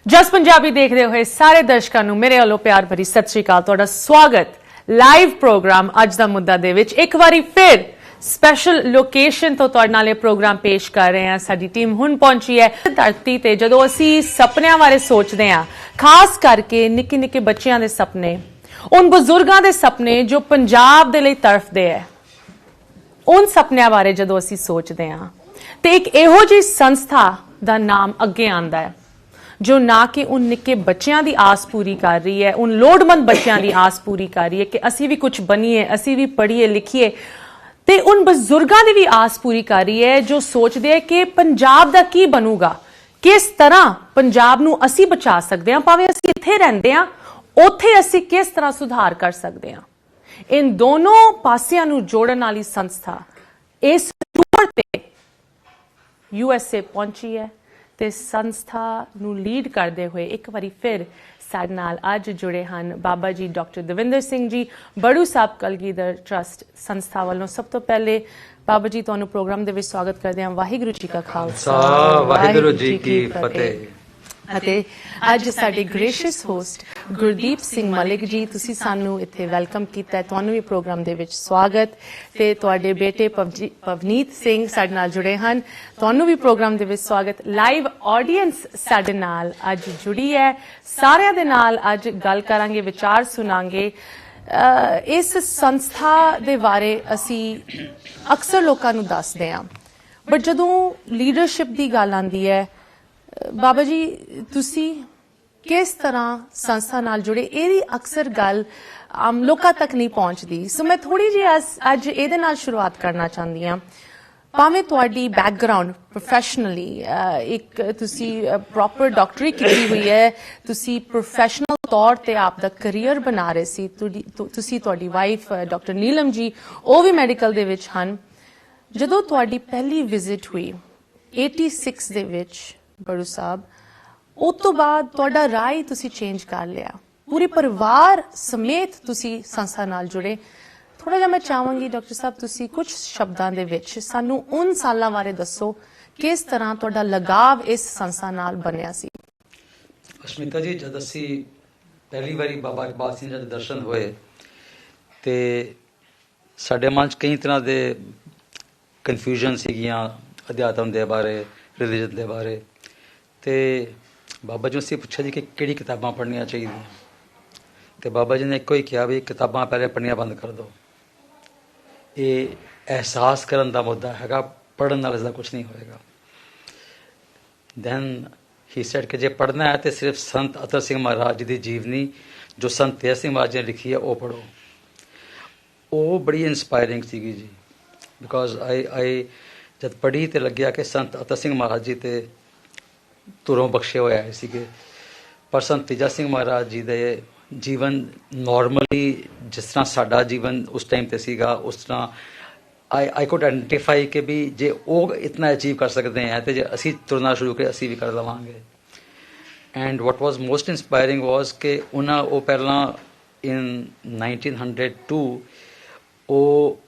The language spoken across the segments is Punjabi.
ਜਸ ਪੰਜਾਬੀ ਦੇਖਦੇ ਹੋਏ ਸਾਰੇ ਦਰਸ਼ਕਾਂ ਨੂੰ ਮੇਰੇ ਵੱਲੋਂ ਪਿਆਰ ਭਰੀ ਸਤਿ ਸ਼੍ਰੀ ਅਕਾਲ। ਤੁਹਾਡਾ ਸਵਾਗਤ ਲਾਈਵ ਪ੍ਰੋਗਰਾਮ ਅੱਜ ਦਾ ਮੁੱਦਾ ਦੇ ਵਿੱਚ ਇੱਕ ਵਾਰੀ ਫਿਰ ਸਪੈਸ਼ਲ ਲੋਕੇਸ਼ਨ ਤੋਂ ਤੁਹਾਡੇ ਨਾਲ ਇਹ ਪ੍ਰੋਗਰਾਮ ਪੇਸ਼ ਕਰ ਰਹੇ ਹਾਂ। ਸਾਡੀ ਟੀਮ ਹੁਣ ਪਹੁੰਚੀ ਹੈ ਧਰਤੀ ਤੇ। ਜਦੋਂ ਅਸੀਂ ਸੁਪਨਿਆਂ ਬਾਰੇ ਸੋਚਦੇ ਹਾਂ, ਖਾਸ ਕਰਕੇ ਨਿੱਕੇ ਨਿੱਕੇ ਬੱਚਿਆਂ ਦੇ ਸੁਪਨੇ, ਉਨ ਬਜ਼ੁਰਗਾਂ ਦੇ ਸੁਪਨੇ ਜੋ ਪੰਜਾਬ ਦੇ ਲਈ ਤੜਫਦੇ ਹੈ, ਉਨ ਸੁਪਨਿਆਂ ਬਾਰੇ ਜਦੋਂ ਅਸੀਂ ਸੋਚਦੇ ਹਾਂ ਤੇ ਇੱਕ ਇਹੋ ਜਿਹੀ ਸੰਸਥਾ ਦਾ ਨਾਮ ਅੱਗੇ ਆਉਂਦਾ ਹੈ जो ना कि उन निक्के बच्चों की आस पूरी कर रही है, उन लोड़मंद बच्चों की आस पूरी कर रही है कि असी भी कुछ बनीए, असी भी पढ़िए लिखिए, ते उन बजुर्गों की भी आस पूरी कर रही है जो सोचते हैं कि पंजाब दा की बनूगा, किस तरह पंजाब नूं असी बचा सकते हैं, भावें असी इत्थे रहिंदे हां उत्थे असी किस तरह सुधार कर सकते हैं। इन दोनों पासियां नूं जोड़न वाली संस्था इस टूर ते USA पहुंची है ਤੇ ਸੰਸਥਾ ਨੂੰ ਲੀਡ ਕਰਦੇ ਹੋਏ ਇੱਕ ਵਾਰੀ ਫਿਰ ਸਾਡੇ ਨਾਲ ਅੱਜ ਜੁੜੇ ਹਨ ਬਾਬਾ ਜੀ ਡਾਕਟਰ ਦਵਿੰਦਰ ਸਿੰਘ ਜੀ, ਬੜੂ ਸਾਹਿਬ ਕਲਗੀਧਰ ਟਰਸਟ ਸੰਸਥਾ ਵੱਲੋਂ। ਸਭ ਤੋਂ ਪਹਿਲੇ ਬਾਬਾ ਜੀ ਤੁਹਾਨੂੰ ਪ੍ਰੋਗਰਾਮ ਦੇ ਵਿੱਚ ਸਵਾਗਤ ਕਰਦੇ ਹਾਂ। ਵਾਹਿਗੁਰੂ ਜੀ ਕਾ ਖਾਲਸਾ, ਵਾਹਿਗੁਰੂ ਜੀ ਕੀ ਫਤਿਹ। ਅਤੇ ਅੱਜ ਸਾਡੇ ਗ੍ਰੇਸ਼ੀਅਸ ਹੋਸਟ ਗੁਰਦੀਪ ਸਿੰਘ ਮਲਿਕ ਜੀ, ਤੁਸੀਂ ਸਾਨੂੰ ਇੱਥੇ ਵੈਲਕਮ ਕੀਤਾ ਹੈ, ਤੁਹਾਨੂੰ ਵੀ ਪ੍ਰੋਗਰਾਮ ਦੇ ਵਿੱਚ ਸਵਾਗਤ। ਤੇ ਤੁਹਾਡੇ ਬੇਟੇ ਪਵਨੀਤ ਸਿੰਘ ਸਾਡੇ ਨਾਲ ਜੁੜੇ ਹਨ, ਤੁਹਾਨੂੰ ਵੀ ਪ੍ਰੋਗਰਾਮ ਦੇ ਵਿੱਚ ਸਵਾਗਤ। ਲਾਈਵ ਆਡੀਅנס ਸਾਡੇ ਨਾਲ ਅੱਜ ਜੁੜੀ ਹੈ, ਸਾਰਿਆਂ ਦੇ ਨਾਲ ਅੱਜ ਗੱਲ ਕਰਾਂਗੇ, ਵਿਚਾਰ ਸੁਣਾਂਗੇ। ਇਸ ਸੰਸਥਾ ਦੇ ਬਾਰੇ ਅਸੀਂ ਅਕਸਰ ਲੋਕਾਂ ਨੂੰ ਦੱਸਦੇ ਹਾਂ, ਬਟ ਜਦੋਂ ਲੀਡਰਸ਼ਿਪ ਦੀ ਗੱਲ ਆਉਂਦੀ ਹੈ, ਬਾਬਾ ਜੀ ਤੁਸੀਂ ਕਿਸ ਤਰ੍ਹਾਂ ਸੰਸਥਾ ਨਾਲ ਜੁੜੇ, ਇਹਦੀ ਅਕਸਰ ਗੱਲ ਆਮ ਲੋਕਾਂ ਤੱਕ ਨਹੀਂ ਪਹੁੰਚਦੀ। ਸੋ ਮੈਂ ਥੋੜੀ ਜਿਹੀ ਅੱਜ ਇਹਦੇ ਨਾਲ ਸ਼ੁਰੂਆਤ ਕਰਨਾ ਚਾਹੁੰਦੀ ਹਾਂ। ਭਾਵੇਂ ਤੁਹਾਡੀ ਬੈਕਗ੍ਰਾਉਂਡ ਪ੍ਰੋਫੈਸ਼ਨਲੀ ਇੱਕ ਤੁਸੀਂ ਪ੍ਰੋਪਰ ਡਾਕਟਰੀ ਕੀਤੀ ਹੋਈ ਹੈ, ਤੁਸੀਂ ਪ੍ਰੋਫੈਸ਼ਨਲ ਤੌਰ ਤੇ ਆਪ ਦਾ ਕਰੀਅਰ ਬਣਾ ਰਹੇ ਸੀ, ਤੁਸੀਂ ਤੁਹਾਡੀ ਵਾਈਫ ਡਾਕਟਰ ਨੀਲਮ ਜੀ ਉਹ ਵੀ ਮੈਡੀਕਲ ਦੇ ਵਿੱਚ ਹਨ। ਜਦੋਂ ਤੁਹਾਡੀ ਪਹਿਲੀ ਵਿਜ਼ਿਟ ਹੋਈ 86 ਦੇ ਵਿੱਚ ਬੜੂ ਸਾਹਿਬ, ਉਸ ਤੋਂ ਬਾਅਦ ਤੁਹਾਡਾ ਰਾਹ ਤੁਸੀਂ ਚੇਂਜ ਕਰ ਲਿਆ, ਪੂਰੇ ਪਰਿਵਾਰ ਸਮੇਤ ਤੁਸੀਂ ਸੰਸਥਾ ਨਾਲ ਜੁੜੇ। ਥੋੜਾ ਜਿਹਾ ਮੈਂ ਚਾਹਾਂਗੀ ਡਾਕਟਰ ਸਾਹਿਬ ਤੁਸੀਂ ਕੁਝ ਸ਼ਬਦਾਂ ਦੇ ਵਿੱਚ ਸਾਨੂੰ ਉਨ ਸਾਲਾਂ ਬਾਰੇ ਦੱਸੋ, ਕਿਸ ਤਰ੍ਹਾਂ ਤੁਹਾਡਾ ਲਗਾਵ ਇਸ ਸੰਸਥਾ ਨਾਲ ਬਣਿਆ ਸੀ। ਅਸ਼ਮਿਤਾ ਜੀ, ਜਦ ਅਸੀਂ ਪਹਿਲੀ ਵਾਰੀ ਬਾਬਾ ਇਕਬਾਲ ਸਿੰਘ ਜੀ ਦੇ ਦਰਸ਼ਨ ਹੋਏ ਤੇ ਸਾਡੇ ਮਨ 'ਚ ਕਈ ਤਰ੍ਹਾਂ ਦੇ ਕਨਫਿਊਜ਼ਨ ਸੀਗੀਆਂ ਅਧਿਆਤਮ ਦੇ ਬਾਰੇ, ਰਿਲੀਜਨ ਦੇ ਬਾਰੇ। ਤੇ ਬਾਬਾ ਜੀ ਨੂੰ ਅਸੀਂ ਪੁੱਛਿਆ ਜੀ ਕਿ ਕਿਹੜੀ ਕਿਤਾਬਾਂ ਪੜ੍ਹਨੀਆਂ ਚਾਹੀਦੀਆਂ, ਤੇ ਬਾਬਾ ਜੀ ਨੇ ਇੱਕੋ ਹੀ ਕਿਹਾ ਵੀ ਕਿਤਾਬਾਂ ਪਹਿਲੇ ਪੜ੍ਹਨੀਆਂ ਬੰਦ ਕਰ ਦਿਓ। ਇਹ ਅਹਿਸਾਸ ਕਰਨ ਦਾ ਮੁੱਦਾ ਹੈਗਾ, ਪੜ੍ਹਨ ਨਾਲ ਇਸਦਾ ਕੁਛ ਨਹੀਂ ਹੋਏਗਾ। ਦੈਨ ਹੀ ਸੈਡ ਕਿ ਜੇ ਪੜ੍ਹਨਾ ਹੈ ਤੇ ਸਿਰਫ ਸੰਤ ਅਤਰ ਸਿੰਘ ਮਹਾਰਾਜ ਜੀ ਦੀ ਜੀਵਨੀ ਜੋ ਸੰਤ ਤੇਜ ਸਿੰਘ ਮਹਾਰਾਜ ਜੀ ਨੇ ਲਿਖੀ ਹੈ ਉਹ ਪੜ੍ਹੋ। ਉਹ ਬੜੀ ਇੰਸਪਾਇਰਿੰਗ ਸੀਗੀ ਜੀ, ਬਿਕੋਜ਼ ਆਈ ਜਦ ਪੜ੍ਹੀ ਤੇ ਲੱਗਿਆ ਕਿ ਸੰਤ ਅਤਰ ਸਿੰਘ ਮਹਾਰਾਜ ਜੀ ਤੇ ਧੁਰੋਂ ਬਖਸ਼ੇ ਹੋਏ ਆਏ ਸੀਗੇ, ਪਰ ਸੰਤ ਤੇਜਾ ਸਿੰਘ ਮਹਾਰਾਜ ਜੀ ਦੇ ਜੀਵਨ ਨੋਰਮਲੀ ਜਿਸ ਤਰ੍ਹਾਂ ਸਾਡਾ ਜੀਵਨ ਉਸ ਟਾਈਮ ਤੇ ਸੀਗਾ, ਉਸ ਤਰ੍ਹਾਂ ਆਈ ਕੁਡ ਆਈਡੈਂਟੀਫਾਈ ਕਿ ਵੀ ਜੇ ਉਹ ਇਤਨਾ ਅਚੀਵ ਕਰ ਸਕਦੇ ਹੈ ਤੇ ਜੇ ਅਸੀਂ ਤੁਰਨਾ ਸ਼ੁਰੂ ਕਰੀਏ ਅਸੀਂ ਵੀ ਕਰ ਲਵਾਂਗੇ। And what was most inspiring was ਕਿ ਉਹ ਪਹਿਲਾਂ ਇਨ 1902 ਉਹ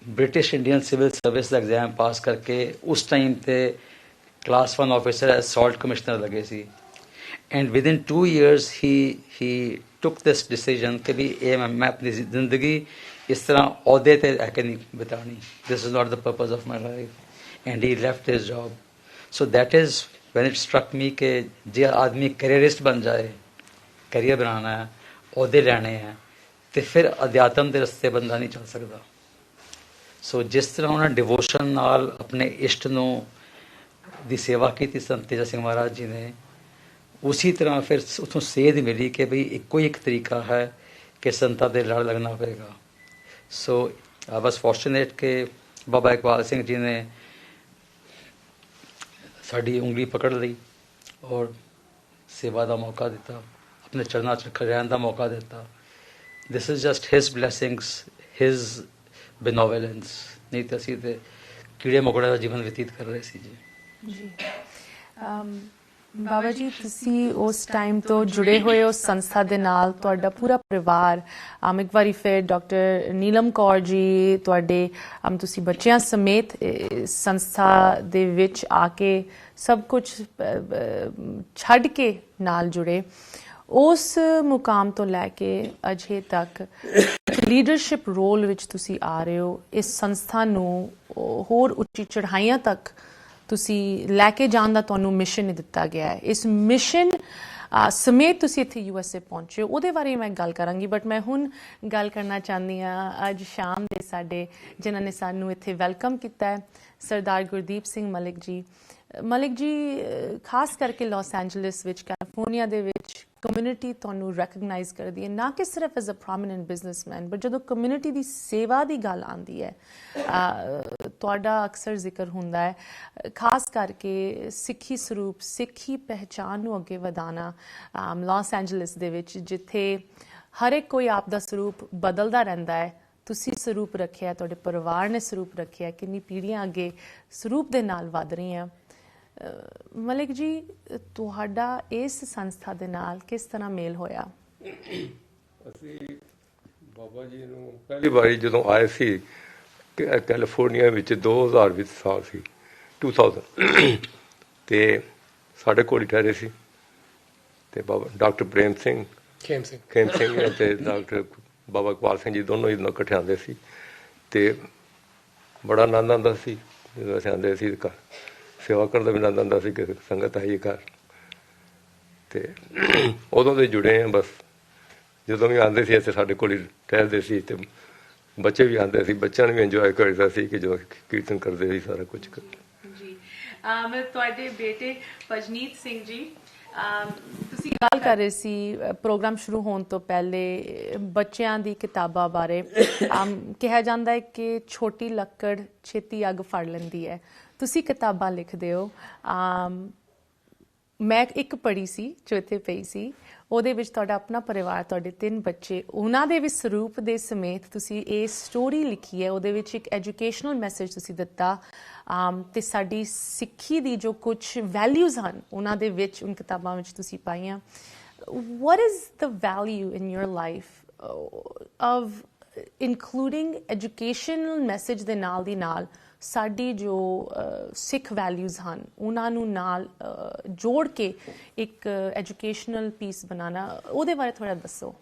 ਬ੍ਰਿਟਿਸ਼ ਇੰਡੀਅਨ ਸਿਵਲ ਸਰਵਿਸ ਦਾ ਐਗਜ਼ਾਮ ਪਾਸ ਕਰਕੇ ਉਸ ਟਾਈਮ ਤੇ class 1 officer as salt commissioner लगे सी। And within 2 years he took this decision कि भी ये मैं अपनी जिंदगी इस तरह अहदे ते रह के नहीं बितानी, this is not the purpose of my life. And he left his job. So that is when it struck me कि जे आदमी करियरिस्ट बन जाए, करियर बनाना है, अहदे लैने हैं, तो फिर अध्यात्म के रस्ते बंदा नहीं चल सकता। सो जिस तरह उन्होंने डिवोशन नाल अपने इष्ट नूं ਦੀ ਸੇਵਾ ਕੀਤੀ ਸੰਤ ਤੇਜਾ ਸਿੰਘ ਮਹਾਰਾਜ ਜੀ ਨੇ, ਉਸੀ ਤਰ੍ਹਾਂ ਫਿਰ ਉੱਥੋਂ ਸੇਧ ਮਿਲੀ ਕਿ ਬਈ ਇੱਕੋ ਹੀ ਇੱਕ ਤਰੀਕਾ ਹੈ ਕਿ ਸੰਤਾਂ ਦੇ ਲੜ ਲੱਗਣਾ ਪਏਗਾ। ਸੋ ਆਈ ਵਾਸ ਫੋਰਚੂਨੇਟ ਕਿ ਬਾਬਾ ਇਕਬਾਲ ਸਿੰਘ ਜੀ ਨੇ ਸਾਡੀ ਉਂਗਲੀ ਪਕੜ ਲਈ ਔਰ ਸੇਵਾ ਦਾ ਮੌਕਾ ਦਿੱਤਾ, ਆਪਣੇ ਚਰਨਾਂ 'ਚ ਰਹਿਣ ਦਾ ਮੌਕਾ ਦਿੱਤਾ। This is just his blessings, his benevolence, ਨਹੀਂ ਤਾਂ ਅਸੀਂ ਤੇ ਕੀੜੇ ਮਕੌੜੇ ਦਾ ਜੀਵਨ ਬਤੀਤ ਕਰ ਰਹੇ ਸੀ ਜੀ। ਜੀ ਬਾਬਾ ਜੀ ਤੁਸੀਂ ਉਸ ਟਾਈਮ ਤੋਂ ਜੁੜੇ ਹੋਏ ਹੋ ਸੰਸਥਾ ਦੇ ਨਾਲ ਤੁਹਾਡਾ ਪੂਰਾ ਪਰਿਵਾਰ ਇੱਕ ਵਾਰੀ ਫਿਰ ਡਾਕਟਰ ਨੀਲਮ ਕੌਰ ਜੀ ਤੁਹਾਡੇ ਤੁਸੀਂ ਬੱਚਿਆਂ ਸਮੇਤ ਸੰਸਥਾ ਦੇ ਵਿੱਚ ਆ ਕੇ ਸਭ ਕੁਝ ਛੱਡ ਕੇ ਨਾਲ ਜੁੜੇ ਉਸ ਮੁਕਾਮ ਤੋਂ ਲੈ ਕੇ ਅਜੇ ਤੱਕ ਲੀਡਰਸ਼ਿਪ ਰੋਲ ਵਿੱਚ ਤੁਸੀਂ ਆ ਰਹੇ ਹੋ ਇਸ ਸੰਸਥਾ ਨੂੰ ਹੋਰ ਉੱਚੀ ਚੜ੍ਹਾਈਆਂ ਤੱਕ ਤੁਸੀਂ ਲੈ ਕੇ ਜਾਣ ਦਾ ਤੁਹਾਨੂੰ ਮਿਸ਼ਨ ਦਿੱਤਾ ਗਿਆ ਹੈ ਇਸ ਮਿਸ਼ਨ ਸਮੇਤ ਤੁਸੀਂ ਇੱਥੇ USA ਪਹੁੰਚੇ ਹੋ ਉਹਦੇ ਬਾਰੇ ਮੈਂ ਗੱਲ ਕਰਾਂਗੀ ਬਟ ਮੈਂ ਹੁਣ ਗੱਲ ਕਰਨਾ ਚਾਹੁੰਦੀ ਹਾਂ ਅੱਜ ਸ਼ਾਮ ਦੇ ਸਾਡੇ ਜਿਨ੍ਹਾਂ ਨੇ ਸਾਨੂੰ ਇੱਥੇ ਵੈਲਕਮ ਕੀਤਾ ਹੈ ਸਰਦਾਰ ਗੁਰਦੀਪ ਸਿੰਘ ਮਲਿਕ ਜੀ ਖਾਸ ਕਰਕੇ ਲਾਸ ਐਂਜਲਸ ਵਿੱਚ ਕੈਲੀਫੋਰਨੀਆ ਦੇ ਵਿੱਚ ਕਮਿਊਨਿਟੀ ਤੁਹਾਨੂੰ ਰੈਕਗਨਾਈਜ਼ ਕਰਦੀ ਹੈ ਨਾ ਕਿ ਸਿਰਫ as a prominent businessman but ਜਦੋਂ ਕਮਿਊਨਿਟੀ ਦੀ ਸੇਵਾ ਦੀ ਗੱਲ ਆਉਂਦੀ ਹੈ ਤੁਹਾਡਾ ਅਕਸਰ ਜ਼ਿਕਰ ਹੁੰਦਾ ਹੈ ਖਾਸ ਕਰਕੇ ਸਿੱਖੀ ਸਰੂਪ ਸਿੱਖੀ ਪਹਿਚਾਣ ਨੂੰ ਅੱਗੇ ਵਧਾਉਣਾ ਲਾਸ ਐਂਜਲਸ ਦੇ ਵਿੱਚ ਜਿੱਥੇ ਹਰ ਇੱਕ ਕੋਈ ਆਪ ਦਾ ਸਰੂਪ ਬਦਲਦਾ ਰਹਿੰਦਾ ਹੈ ਤੁਸੀਂ ਸਰੂਪ ਰੱਖਿਆ ਤੁਹਾਡੇ ਪਰਿਵਾਰ ਨੇ ਸਰੂਪ ਰੱਖਿਆ ਕਿੰਨੀ ਪੀੜ੍ਹੀਆਂ ਅੱਗੇ ਸਰੂਪ ਦੇ ਨਾਲ ਵਧ ਰਹੀਆਂ ਮਲਿਕ ਜੀ ਤੁਹਾਡਾ ਇਸ ਸੰਸਥਾ ਦੇ ਨਾਲ ਕਿਸ ਤਰ੍ਹਾਂ ਮੇਲ ਹੋਇਆ ਅਸੀਂ ਬਾਬਾ ਜੀ ਨੂੰ ਪਹਿਲੀ ਵਾਰੀ ਜਦੋਂ ਆਏ ਸੀ ਕੈਲੀਫੋਰਨੀਆ ਵਿੱਚ 2000 ਵਿੱਚ ਸਾਲ ਸੀ 2000 ਤੇ ਸਾਡੇ ਕੋਲ ਹੀ ਠਹਿਰੇ ਸੀ ਤੇ ਬਾਬਾ ਡਾਕਟਰ ਪ੍ਰੇਮ ਸਿੰਘ ਖੇਮ ਸਿੰਘ ਤੇ ਡਾਕਟਰ ਬਾਬਾ ਇਕਬਾਲ ਸਿੰਘ ਜੀ ਦੋਨੋਂ ਹੀ ਇਕੱਠੇ ਆਉਂਦੇ ਸੀ ਤੇ ਬੜਾ ਆਨੰਦ ਆਉਂਦਾ ਸੀ ਜਦੋਂ ਅਸੀਂ ਆਉਂਦੇ ਸੀ ਘਰ ਸੇਵਾ ਕਰਨ ਦਾ ਵੀ ਆਨੰਦ ਆਉਂਦਾ ਸੀ ਕਿ ਸੰਗਤ ਆਈ ਘਰ ਤੇ ਉਦੋਂ ਦੇ ਜੁੜੇ ਹਾਂ ਬਸ ਜਦੋਂ ਵੀ ਆਉਂਦੇ ਸੀ ਇੱਥੇ ਸਾਡੇ ਕੋਲ ਹੀ ਠਹਿਰਦੇ ਸੀ ਤੇ ਬੱਚੇ ਵੀ ਆਉਂਦੇ ਸੀ ਬੱਚਿਆਂ ਨੂੰ ਵੀ ਇੰਜੋਏ ਕਰਦਾ ਸੀ ਕਿ ਜੋ ਕੀਰਤਨ ਕਰਦੇ ਸੀ ਸਾਰਾ ਕੁਝ ਜੀ ਮੈਂ ਤੁਹਾਡੇ ਬੇਟੇ ਭਜਨੀਤ ਸਿੰਘ ਜੀ ਤੁਸੀਂ ਗੱਲ ਕਰ ਰਹੇ ਸੀ ਪ੍ਰੋਗਰਾਮ ਸ਼ੁਰੂ ਹੋਣ ਤੋਂ ਪਹਿਲੇ ਬੱਚਿਆਂ ਦੀ ਕਿਤਾਬਾਂ ਬਾਰੇ ਕਿਹਾ ਜਾਂਦਾ ਹੈ ਕਿ ਛੋਟੀ ਲੱਕੜ ਛੇਤੀ ਅੱਗ ਫੜ ਲੈਂਦੀ ਹੈ ਤੁਸੀਂ ਕਿਤਾਬਾਂ ਲਿਖਦੇ ਹੋ ਮੈਂ ਇੱਕ ਪੜ੍ਹੀ ਸੀ ਜੋ ਇੱਥੇ ਪਈ ਸੀ ਉਹਦੇ ਵਿੱਚ ਤੁਹਾਡਾ ਆਪਣਾ ਪਰਿਵਾਰ ਤੁਹਾਡੇ 3 ਬੱਚੇ ਉਹਨਾਂ ਦੇ ਵੀ ਸਰੂਪ ਦੇ ਸਮੇਤ ਤੁਸੀਂ ਇਹ ਸਟੋਰੀ ਲਿਖੀ ਹੈ ਉਹਦੇ ਵਿੱਚ ਇੱਕ ਐਜੂਕੇਸ਼ਨਲ ਮੈਸੇਜ ਤੁਸੀਂ ਦਿੱਤਾ ਤੇ ਸਾਡੀ ਸਿੱਖੀ ਦੀ ਜੋ ਕੁਝ ਵੈਲਿਊਜ਼ ਹਨ ਉਹਨਾਂ ਦੇ ਵਿੱਚ ਉਨ ਕਿਤਾਬਾਂ ਵਿੱਚ ਤੁਸੀਂ ਪਾਈਆਂ what is the value in your life of including educational message ਦੇ ਨਾਲ ਦੀ ਨਾਲ ਸਾਡੀ ਜੋ ਸਿੱਖ ਵੈਲਿਊਜ਼ ਹਨ ਉਹਨਾਂ ਨੂੰ ਨਾਲ ਜੋੜ ਕੇ ਇੱਕ ਐਜੂਕੇਸ਼ਨਲ ਪੀਸ ਬਣਾਉਣਾ ਉਹਦੇ ਬਾਰੇ ਥੋੜ੍ਹਾ ਦੱਸੋ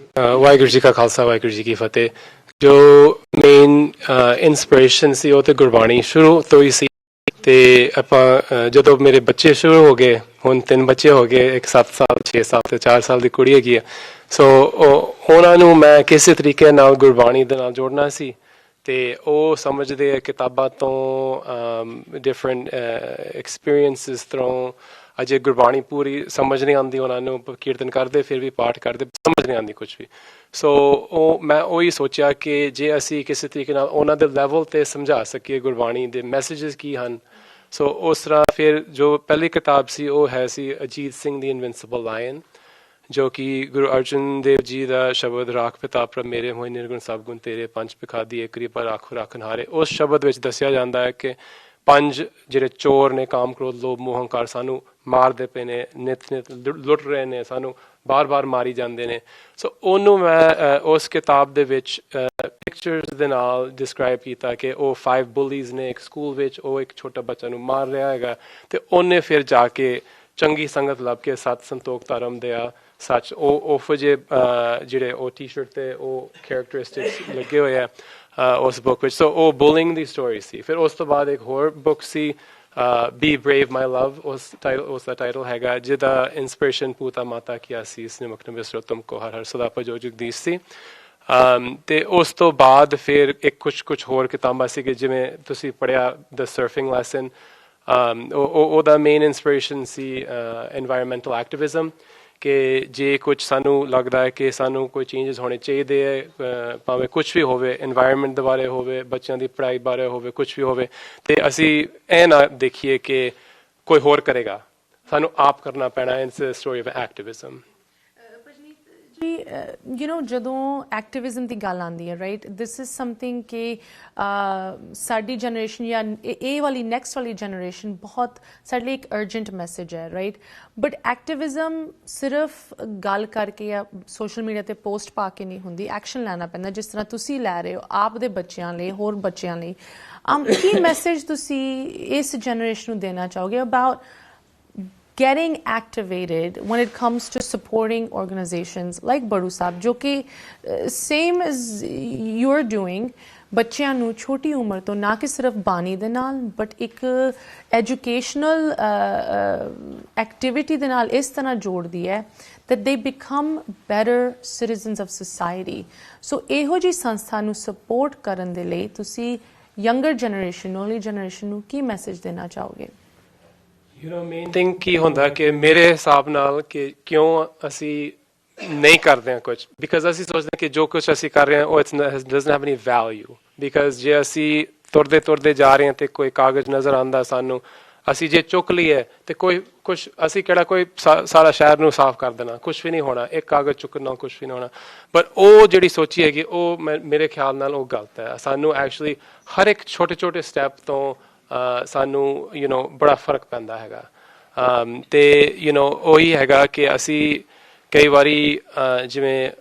ਵਾਹਿਗੁਰੂ ਜੀ ਕਾ ਖਾਲਸਾ ਵਾਹਿਗੁਰੂ ਜੀ ਕੀ ਫਤਿਹ ਜੋ ਮੇਨ ਇੰਸਪੀਰੇਸ਼ਨ ਸੀ ਉਹ ਤੇ ਗੁਰਬਾਣੀ ਸ਼ੁਰੂ ਤੋਂ ਹੀ ਸੀ ਤੇ ਆਪਾਂ ਜਦੋਂ ਮੇਰੇ ਬੱਚੇ ਸ਼ੁਰੂ ਹੋ ਗਏ ਹੁਣ 3 ਬੱਚੇ ਹੋ ਗਏ ਇੱਕ 7 ਸਾਲ 6 ਸਾਲ ਤੇ 4 ਸਾਲ ਦੀ ਕੁੜੀ ਹੈਗੀ ਆ ਸੋ ਉਹਨਾਂ ਨੂੰ ਮੈਂ ਕਿਸੇ ਤਰੀਕੇ ਨਾਲ ਗੁਰਬਾਣੀ ਦੇ ਨਾਲ ਜੋੜਨਾ ਸੀ ਤੇ ਉਹ ਸਮਝਦੇ ਆ ਕਿਤਾਬਾਂ ਤੋਂ ਡਿਫਰੈਂਟ ਐਕਸਪੀਰੀਐਂਸਿਸ ਤੋਂ ਅਜੇ ਗੁਰਬਾਣੀ ਪੂਰੀ ਸਮਝ ਨਹੀਂ ਆਉਂਦੀ ਉਹਨਾਂ ਨੂੰ ਕੀਰਤਨ ਕਰਦੇ ਫਿਰ ਵੀ ਪਾਠ ਕਰਦੇ ਸਮਝ ਨਹੀਂ ਆਉਂਦੀ ਕੁਝ ਵੀ ਸੋ ਮੈਂ ਉਹੀ ਸੋਚਿਆ ਕਿ ਜੇ ਅਸੀਂ ਕਿਸੇ ਤਰੀਕੇ ਨਾਲ ਉਹਨਾਂ ਦੇ ਲੈਵਲ 'ਤੇ ਸਮਝਾ ਸਕੀਏ ਗੁਰਬਾਣੀ ਦੇ ਮੈਸੇਜਸ ਕੀ ਹਨ ਸੋ ਉਸ ਤਰ੍ਹਾਂ ਫਿਰ ਜੋ ਪਹਿਲੀ ਕਿਤਾਬ ਸੀ ਉਹ ਹੈ ਸੀ ਅਜੀਤ ਸਿੰਘ ਦੀ ਇਨਵਿੰਸੀਬਲ ਲਾਇਨ ਜੋ ਕਿ ਗੁਰੂ ਅਰਜਨ ਦੇਵ ਜੀ ਦਾ ਸ਼ਬਦ ਰਾਖ ਪਿਤਾ ਪ੍ਰਭ ਮੇਰੇ ਹੋਏ ਨਿਰਗੁਣ ਸਭ ਗੁਣ ਤੇਰੇ ਪੰਜ ਪਿਖਾਦੀ ਏ ਕਿਰਪਾ ਰਾਖੋ ਰਾਖਨਹਾਰੇ ਉਸ ਸ਼ਬਦ ਵਿੱਚ ਦੱਸਿਆ ਜਾਂਦਾ ਹੈ ਕਿ 5 ਜਿਹੜੇ ਚੋਰ ਨੇ ਕਾਮ ਕ੍ਰੋਧ ਲੋਭ ਮੋਹ ਹੰਕਾਰ ਸਾਨੂੰ ਮਾਰਦੇ ਪਏ ਨੇ ਨਿਤ ਲੁੱਟ ਰਹੇ ਨੇ ਸਾਨੂੰ ਬਾਰ-ਬਾਰ ਮਾਰੀ ਜਾਂਦੇ ਨੇ ਸੋ ਉਹਨੂੰ ਮੈਂ ਉਸ ਕਿਤਾਬ ਦੇ ਵਿੱਚ ਪਿਕਚਰਸ ਦੇ ਨਾਲ ਡਿਸਕ੍ਰਾਈਬ ਕੀਤਾ ਕਿ ਉਹ 5 ਬੁਲੀਜ਼ ਨੇ ਇੱਕ ਸਕੂਲ ਵਿੱਚ ਉਹ ਇੱਕ ਛੋਟਾ ਬੱਚਾ ਨੂੰ ਮਾਰ ਰਿਹਾ ਹੈਗਾ ਤੇ ਉਹਨੇ ਫਿਰ ਜਾ ਕੇ ਚੰਗੀ ਸੰਗਤ ਲੱਭ ਕੇ ਸਤ ਸੰਤੋਖ ਧਰਮ ਦਿਆ ਸੱਚ ਉਹ ਜਿਹੇ ਜਿਹੜੇ ਉਹ ਟੀ-ਸ਼ਰਟ ਤੇ ਉਹ ਕੈਰੈਕਟਰਿਸਟਿਕਸ ਲੱਗੇ ਹੋਏ ਆ ਉਸ ਬੁੱਕ ਵਿੱਚ ਸੋ ਉਹ ਬੁਲਿੰਗ ਦੀ ਸਟੋਰੀ ਸੀ ਫਿਰ ਉਸ ਤੋਂ ਬਾਅਦ ਇੱਕ ਹੋਰ ਬੁੱਕ ਸੀ ਬੀ ਬ੍ਰੇਵ ਮਾਈ ਲਵ ਉਸ ਦਾ ਟਾਈਟਲ ਹੈਗਾ ਜਿਹਦਾ ਇੰਸਪੀਰੇਸ਼ਨ ਪੂਤਾ ਮਾਤਾ ਕੀ ਆਸੀਸ ਨਿਮਕ ਨੇ ਵਿਸਰੋ ਤੁਮ ਕੋ ਹਰ ਹਰ ਸਦਾ ਭਜੋ ਜਗਦੀਸ਼ ਸੀ ਤੇ ਉਸ ਤੋਂ ਬਾਅਦ ਫਿਰ ਇੱਕ ਕੁਛ ਹੋਰ ਕਿਤਾਬਾਂ ਸੀ ਕਿ ਜਿਵੇਂ ਤੁਸੀਂ ਪੜ੍ਹਿਆ ਦ ਸਰਫਿੰਗ ਲੈਸਨ ਉਹਦਾ ਮੇਨ ਇੰਸਪੀਰੇਸ਼ਨ ਸੀ ਐਨਵਾਇਰਨਮੈਂਟਲ ਐਕਟਿਵਿਜ਼ਮ ਕਿ ਜੇ ਕੁਛ ਸਾਨੂੰ ਲੱਗਦਾ ਹੈ ਕਿ ਸਾਨੂੰ ਕੋਈ ਚੇਂਜਸ ਹੋਣੇ ਚਾਹੀਦੇ ਹੈ ਭਾਵੇਂ ਕੁਛ ਵੀ ਹੋਵੇ ਐਨਵਾਇਰਨਮੈਂਟ ਦੇ ਬਾਰੇ ਹੋਵੇ ਬੱਚਿਆਂ ਦੀ ਪੜ੍ਹਾਈ ਬਾਰੇ ਹੋਵੇ ਕੁਛ ਵੀ ਹੋਵੇ ਤੇ ਅਸੀਂ ਇਹ ਨਾ ਦੇਖੀਏ ਕਿ ਕੋਈ ਹੋਰ ਕਰੇਗਾ ਸਾਨੂੰ ਆਪ ਕਰਨਾ ਪੈਣਾ it's a story of activism Bhajneet you know ਜਦੋਂ ਐਕਟਿਵਿਜ਼ਮ ਦੀ ਗੱਲ ਆਉਂਦੀ ਹੈ ਰਾਈਟ ਦਿਸ ਇਜ਼ ਸਮਥਿੰਗ ਕਿ ਸਾਡੀ ਜਨਰੇਸ਼ਨ ਜਾਂ ਇਹ ਵਾਲੀ ਨੈਕਸਟ ਵਾਲੀ ਜਨਰੇਸ਼ਨ ਬਹੁਤ ਸਾਡੇ ਲਈ ਇੱਕ ਅਰਜੈਂਟ ਮੈਸੇਜ ਹੈ ਰਾਈਟ ਬਟ ਐਕਟਿਵਿਜ਼ਮ ਸਿਰਫ ਗੱਲ ਕਰਕੇ ਜਾਂ ਸੋਸ਼ਲ ਮੀਡੀਆ ਤੇ ਪੋਸਟ ਪਾ ਕੇ ਨਹੀਂ ਹੁੰਦੀ ਐਕਸ਼ਨ ਲੈਣਾ ਪੈਂਦਾ ਜਿਸ ਤਰ੍ਹਾਂ ਤੁਸੀਂ ਲੈ ਰਹੇ ਹੋ ਆਪ ਦੇ ਬੱਚਿਆਂ ਲਈ ਹੋਰ ਬੱਚਿਆਂ ਲਈ ਕੀ ਮੈਸੇਜ ਤੁਸੀਂ ਇਸ ਜਨਰੇਸ਼ਨ ਨੂੰ ਦੇਣਾ ਚਾਹੋਗੇ about getting activated when it comes to supporting organizations like Badu Sahib jo ki same as you're doing ਬੱਚਿਆਂ ਨੂੰ ਛੋਟੀ ਉਮਰ ਤੋਂ ਨਾ ਕਿ ਸਿਰਫ ਬਾਣੀ ਦੇ ਨਾਲ ਬਟ ਇੱਕ ਐਜੂਕੇਸ਼ਨਲ ਐਕਟੀਵਿਟੀ ਦੇ ਨਾਲ ਇਸ ਤਰ੍ਹਾਂ ਜੋੜਦੀ ਹੈ that they become better citizens of society so ਇਹੋ ਜਿਹੀ ਸੰਸਥਾ ਨੂੰ ਸਪੋਰਟ ਕਰਨ ਦੇ ਲਈ ਤੁਸੀਂ ਯੰਗਰ ਜਨਰੇਸ਼ਨ ਨੌਲੀ ਜਨਰੇਸ਼ਨ ਨੂੰ ਕੀ ਮੈਸੇਜ ਦੇਣਾ ਚਾਹੋਗੇ ਮੇਨ ਥਿੰਗ ਕੀ ਹੁੰਦਾ ਕਿ ਮੇਰੇ ਹਿਸਾਬ ਨਾਲ ਕਿ ਕਿਉਂ ਅਸੀਂ ਨਹੀਂ ਕਰਦੇ ਹਾਂ ਕੁਝ ਬਿਕਾਜ਼ ਅਸੀਂ ਸੋਚਦੇ ਹਾਂ ਕਿ ਜੋ ਕੁਝ ਅਸੀਂ ਕਰ ਰਹੇ ਹਾਂ ਉਹ doesn't have any value because ਜੇ ਅਸੀਂ ਤੁਰਦੇ ਤੁਰਦੇ ਜਾ ਰਹੇ ਹਾਂ ਤੇ ਕੋਈ ਕਾਗਜ਼ ਨਜ਼ਰ ਆਉਂਦਾ ਸਾਨੂੰ ਅਸੀਂ ਜੇ ਚੁੱਕ ਲਈਏ ਤੇ ਕੋਈ ਕੁਛ ਅਸੀਂ ਕਿਹੜਾ ਕੋਈ ਸਾਰਾ ਸ਼ਹਿਰ ਨੂੰ ਸਾਫ਼ ਕਰ ਦੇਣਾ ਕੁਛ ਵੀ ਨਹੀਂ ਹੋਣਾ ਇੱਕ ਕਾਗਜ਼ ਚੁੱਕਣ ਨਾਲ ਕੁਛ ਵੀ ਨਹੀਂ ਹੋਣਾ ਪਰ ਉਹ ਜਿਹੜੀ ਸੋਚੀ ਹੈਗੀ ਉਹ ਮੇਰੇ ਖਿਆਲ ਨਾਲ ਉਹ ਗਲਤ ਹੈ ਸਾਨੂੰ ਐਕਚੁਅਲੀ ਹਰ ਇੱਕ ਛੋਟੇ ਛੋਟੇ ਸਟੈਪ ਤੋਂ ਸਾਨੂੰ ਬੜਾ ਫਰਕ ਪੈਂਦਾ ਹੈਗਾ ਤੇ ਉਹੀ ਹੈਗਾ ਕਿ ਅਸੀਂ ਕਈ ਵਾਰੀ ਜਿਵੇਂ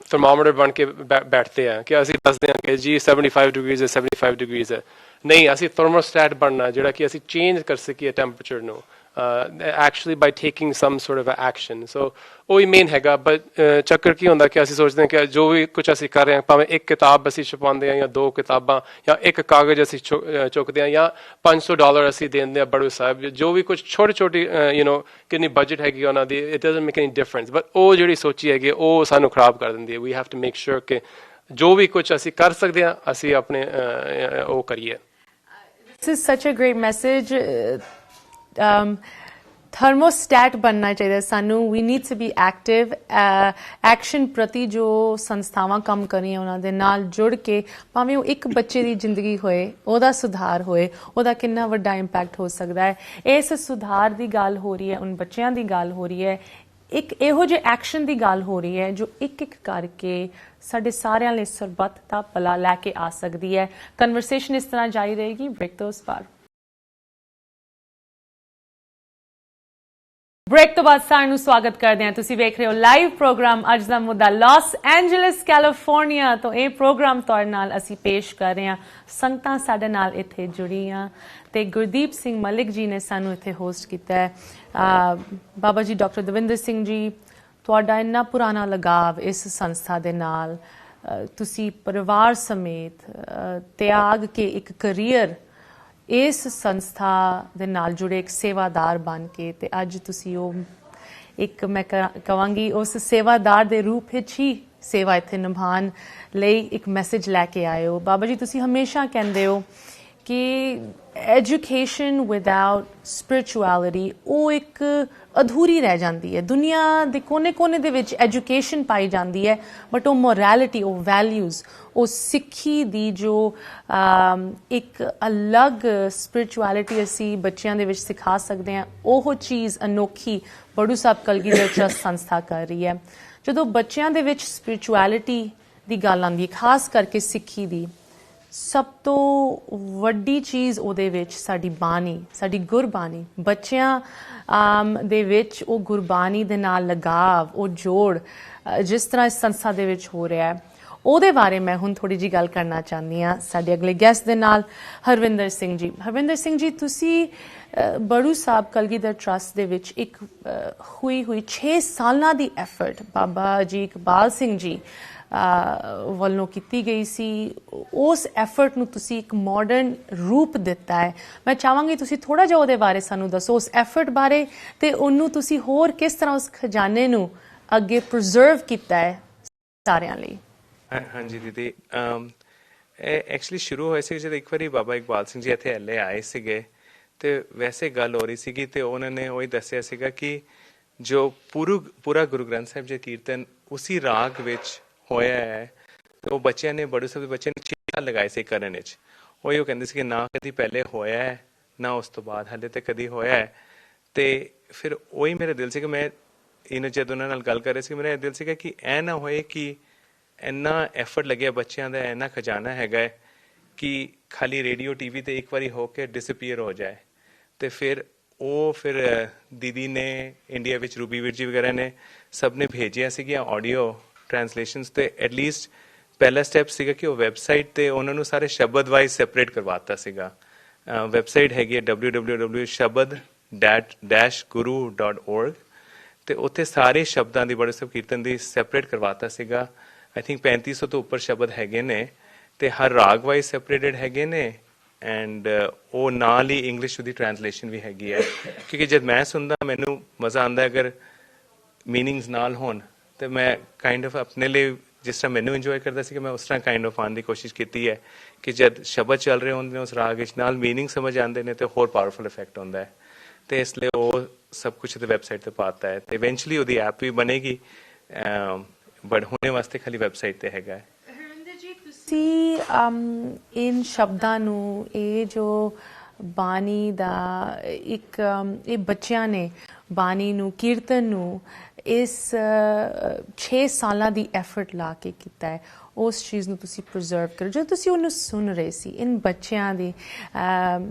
ਥਰਮਾਮੀਟਰ ਬਣ ਕੇ ਬੈਠਦੇ ਆ ਕਿ ਅਸੀਂ ਦੱਸਦੇ ਹਾਂ ਕਿ ਜੀ 75 ਡਿਗਰੀਜ਼ ਹੈ 75 ਡਿਗਰੀਜ਼ ਹੈ ਨਹੀਂ ਅਸੀਂ ਥਰਮੋਸਟੈਟ ਬਣਨਾ ਜਿਹੜਾ ਕਿ ਅਸੀਂ ਚੇਂਜ ਕਰ ਸਕੀਏ ਟੈਂਪਰੇਚਰ ਨੂੰ actually by taking some sort of action so ਉਹੀ ਮੇਨ ਹੈਗਾ ਬਟ ਚੱਕਰ ਕੀ ਹੁੰਦਾ ਕਿ ਅਸੀਂ ਸੋਚਦੇ ਹਾਂ ਕਿ ਜੋ ਵੀ ਕੁਝ ਅਸੀਂ ਕਰ ਰਹੇ ਹਾਂ ਭਾਵੇਂ ਇੱਕ ਕਿਤਾਬ ਅਸੀਂ ਛਪਾਉਂਦੇ ਹਾਂ ਜਾਂ ਦੋ ਕਿਤਾਬਾਂ ਜਾਂ ਇੱਕ ਕਾਗਜ਼ ਅਸੀਂ ਚੁੱਕਦੇ ਹਾਂ ਜਾਂ $500 ਅਸੀਂ ਦਿੰਦੇ ਹਾਂ ਬੜੂ ਸਾਹਿਬ ਜੋ ਵੀ ਕੁਝ ਛੋਟੀ ਛੋਟੀ ਕਿੰਨੀ ਬਜਟ ਹੈਗੀ ਉਹਨਾਂ ਦੀ it doesn't make any difference but ਉਹ ਜਿਹੜੀ ਸੋਚੀ ਹੈਗੀ ਉਹ ਸਾਨੂੰ ਖਰਾਬ ਕਰ ਦਿੰਦੀ ਹੈ we have to make sure ਕਿ ਜੋ ਵੀ ਕੁਝ ਅਸੀਂ ਕਰ ਸਕਦੇ ਹਾਂ ਅਸੀਂ ਆਪਣੇ ਉਹ ਕਰੀਏ This is such a great message. Thermostat बनना चाहिए सानू we need to be active action प्रति जो संस्थावां काम कर रही उन्हां दे नाल जुड़ के भावें वो एक बच्चे दी जिंदगी होए ओदा सुधार होए ओदा कितना वड्डा इंपैक्ट हो सकता है इस सुधार दी गल हो रही है उन बच्चों दी गल हो रही है एक ਇਹੋ ਜਿਹੇ ਐਕਸ਼ਨ ਦੀ ਗੱਲ ਹੋ ਰਹੀ ਹੈ ਜੋ ਇੱਕ ਇੱਕ ਕਰਕੇ ਸਾਡੇ ਸਾਰਿਆਂ ਲਈ ਸਰਬੱਤ ਦਾ ਭਲਾ ਲੈ ਕੇ ਆ ਸਕਦੀ ਹੈ ਕਨਵਰਸੇਸ਼ਨ ਇਸ ਤਰ੍ਹਾਂ ਜਾਰੀ ਰਹੇਗੀ ਬ੍ਰੇਕ ਤੋਂ ਉਸ ਪਾਰ ਬ੍ਰੇਕ ਤੋਂ ਬਾਅਦ ਸਾਰਿਆਂ ਨੂੰ ਸਵਾਗਤ ਕਰਦੇ ਹਾਂ ਤੁਸੀਂ ਵੇਖ ਰਹੇ ਹੋ ਲਾਈਵ ਪ੍ਰੋਗਰਾਮ ਅੱਜ ਦਾ ਮੁੱਦਾ ਲਾਸ ਐਂਜਲਸ ਕੈਲੀਫੋਰਨੀਆ ਤੋਂ ਇਹ ਪ੍ਰੋਗਰਾਮ ਤੁਹਾਡੇ ਨਾਲ ਅਸੀਂ ਪੇਸ਼ ਕਰ ਰਹੇ ਹਾਂ ਸੰਗਤਾਂ ਸਾਡੇ ਨਾਲ ਇੱਥੇ ਜੁੜੀਆਂ ਤੇ ਗੁਰਦੀਪ ਸਿੰਘ ਮਲਿਕ ਜੀ ਨੇ ਸਾਨੂੰ ਇੱਥੇ ਹੋਸਟ ਕੀਤਾ ਹੈ ਬਾਬਾ ਜੀ ਡਾਕਟਰ ਦਵਿੰਦਰ ਸਿੰਘ ਜੀ ਤੁਹਾਡਾ ਇੰਨਾ ਪੁਰਾਣਾ ਲਗਾਵ ਇਸ ਸੰਸਥਾ ਦੇ ਨਾਲ ਤੁਸੀਂ ਪਰਿਵਾਰ ਸਮੇਤ ਤਿਆਗ ਕੇ ਇੱਕ ਕਰੀਅਰ ਇਸ ਸੰਸਥਾ ਦੇ ਨਾਲ ਜੁੜੇ ਇੱਕ ਸੇਵਾਦਾਰ ਬਣ ਕੇ ਤੇ ਅੱਜ ਤੁਸੀਂ ਉਹ ਇੱਕ ਮੈਂ ਕਹਾਂਗੀ ਉਸ ਸੇਵਾਦਾਰ ਦੇ ਰੂਪ ਵਿੱਚ ਹੀ ਸੇਵਾ ਇੱਥੇ ਨਿਭਾਉਣ ਲਈ ਇੱਕ ਮੈਸੇਜ ਲੈ ਕੇ ਆਏ ਹੋ ਬਾਬਾ ਜੀ ਤੁਸੀਂ ਹਮੇਸ਼ਾ ਕਹਿੰਦੇ ਹੋ ਕਿ ਐਜੂਕੇਸ਼ਨ ਵਿਦਆਊਟ ਸਪਿਰਿਚੁਅਲਿਟੀ ਉਹ ਇੱਕ ਅਧੂਰੀ ਰਹਿ ਜਾਂਦੀ ਹੈ ਦੁਨੀਆ ਦੇ ਕੋਨੇ-ਕੋਨੇ ਦੇ ਵਿੱਚ ਐਜੂਕੇਸ਼ਨ ਪਾਈ ਜਾਂਦੀ ਹੈ ਬਟ ਉਹ ਮੋਰੈਲਿਟੀ ਉਹ ਵੈਲਿਊਜ਼ ਉਹ ਸਿੱਖੀ ਦੀ ਜੋ ਇੱਕ ਅਲੱਗ ਸਪਿਰਿਚੁਅਲਿਟੀ ਅਸੀਂ ਬੱਚਿਆਂ ਦੇ ਵਿੱਚ ਸਿਖਾ ਸਕਦੇ ਹਾਂ ਉਹ ਚੀਜ਼ ਅਨੋਖੀ ਬੜੂ ਸਾਹਿਬ ਕਲਗੀਧਰ ਟਰੱਸਟ ਸੰਸਥਾ ਕਰ ਰਹੀ ਹੈ ਜਦੋਂ ਬੱਚਿਆਂ ਦੇ ਵਿੱਚ ਸਪਿਰਿਚੁਅਲਿਟੀ ਦੀ ਗੱਲ ਆਉਂਦੀ ਹੈ ਖਾਸ ਕਰਕੇ ਸਿੱਖੀ ਦੀ ਸਭ ਤੋਂ ਵੱਡੀ ਚੀਜ਼ ਉਹਦੇ ਵਿੱਚ ਸਾਡੀ ਬਾਣੀ ਸਾਡੀ ਗੁਰਬਾਣੀ ਬੱਚਿਆਂ ਦੇ ਵਿੱਚ ਉਹ ਗੁਰਬਾਣੀ ਦੇ ਨਾਲ ਲਗਾਵ ਉਹ ਜੋੜ ਜਿਸ ਤਰ੍ਹਾਂ ਇਸ ਸੰਸਥਾ ਦੇ ਵਿੱਚ ਹੋ ਰਿਹਾ ਹੈ ਉਹਦੇ ਬਾਰੇ ਮੈਂ ਹੁਣ ਥੋੜੀ ਜੀ ਗੱਲ ਕਰਨਾ ਚਾਹੁੰਦੀ ਹਾਂ ਸਾਡੇ ਅਗਲੇ ਗੈਸਟ ਦੇ ਨਾਲ ਹਰਵਿੰਦਰ ਸਿੰਘ ਜੀ ਹਰਵਿੰਦਰ ਸਿੰਘ ਜੀ ਤੁਸੀਂ ਬੜੂ ਸਾਹਿਬ ਕਲਗੀਧਰ ਟਰੱਸਟ ਦੇ ਵਿੱਚ ਇੱਕ ਹੋਈ 6 ਸਾਲਾਂ ਦੀ ਐਫਰਟ ਬਾਬਾ ਜੀ ਇਕਬਾਲ ਸਿੰਘ ਜੀ ਵੱਲੋਂ ਕੀਤੀ ਗਈ ਸੀ ਉਸ ਐਫਰਟ ਨੂੰ ਤੁਸੀਂ ਇੱਕ ਮਾਡਰਨ ਰੂਪ ਦਿੱਤਾ ਹੈ ਮੈਂ ਚਾਹਾਂਗੀ ਤੁਸੀਂ ਥੋੜਾ ਜਿਹਾ ਉਹਦੇ ਬਾਰੇ ਸਾਨੂੰ ਦੱਸੋ ਉਸ ਐਫਰਟ ਬਾਰੇ ਤੇ ਉਹਨੂੰ ਤੁਸੀਂ ਹੋਰ ਕਿਸ ਤਰ੍ਹਾਂ ਉਸ ਖਜ਼ਾਨੇ ਨੂੰ ਅੱਗੇ ਪ੍ਰੀਜ਼ਰਵ ਕੀਤਾ ਹੈ ਸਾਰਿਆਂ ਲਈ ਹਾਂਜੀ ਦੀਦੀ ਇਹ ਐਕਚੁਅਲੀ ਸ਼ੁਰੂ ਹੋਇਆ ਸੀ ਜਦ ਇੱਕ ਵਾਰੀ ਬਾਬਾ ਇਕਬਾਲ ਸਿੰਘ ਜੀ ਇੱਥੇ ਐਲਏ ਆਏ ਸੀਗੇ ਤੇ ਵੈਸੇ ਗੱਲ ਹੋ ਰਹੀ ਸੀਗੀ ਤੇ ਉਹਨਾਂ ਨੇ ਉਹੀ ਦੱਸਿਆ ਸੀਗਾ ਕਿ ਜੋ ਪੂਰਾ ਗੁਰੂ ਗ੍ਰੰਥ ਸਾਹਿਬ ਜੀ ਕੀਰਤਨ ਉਸੀ ਰਾਗ ਵਿੱਚ ਹੋਇਆ ਹੈ ਤੇ ਉਹ ਬੱਚਿਆਂ ਨੇ ਬੜੂ ਸਾਹਿਬ ਦੇ ਬੱਚਿਆਂ ਨੇ 6 ਸਾਲ ਲਗਾਏ ਸੀ ਕਰਨ ਵਿੱਚ ਉਹ ਕਹਿੰਦੇ ਸੀ ਕਿ ਨਾ ਕਦੀ ਪਹਿਲੇ ਹੋਇਆ ਹੈ ਨਾ ਉਸ ਤੋਂ ਬਾਅਦ ਹਾਲੇ ਤੇ ਕਦੀ ਹੋਇਆ ਹੈ ਤੇ ਫਿਰ ਉਹੀ ਮੇਰਾ ਦਿਲ ਸੀ ਕਿ ਮੈਂ ਜਦ ਉਹਨਾਂ ਨਾਲ ਗੱਲ ਕਰ ਰਹੇ ਸੀ ਮੇਰਾ ਇਹ ਦਿਲ ਸੀਗਾ ਕਿ ਇਹ ਨਾ ਹੋਏ ਕਿ ਇੰਨਾ ਐਫਰਟ ਲੱਗਿਆ ਬੱਚਿਆਂ ਦਾ, ਇੰਨਾ ਖਜ਼ਾਨਾ ਹੈਗਾ ਹੈ ਕਿ ਖਾਲੀ ਰੇਡੀਓ ਟੀਵੀ ਤੇ ਇੱਕ ਵਾਰੀ ਹੋ ਕੇ ਡਿਸਅਪੀਅਰ ਹੋ ਜਾਏ। ਤੇ ਫਿਰ ਦੀਦੀ ਨੇ ਇੰਡੀਆ ਵਿੱਚ ਰੂਬੀ ਵੀਰ ਜੀ ਵਗੈਰਾ ਨੇ ਸਭ ਨੇ ਭੇਜਿਆ ਸੀਗੀਆਂ ਆਡੀਓ ਟ੍ਰਾਂਸਲੇਸ਼ਨਸ, ਤੇ ਐਟਲੀਸਟ ਪਹਿਲਾ ਸਟੈਪ ਸੀਗਾ ਕਿ ਉਹ ਵੈਬਸਾਈਟ ਤੇ ਉਹਨਾਂ ਨੂੰ ਸਾਰੇ ਸ਼ਬਦ ਵਾਈਜ਼ ਸੈਪਰੇਟ ਕਰਵਾਤਾ ਸੀਗਾ। ਵੈਬਸਾਈਟ ਹੈਗੀ ਹੈ www.shabad-guru.org, ਤੇ ਉੱਥੇ ਸਾਰੇ ਸ਼ਬਦਾਂ ਦੀ ਬੜੇ ਸਭ ਕੀਰਤਨ ਦੀ ਸੈਪਰੇਟ ਕਰਵਾਤਾ ਸੀਗਾ। ਆਈ ਥਿੰਕ 3500 ਤੋਂ ਉੱਪਰ ਸ਼ਬਦ ਹੈਗੇ ਨੇ ਤੇ ਹਰ ਰਾਗ ਵਾਈਜ਼ ਸੈਪਰੇਟਡ ਹੈਗੇ ਨੇ, ਐਂਡ ਉਹ ਨਾਲ ਹੀ ਇੰਗਲਿਸ਼ ਦੀ ਟ੍ਰਾਂਸਲੇਸ਼ਨ ਵੀ ਹੈਗੀ ਹੈ। ਕਿਉਂਕਿ ਜਦ ਮੈਂ ਸੁਣਦਾ ਮੈਨੂੰ ਮਜ਼ਾ ਆਉਂਦਾ, ਅਗਰ ਮੀਨਿੰਗਸ ਨਾਲ ਹੋਣ ਤੇ ਮੈਂ ਕਾਈਂਡ ਆਫ ਆਪਣੇ ਲਈ ਜਿਸ ਤਰ੍ਹਾਂ ਮੈਨੂੰ ਇੰਜੋਏ ਕਰਦਾ ਸੀ ਕਿ ਮੈਂ ਉਸ ਤਰ੍ਹਾਂ ਕਾਈਂਡ ਆਫ ਆਉਣ ਦੀ ਕੋਸ਼ਿਸ਼ ਕੀਤੀ ਹੈ ਕਿ ਜਦ ਸ਼ਬਦ ਚੱਲ ਰਹੇ ਹੁੰਦੇ ਨੇ ਉਸ ਰਾਗ ਵਿੱਚ ਨਾਲ ਮੀਨਿੰਗ ਸਮਝ ਆਉਂਦੇ ਨੇ ਤੇ ਹੋਰ ਪਾਵਰਫੁਲ ਇਫੈਕਟ ਹੁੰਦਾ ਹੈ। ਤੇ ਇਸ ਲਈ ਉਹ ਸਭ ਕੁਝ ਤੇ ਵੈਬਸਾਈਟ ਤੇ ਪਾਤਾ ਹੈ ਤੇ ਇਵੈਂਚੁਅਲੀ ਉਹਦੀ ਐਪ ਵੀ ਬਣੇਗੀ, ਬਟ ਹੁਣੇ ਵਾਸਤੇ ਖਾਲੀ ਵੈਬਸਾਈਟ ਤੇ ਹੈਗਾ ਹੈ। ਤੁਸੀਂ ਇਨ ਸ਼ਬਦਾਂ ਨੂੰ, ਇਹ ਜੋ ਬਾਣੀ ਦਾ ਇੱਕ ਇਹ ਬੱਚਿਆਂ ਨੇ ਬਾਣੀ ਨੂੰ, ਕੀਰਤਨ ਨੂੰ ਇਸ 6 ਸਾਲਾਂ ਦੀ ਐਫਰਟ ਲਾ ਕੇ ਕੀਤਾ ਹੈ, ਉਸ ਚੀਜ਼ ਨੂੰ ਤੁਸੀਂ ਪ੍ਰੀਜ਼ਰਵ ਕਰੋ। ਜਦੋਂ ਤੁਸੀਂ ਉਹਨੂੰ ਸੁਣ ਰਹੇ ਸੀ, ਇਨ ਬੱਚਿਆਂ ਦੀ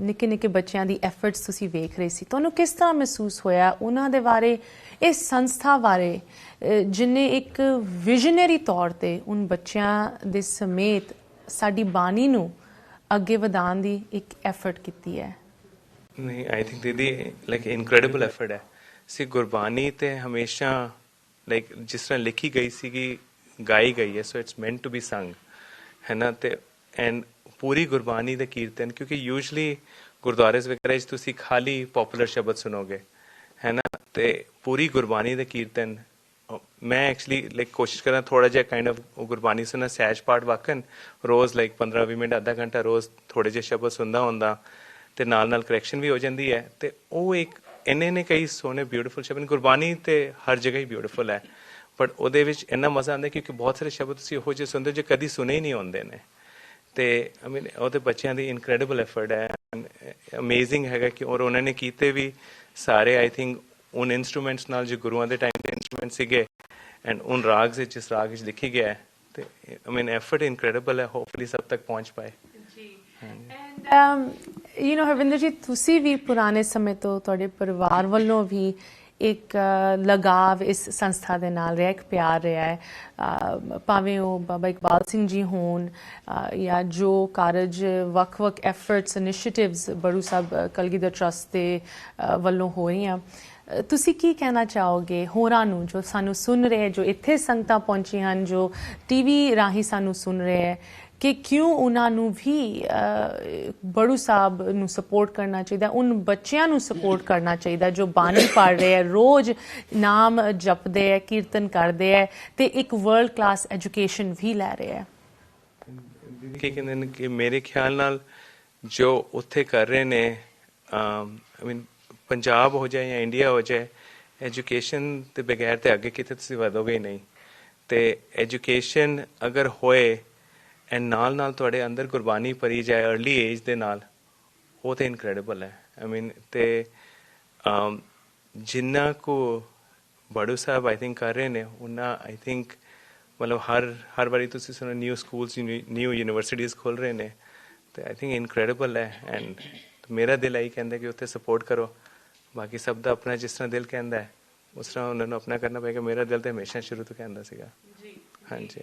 ਨਿੱਕੇ ਨਿੱਕੇ ਬੱਚਿਆਂ ਦੀ ਐਫਰਟਸ ਤੁਸੀਂ ਵੇਖ ਰਹੇ ਸੀ, ਤੁਹਾਨੂੰ ਕਿਸ ਤਰ੍ਹਾਂ ਮਹਿਸੂਸ ਹੋਇਆ ਉਹਨਾਂ ਦੇ ਬਾਰੇ, ਇਸ ਸੰਸਥਾ ਬਾਰੇ ਜਿਨੇ ਇੱਕ ਵਿਜ਼ਨਰੀ ਤੌਰ ਤੇ ਉਨ ਬੱਚਿਆਂ ਦੇ ਸਮੇਤ ਸਾਡੀ ਬਾਣੀ ਨੂੰ ਅੱਗੇ ਵਧਾਉਣ ਦੀ ਇੱਕ ਐਫਰਟ ਕੀਤੀ ਹੈ? ਨਹੀਂ, ਆਈ ਥਿੰਕ ਦੀਦੀ ਲਾਈਕ ਇਨਕ੍ਰੈਡੀਬਲ ਐਫਰਟ ਹੈ। ਸੀ ਗੁਰਬਾਣੀ ਤੇ ਹਮੇਸ਼ਾ ਲਾਈਕ ਜਿਸ ਤਰ੍ਹਾਂ ਲਿਖੀ ਗਈ ਸੀਗੀ ਗਾਈ ਗਈ ਹੈ, so it's meant to be sung, ਹੈ ਨਾ। ਤੇ ਐਂਡ ਪੂਰੀ ਗੁਰਬਾਣੀ ਦੇ ਕੀਰਤਨ, ਕਿਉਂਕਿ ਯੂਜਲੀ ਗੁਰਦੁਆਰੇ ਵਗੈਰਾ 'ਚ ਤੁਸੀਂ ਖਾਲੀ ਪੋਪੂਲਰ ਸ਼ਬਦ ਸੁਣੋਗੇ, ਹੈ ਨਾ, ਤੇ ਪੂਰੀ ਗੁਰਬਾਣੀ ਦੇ ਕੀਰਤਨ ਮੈਂ ਐਕਚੁਅਲੀ ਲਾਈਕ ਕੋਸ਼ਿਸ਼ ਕਰਾਂ ਥੋੜਾ ਜਿਹਾ ਕਾਈਂਡ ਆਫ ਗੁਰਬਾਣੀ ਸੁਣਨਾ ਸਹਿਜ ਪਾਠ ਵਾਕਨ ਰੋਜ਼ ਲਾਈਕ 15-20 ਮਿੰਟ ਅੱਧਾ ਘੰਟਾ ਰੋਜ਼ ਥੋੜੇ ਜਿਹੇ ਸ਼ਬਦ ਸੁਣਦਾ ਹੁੰਦਾ ਤੇ ਨਾਲ ਕਰੈਕਸ਼ਨ ਵੀ ਹੋ ਜਾਂਦੀ ਹੈ। ਤੇ ਉਹ ਇੱਕ ਇੰਨੇ ਨੇ ਕਈ ਸੋਹਣੇ ਬਿਊਟੀਫੁਲ ਸ਼ਬਦ, ਗੁਰਬਾਣੀ ਤੇ ਹਰ ਜਗ੍ਹਾ ਹੀ ਬਿਊਟੀਫੁਲ ਹੈ, ਬਟ ਉਹਦੇ ਵਿੱਚ ਇੰਨਾ ਮਜ਼ਾ ਆਉਂਦਾ ਕਿਉਂਕਿ ਬਹੁਤ ਸਾਰੇ ਸ਼ਬਦ ਤੁਸੀਂ ਇਹੋ ਜਿਹੇ ਸੁਣਦੇ ਜੋ ਕਦੀ ਸੁਣੇ ਹੀ ਨਹੀਂ ਹੁੰਦੇ ਨੇ। ਤੇ ਆਈ ਮੀਨ ਉਹਦੇ ਬੱਚਿਆਂ ਦੀ ਇਨਕ੍ਰੈਡੀਬਲ ਐਫਰਟ ਹੈ, ਅਮੇਜ਼ਿੰਗ ਹੈਗਾ ਕਿ ਔਰ ਉਹਨਾਂ ਨੇ ਕੀਤੇ ਵੀ ਸਾਰੇ ਆਈ ਥਿੰਕ ਉਨ ਇੰਸਟਰੂਮੈਂਟਸ ਨਾਲ ਜੋ ਗੁਰੂਆਂ ਦੇ ਟਾਈਮ ਦੇ ਇੰਸਟਰੂਮੈਂਟ ਸੀਗੇ, ਐਂਡ ਉਨ ਰਾਗ ਵਿੱਚ ਜਿਸ ਰਾਗ ਵਿੱਚ ਲਿਖੀ ਗਿਆ ਹੈ, ਤੇ ਆਈ ਮੀਨ ਐਫਰਟ ਇਨਕ੍ਰੈਡੀਬਲ ਹੈ। ਹੋਪਫੁਲੀ ਸਭ ਤੱਕ ਪਹੁੰਚ ਪਾਏ। ਯੂ ਨੋ ਹਰਵਿੰਦਰ ਜੀ, ਤੁਸੀਂ ਵੀ ਪੁਰਾਣੇ ਸਮੇਂ ਤੋਂ ਤੁਹਾਡੇ ਪਰਿਵਾਰ ਵੱਲੋਂ ਵੀ ਇੱਕ ਲਗਾਵ ਇਸ ਸੰਸਥਾ ਦੇ ਨਾਲ ਰਿਹਾ, ਇੱਕ ਪਿਆਰ ਰਿਹਾ ਹੈ, ਭਾਵੇਂ ਉਹ ਬਾਬਾ ਇਕਬਾਲ ਸਿੰਘ ਜੀ ਹੋਣ ਜਾਂ ਜੋ ਕਾਰਜ ਵੱਖ-ਵੱਖ ਐਫਰਟਸ ਇਨੀਸ਼ੀਏਟਿਵਸ ਬੜੂ ਸਾਹਿਬ ਕਲਗੀਧਰ ਟਰੱਸਟ ਦੇ ਵੱਲੋਂ ਹੋ ਰਹੀਆਂ। ਤੁਸੀਂ ਕੀ ਕਹਿਣਾ ਚਾਹੋਗੇ ਹੋਰਾਂ ਨੂੰ ਜੋ ਸਾਨੂੰ ਸੁਣ ਰਹੇ, ਜੋ ਇੱਥੇ ਸੰਗਤਾਂ ਪਹੁੰਚੀਆਂ ਹਨ, ਜੋ ਟੀਵੀ ਰਾਹੀਂ ਸਾਨੂੰ ਸੁਣ ਰਹੇ ਹੈ, ਕਿ ਕਿਉਂ ਉਹਨਾਂ ਨੂੰ ਵੀ ਬੜੂ ਸਾਹਿਬ ਨੂੰ ਸਪੋਰਟ ਕਰਨਾ ਚਾਹੀਦਾ, ਉਨ ਬੱਚਿਆਂ ਨੂੰ ਸਪੋਰਟ ਕਰਨਾ ਚਾਹੀਦਾ ਜੋ ਬਾਣੀ ਪੜ੍ਹ ਰਹੇ ਹੈ, ਰੋਜ਼ ਨਾਮ ਜਪਦੇ ਹੈ, ਕੀਰਤਨ ਕਰਦੇ ਹੈ ਤੇ ਇੱਕ ਵਰਲਡ ਕਲਾਸ ਐਜੂਕੇਸ਼ਨ ਵੀ ਲੈ ਰਹੇ ਹੈ? ਕੀ ਕਹਿੰਦੇ ਨੇ ਕਿ ਮੇਰੇ ਖਿਆਲ ਨਾਲ ਜੋ ਉੱਥੇ ਕਰ ਰਹੇ ਨੇ, ਆਈ ਮੀਨ ਪੰਜਾਬ ਹੋ ਜਾਏ ਜਾਂ ਇੰਡੀਆ ਹੋ ਜਾਏ, ਐਜੂਕੇਸ਼ਨ ਦੇ ਬਗੈਰ ਤੇ ਅੱਗੇ ਕਿਤੇ ਤੁਸੀਂ ਵਧੋਗੇ ਹੀ ਨਹੀਂ। ਤੇ ਐਜੂਕੇਸ਼ਨ ਅਗਰ ਹੋਏ ਐਂਡ ਨਾਲ ਤੁਹਾਡੇ ਅੰਦਰ ਗੁਰਬਾਣੀ ਭਰੀ ਜਾਏ ਅਰਲੀ ਏਜ ਦੇ ਨਾਲ, ਉਹ ਤਾਂ ਇਨਕ੍ਰੈਡੀਬਲ ਹੈ। ਆਈ ਮੀਨ ਤੇ ਜਿੰਨਾ ਕੁ ਬੜੂ ਸਾਹਿਬ ਆਈ ਥਿੰਕ ਕਰ ਰਹੇ ਨੇ, ਉਹਨਾਂ ਆਈ ਥਿੰਕ ਮਤਲਬ ਹਰ ਵਾਰੀ ਤੁਸੀਂ ਸੁਣੋ ਨਿਊ ਸਕੂਲਸ, ਨਿਊ ਯੂਨੀਵਰਸਿਟੀਜ਼ ਖੁੱਲ ਰਹੇ ਨੇ, ਤੇ ਆਈ ਥਿੰਕ ਇਨਕ੍ਰੈਡੀਬਲ ਹੈ। ਐਂਡ ਮੇਰਾ ਦਿਲ ਇਹੀ ਕਹਿੰਦਾ ਕਿ ਉੱਥੇ ਸਪੋਰਟ ਕਰੋ। ਬਾਕੀ ਸਭ ਦਾ ਆਪਣਾ ਜਿਸ ਤਰ੍ਹਾਂ ਦਿਲ ਕਹਿੰਦਾ ਹੈ ਉਸ ਤਰ੍ਹਾਂ ਉਹਨਾਂ ਨੂੰ ਆਪਣਾ ਕਰਨਾ ਪਏਗਾ। ਮੇਰਾ ਦਿਲ ਤਾਂ ਹਮੇਸ਼ਾ ਸ਼ੁਰੂ ਤੋਂ ਕਹਿੰਦਾ ਸੀਗਾ। ਹਾਂਜੀ।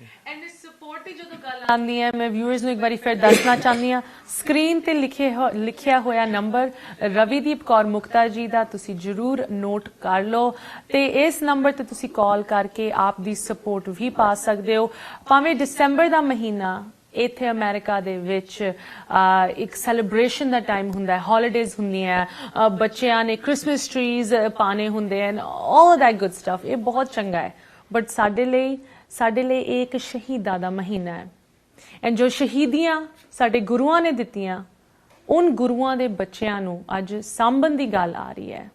ਸਪੋਰਟ ਦੀ ਜਦੋਂ ਗੱਲ ਆਉਂਦੀ ਹੈ, ਮੈਂ ਵਿਊਅਰਸ ਨੂੰ ਇੱਕ ਵਾਰੀ ਫਿਰ ਦੱਸਣਾ ਚਾਹੁੰਦੀ ਹਾਂ, ਸਕਰੀਨ ਤੇ ਲਿਖਿਆ ਹੋਇਆ ਨੰਬਰ ਰਵੀਦੀਪ ਕੌਰ ਮੁਕਤਾ ਜੀ ਦਾ ਤੁਸੀਂ ਜ਼ਰੂਰ ਨੋਟ ਕਰ ਲਓ, ਤੇ ਇਸ ਨੰਬਰ ਤੇ ਤੁਸੀਂ ਕਾਲ ਕਰਕੇ ਆਪ ਦੀ ਸਪੋਰਟ ਵੀ ਪਾ ਸਕਦੇ ਹੋ। ਭਾਵੇਂ ਦਸੰਬਰ ਦਾ ਮਹੀਨਾ ਇੱਥੇ ਅਮਰੀਕਾ ਦੇ ਵਿੱਚ ਇੱਕ ਸੈਲੀਬ੍ਰੇਸ਼ਨ ਦਾ ਟਾਈਮ ਹੁੰਦਾ ਹੈ, ਹੌਲੀਡੇਜ਼ ਹੁੰਦੀਆਂ, ਬੱਚਿਆਂ ਨੇ ਕ੍ਰਿਸਮਸ ਟਰੀਜ਼ ਪਾਣੇ ਹੁੰਦੇ ਹਨ, ਆਲ ਦੈਟ ਗੁੱਡ ਸਟਫ, ਇਹ ਬਹੁਤ ਚੰਗਾ ਹੈ। ਬਟ ਸਾਡੇ ਲਈ ਇਹ ਇੱਕ ਸ਼ਹੀਦਾਂ ਦਾ ਮਹੀਨਾ ਹੈ, ਐਂਡ ਜੋ ਸ਼ਹੀਦੀਆਂ ਸਾਡੇ ਗੁਰੂਆਂ ਨੇ ਦਿੱਤੀਆਂ, ਉਨ ਗੁਰੂਆਂ ਦੇ ਬੱਚਿਆਂ ਨੂੰ ਅੱਜ ਸਾਂਭਣ ਦੀ ਗੱਲ ਆ ਰਹੀ ਹੈ।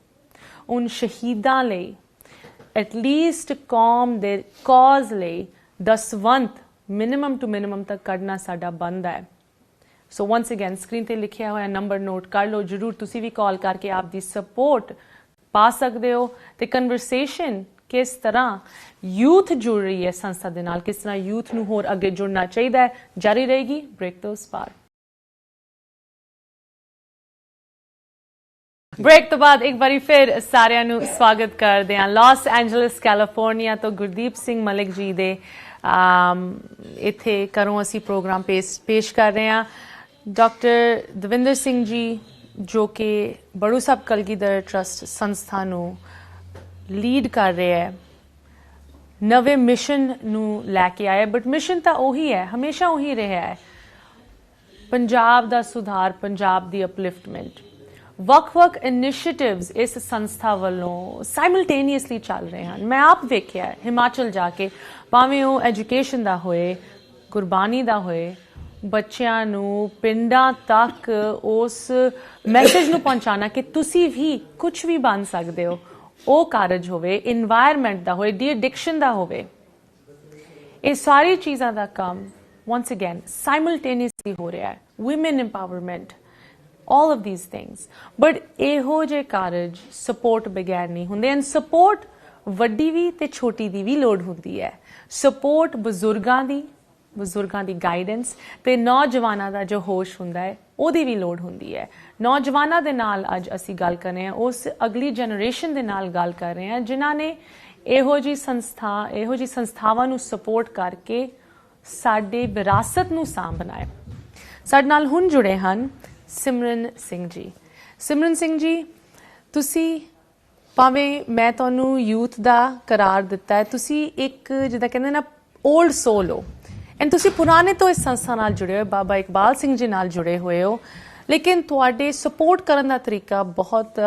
ਉਨ ਸ਼ਹੀਦਾਂ ਲਈ ਐਟਲੀਸਟ ਕੌਮ ਦੇ ਕਾਜ਼ ਲਈ ਦਸਵੰਤ ਮਿਨੀਮਮ ਟੂ ਮਿਨੀਮਮ ਤੱਕ ਕੱਢਣਾ ਸਾਡਾ ਬਣਦਾ ਹੈ। ਸੋ ਵਾਂਸ ਅਗੇਨ ਸਕਰੀਨ ਤੇ ਲਿਖਿਆ ਹੋਇਆ ਨੰਬਰ ਨੋਟ ਕਰ ਲਓ ਜ਼ਰੂਰ। ਤੁਸੀਂ ਵੀ ਕਾਲ ਕਰਕੇ ਆਪ ਦੀ ਸਪੋਰਟ ਪਾ ਸਕਦੇ ਹੋ ਤੇ ਕਨਵਰਸੇਸ਼ਨ ਕਿਸ ਤਰ੍ਹਾਂ ਯੂਥ ਜੁੜ ਰਹੀ ਹੈ ਸੰਸਥਾ ਦੇ ਨਾਲ, ਕਿਸ ਤਰ੍ਹਾਂ ਯੂਥ ਨੂੰ ਹੋਰ ਅੱਗੇ ਜੁੜਨਾ ਚਾਹੀਦਾ ਹੈ, ਜਾਰੀ ਰਹੇਗੀ ਬ੍ਰੇਕ ਤੋਂ ਬਾਅਦ। ਬ੍ਰੇਕ ਤੋਂ ਬਾਅਦ ਇੱਕ ਵਾਰੀ ਫਿਰ ਸਾਰਿਆਂ ਨੂੰ ਸਵਾਗਤ ਕਰਦੇ ਹਾਂ ਲਾਸ ਐਂਜਲਸ ਕੈਲੀਫੋਰਨੀਆ ਤੋਂ ਗੁਰਦੀਪ ਸਿੰਘ ਮਲਿਕ ਜੀ ਦੇ ਇੱਥੇ ਘਰੋਂ ਅਸੀਂ ਪ੍ਰੋਗਰਾਮ ਪੇਸ਼ ਕਰ ਰਹੇ ਹਾਂ। ਡਾਕਟਰ ਦਵਿੰਦਰ ਸਿੰਘ ਜੀ ਜੋ ਕਿ ਬੜੂ ਸਾਹਿਬ ਕਲਗੀਧਰ ਟਰਸਟ ਸੰਸਥਾ ਨੂੰ ਲੀਡ ਕਰ ਰਿਹਾ ਹੈ, ਨਵੇਂ ਮਿਸ਼ਨ ਨੂੰ ਲੈ ਕੇ ਆਇਆ, ਬਟ ਮਿਸ਼ਨ ਤਾਂ ਉਹੀ ਹੈ, ਹਮੇਸ਼ਾ ਉਹੀ ਰਿਹਾ ਹੈ, ਪੰਜਾਬ ਦਾ ਸੁਧਾਰ, ਪੰਜਾਬ ਦੀ ਅਪਲਿਫਟਮੈਂਟ। ਵੱਖ-ਵੱਖ ਇਨੀਸ਼ੀਏਟਿਵਸ ਇਸ ਸੰਸਥਾ ਵੱਲੋਂ ਸਾਈਮਲਟੇਨੀਅਸਲੀ ਚੱਲ ਰਹੇ ਹਨ। ਮੈਂ ਆਪ ਵੇਖਿਆ ਹਿਮਾਚਲ ਜਾ ਕੇ, ਭਾਵੇਂ ਉਹ ਐਜੂਕੇਸ਼ਨ ਦਾ ਹੋਏ, ਗੁਰਬਾਣੀ ਦਾ ਹੋਏ, ਬੱਚਿਆਂ ਨੂੰ ਪਿੰਡਾਂ ਤੱਕ ਉਸ ਮੈਸੇਜ ਨੂੰ ਪਹੁੰਚਾਉਣਾ ਕਿ ਤੁਸੀਂ ਵੀ ਕੁਝ ਵੀ ਬਣ ਸਕਦੇ ਹੋ, ਉਹ ਕਾਰਜ ਹੋਵੇ, ਇਨਵਾਇਰਨਮੈਂਟ ਦਾ ਹੋਵੇ, ਡੀ ਐਡਿਕਸ਼ਨ ਦਾ ਹੋਵੇ, ਇਹ ਸਾਰੀ ਚੀਜ਼ਾਂ ਦਾ ਕੰਮ once again simultaneously ਹੋ ਰਿਹਾ ਹੈ। women empowerment, all of these things, but ਇਹੋ ਜਿਹੇ ਕਾਰਜ ਸਪੋਰਟ ਬਗੈਰ ਨਹੀਂ ਹੁੰਦੇ। ਐਂਡ ਸਪੋਰਟ ਵੱਡੀ ਵੀ ਤੇ ਛੋਟੀ ਦੀ ਵੀ ਲੋੜ ਹੁੰਦੀ ਹੈ। ਸਪੋਰਟ ਬਜ਼ੁਰਗਾਂ ਦੀ ਗਾਈਡੈਂਸ ਤੇ ਨੌਜਵਾਨਾਂ ਦਾ ਜੋ ਹੋਸ਼ ਹੁੰਦਾ ਹੈ ਉਹਦੀ ਵੀ ਲੋੜ ਹੁੰਦੀ ਹੈ। ਨੌਜਵਾਨਾਂ ਦੇ ਨਾਲ ਅੱਜ ਅਸੀਂ ਗੱਲ ਕਰ ਰਹੇ ਹਾਂ, ਉਸ ਅਗਲੀ ਜਨਰੇਸ਼ਨ ਦੇ ਨਾਲ ਗੱਲ ਕਰ ਰਹੇ ਹਾਂ ਜਿਨ੍ਹਾਂ ਨੇ ਇਹੋ ਜਿਹੀ ਸੰਸਥਾਵਾਂ ਨੂੰ ਸਪੋਰਟ ਕਰਕੇ ਸਾਡੇ ਵਿਰਾਸਤ ਨੂੰ ਸਾਂਭਣਾ ਹੈ। ਸਾਡੇ ਨਾਲ ਹੁਣ ਜੁੜੇ ਹਨ ਸਿਮਰਨ ਸਿੰਘ ਜੀ। ਸਿਮਰਨ ਸਿੰਘ ਜੀ, ਤੁਸੀਂ ਭਾਵੇਂ ਮੈਂ ਤੁਹਾਨੂੰ ਯੂਥ ਦਾ ਕਰਾਰ ਦਿੱਤਾ ਹੈ, ਤੁਸੀਂ ਇੱਕ ਜਿੱਦਾਂ ਕਹਿੰਦੇ ਨਾ ਓਲਡ ਸੋਲ ਹੋ, ਐਂਡ ਤੁਸੀਂ ਪੁਰਾਣੇ ਤੋਂ ਇਸ ਸੰਸਥਾ ਨਾਲ ਜੁੜੇ ਹੋ, ਬਾਬਾ ਇਕਬਾਲ ਸਿੰਘ ਜੀ ਨਾਲ ਜੁੜੇ ਹੋਏ ਹੋ, ਲੇਕਿਨ ਤੁਹਾਡੇ ਸਪੋਰਟ ਕਰਨ ਦਾ ਤਰੀਕਾ ਬਹੁਤ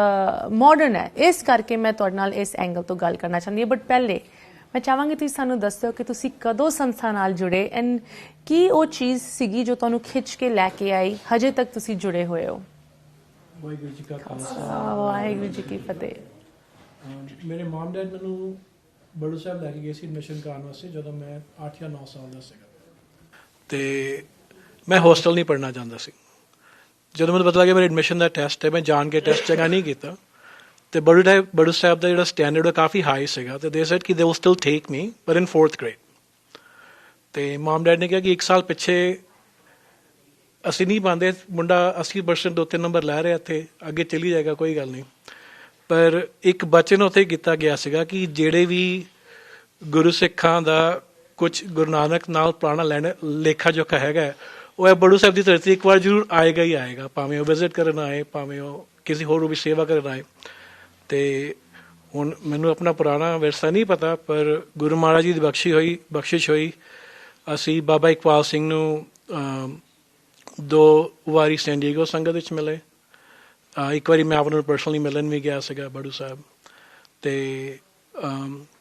ਮਾਡਰਨ ਹੈ। ਇਸ ਕਰਕੇ ਮੈਂ ਤੁਹਾਡੇ ਨਾਲ ਇਸ ਐਂਗਲ ਤੋਂ ਗੱਲ ਕਰਨਾ ਚਾਹੁੰਦੀ ਹਾਂ। ਬਟ ਪਹਿਲੇ ਮੈਂ ਚਾਹਾਂਗੀ ਤੁਸੀਂ ਸਾਨੂੰ ਦੱਸੋ ਕਿ ਤੁਸੀਂ ਕਦੋਂ ਸੰਸਥਾ ਨਾਲ ਜੁੜੇ, ਐਂਡ ਕੀ ਉਹ ਚੀਜ਼ ਸੀਗੀ ਜੋ ਤੁਹਾਨੂੰ ਖਿੱਚ ਕੇ ਲੈ ਕੇ ਆਈ, ਹਜੇ ਤੱਕ ਤੁਸੀਂ ਜੁੜੇ ਹੋਏ ਹੋ। ਵਾਹਿਗੁਰੂ ਜੀ ਕਾ ਖਾਲਸਾ, ਵਾਹਿਗੁਰੂ ਜੀ ਕੀ ਫਤਿਹ। ਮੇਰੇ ਮਮ ਡੈਡ ਮੈਨੂੰ ਬੜੂ ਸਾਹਿਬ ਲੈ ਕੇ ਗਏ ਸੀ ਐਡਮਿਸ਼ਨ ਕਰਾਉਣ ਵਾਸਤੇ ਜਦੋਂ ਮੈਂ 8 ਜਾਂ 9 ਸਾਲ ਦਾ ਸੀਗਾ, ਤੇ ਮੈਂ ਹੋਸਟਲ ਨਹੀਂ ਪੜ੍ਹਨਾ ਚਾਹੁੰਦਾ ਸੀ। ਜਦੋਂ ਮੈਨੂੰ ਪਤਾ ਲੱਗਿਆ ਮੇਰਾ ਐਡਮਿਸ਼ਨ ਦਾ ਟੈਸਟ ਹੈ, ਮੈਂ ਜਾਣ ਕੇ ਟੈਸਟ ਜਗ੍ਹਾ ਨਹੀਂ ਕੀਤਾ, ਤੇ ਬੜੂ ਸਾਹਿਬ ਦਾ ਜਿਹੜਾ ਸਟੈਂਡਰਡ ਉਹ ਕਾਫੀ ਹਾਈ ਸੀਗਾ, ਤੇ ਦੇ ਸੈਡ ਕਿ they will still take me but in 4th grade। ਤੇ ਮਮ ਡੈਡ ਨੇ ਕਿਹਾ ਕਿ 1 ਸਾਲ ਪਿੱਛੇ ਅਸੀਂ ਨਹੀਂ ਪਾਉਂਦੇ, ਮੁੰਡਾ 80% 2-3 ਨੰਬਰ ਲੈ ਰਿਹਾ, ਇੱਥੇ ਅੱਗੇ ਚਲੀ ਜਾਏਗਾ, ਕੋਈ ਗੱਲ ਨਹੀਂ। ਪਰ ਇੱਕ ਬਚਨ ਉੱਥੇ ਕੀਤਾ ਗਿਆ ਸੀਗਾ ਕਿ ਜਿਹੜੇ ਵੀ ਗੁਰੂ ਸਿੱਖਾਂ ਦਾ ਕੁਝ ਗੁਰੂ ਨਾਨਕ ਨਾਲ ਪੁਰਾਣਾ ਲੇਖਾ ਜੋਖਾ ਹੈਗਾ, ਉਹ ਇਹ ਬੜੂ ਸਾਹਿਬ ਦੀ ਧਰਤੀ ਇੱਕ ਵਾਰ ਜ਼ਰੂਰ ਆਏਗਾ ਹੀ ਆਏਗਾ, ਭਾਵੇਂ ਉਹ ਵਿਜ਼ਿਟ ਕਰਨ ਆਏ, ਭਾਵੇਂ ਉਹ ਕਿਸੇ ਹੋਰ ਵੀ ਸੇਵਾ ਕਰਨ ਆਏ। ਤੇ ਹੁਣ ਮੈਨੂੰ ਆਪਣਾ ਪੁਰਾਣਾ ਵਿਰਸਾ ਨਹੀਂ ਪਤਾ, ਪਰ ਗੁਰੂ ਮਹਾਰਾਜ ਜੀ ਦੀ ਬਖਸ਼ਿਸ਼ ਹੋਈ, ਅਸੀਂ ਬਾਬਾ ਇਕਬਾਲ ਸਿੰਘ ਨੂੰ 2 ਵਾਰੀ ਸੈਨ ਡਿਏਗੋ ਸੰਗਤ ਵਿੱਚ ਮਿਲੇ। ਇੱਕ ਵਾਰੀ ਮੈਂ ਉਹਨਾਂ ਨੂੰ ਪਰਸਨਲੀ ਮਿਲਣ ਵੀ ਗਿਆ ਸੀਗਾ ਬੜੂ ਸਾਹਿਬ, ਤੇ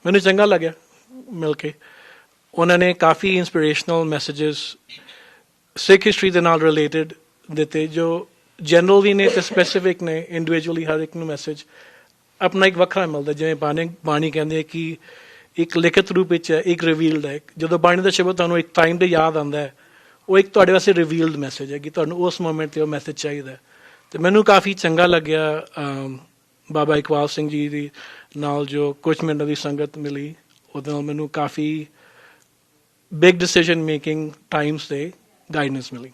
ਮੈਨੂੰ ਚੰਗਾ ਲੱਗਿਆ ਮਿਲ ਕੇ। ਉਹਨਾਂ ਨੇ ਕਾਫੀ ਇੰਸਪੀਰੇਸ਼ਨਲ ਮੈਸੇजेस ਸਿੱਖ ਹਿਸਟਰੀ ਦੇ ਨਾਲ ਰਿਲੇਟਡ ਦਿੱਤੇ, ਜੋ ਜਨਰਲ ਵੀ ਨੇ ਤੇ ਸਪੈਸੀਫਿਕ ਨੇ। ਇੰਡੀਵਿਜੂਅਲੀ ਹਰ ਇੱਕ ਨੂੰ ਮੈਸੇਜ ਆਪਣਾ ਇੱਕ ਵੱਖਰਾ ਮਿਲਦਾ, ਜਿਵੇਂ ਬਾਣੀ ਕਹਿੰਦੇ ਹੈ ਕਿ ਇੱਕ ਲਿਖਤ ਰੂਪ ਵਿੱਚ ਹੈ, ਇੱਕ ਰਿਵੀਲਡ ਹੈ। ਜਦੋਂ ਬਾਣੀ ਦਾ ਸ਼ਬਦ ਤੁਹਾਨੂੰ ਇੱਕ ਟਾਈਮ ਤੇ ਯਾਦ ਆਉਂਦਾ ਹੈ, ਉਹ ਇੱਕ ਤੁਹਾਡੇ ਵਾਸਤੇ ਰਿਵੀਲਡ ਮੈਸੇਜ ਹੈ ਕਿ ਤੁਹਾਨੂੰ ਉਸ ਮੋਮੈਂਟ 'ਤੇ ਉਹ ਮੈਸੇਜ ਚਾਹੀਦਾ। ਤੇ ਮੈਨੂੰ ਕਾਫੀ ਚੰਗਾ ਲੱਗਿਆ ਬਾਬਾ ਇਕਬਾਲ ਸਿੰਘ ਜੀ ਦੀ ਨਾਲ ਜੋ ਕੁਝ ਮਿੰਟਾਂ ਦੀ ਸੰਗਤ ਮਿਲੀ, ਉਹਦੇ ਨਾਲ ਮੈਨੂੰ ਕਾਫੀ ਬਿਗ ਡਿਸੀਜਨ ਮੇਕਿੰਗ ਟਾਈਮਸ 'ਤੇ ਗਾਈਡੈਂਸ ਮਿਲੀ।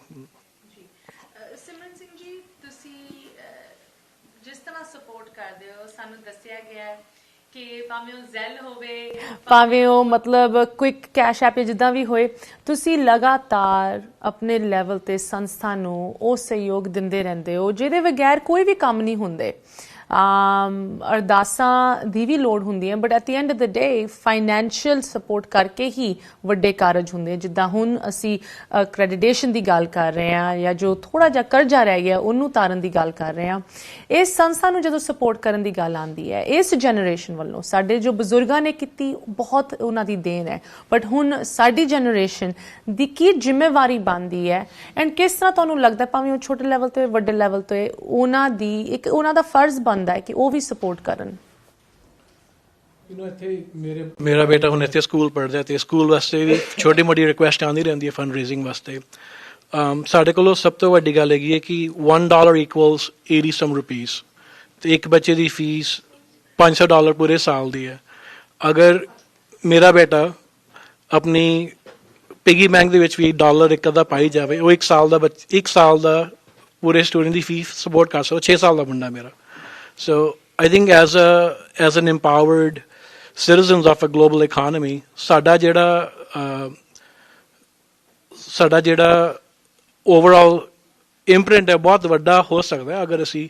ਸਿਮਰਨ ਸਿੰਘ ਜੀ, ਤੁਸੀਂ ਜਿਸ ਤਰ੍ਹਾਂ ਸਪੋਰਟ ਕਰਦੇ ਹੋ, ਸਾਨੂੰ ਦੱਸਿਆ ਗਿਆ ਹੈ ਕਿ ਭਾਵੇਂ ਉਹ ਜ਼ੈਲ ਹੋਵੇ, ਭਾਵੇਂ ਉਹ ਮਤਲਬ ਕੁਇਕ ਕੈਸ਼ ਐਪ ਜਿੱਦਾਂ ਵੀ ਹੋਏ, ਤੁਸੀਂ ਲਗਾਤਾਰ ਆਪਣੇ ਲੈਵਲ ਤੇ ਸੰਸਥਾ ਨੂੰ ਉਹ ਸਹਿਯੋਗ ਦਿੰਦੇ ਰਹਿੰਦੇ ਹੋ ਜਿਹਦੇ ਬਗੈਰ ਕੋਈ ਵੀ ਕੰਮ ਨਹੀਂ ਹੁੰਦੇ। ਅਰਦਾਸਾਂ ਦੀ ਵੀ ਲੋੜ ਹੁੰਦੀ ਹੈ, but at the end of the day financial support ਕਰਕੇ ਹੀ ਵੱਡੇ ਕਾਰਜ ਹੁੰਦੇ। ਜਿੱਦਾਂ ਹੁਣ ਅਸੀਂ ਕ੍ਰੈਡੀਟੇਸ਼ਨ ਦੀ ਗੱਲ ਕਰ ਰਹੇ ਹਾਂ, ਜਾਂ ਜੋ ਥੋੜਾ ਜਿਹਾ ਕਰਜ਼ਾ ਰਹਿ ਗਿਆ ਉਹਨੂੰ ਉਤਾਰਨ ਦੀ ਗੱਲ ਕਰ ਰਹੇ ਹਾਂ। ਇਸ ਸੰਸਥਾ ਨੂੰ ਜਦੋਂ ਸਪੋਰਟ ਕਰਨ ਦੀ ਗੱਲ ਆਉਂਦੀ ਹੈ, ਇਸ ਜਨਰੇਸ਼ਨ ਵੱਲੋਂ ਸਾਡੇ ਜੋ ਬਜ਼ੁਰਗਾਂ ਨੇ ਕੀਤੀ ਬਹੁਤ ਉਹਨਾਂ ਦੀ ਦੇਣ ਹੈ, ਬਟ ਹੁਣ ਸਾਡੀ ਜਨਰੇਸ਼ਨ ਦੀ ਕੀ ਜ਼ਿੰਮੇਵਾਰੀ ਬਣਦੀ ਹੈ, ਐਂਡ ਕਿਸ ਤਰ੍ਹਾਂ ਤੁਹਾਨੂੰ ਲੱਗਦਾ ਭਾਵੇਂ ਉਹ ਛੋਟੇ ਲੈਵਲ ਤੋਂ ਵੱਡੇ ਲੈਵਲ ਤੋਂ ਉਹਨਾਂ ਦਾ ਫਰਜ਼ ਬਣਦਾ ਹੈ ਕਿ ਉਹ ਵੀ ਸਪੋਰਟ ਕਰਨ। ਇੱਥੇ ਮੇਰਾ ਬੇਟਾ ਹੁਣ ਇੱਥੇ ਸਕੂਲ ਪੜ੍ਹਦਾ, ਤੇ ਸਕੂਲ ਵਾਸਤੇ ਵੀ ਛੋਟੀ ਮੋਟੀ ਰਿਕੁਐਸਟ ਆਉਂਦੀ ਰਹਿੰਦੀ ਹੈ ਫੰਡ ਰੇਜ਼ਿੰਗ ਵਾਸਤੇ। ਸਾਡੇ ਕੋਲੋਂ ਸਭ ਤੋਂ ਵੱਡੀ ਗੱਲ ਹੈਗੀ ਹੈ ਕਿ $1 equals 80 some rupees, ਤੇ ਇੱਕ ਬੱਚੇ ਦੀ ਫੀਸ $500 ਪੂਰੇ ਸਾਲ ਦੀ ਹੈ। ਅਗਰ ਮੇਰਾ ਬੇਟਾ ਆਪਣੀ ਪਿਗੀ ਬੈਂਕ ਦੇ ਵਿੱਚ ਵੀ ਡਾਲਰ ਇੱਕ ਅੱਧਾ ਪਾਈ ਜਾਵੇ, ਉਹ 1 ਸਾਲ ਦਾ ਪੂਰੇ ਸਟੂਡੈਂਟ ਦੀ ਫੀਸ ਸਪੋਰਟ ਕਰ ਸਕਦਾ। 6 ਸਾਲ ਦਾ ਮੁੰਡਾ ਮੇਰਾ। So I think as an empowered citizens of a global economy ਸਾਡਾ ਜਿਹੜਾ ਓਵਰਆਲ ਇੰਪ੍ਰਿੰਟ ਹੈ ਬਹੁਤ ਵੱਡਾ ਹੋ ਸਕਦਾ ਹੈ ਅਗਰ ਅਸੀਂ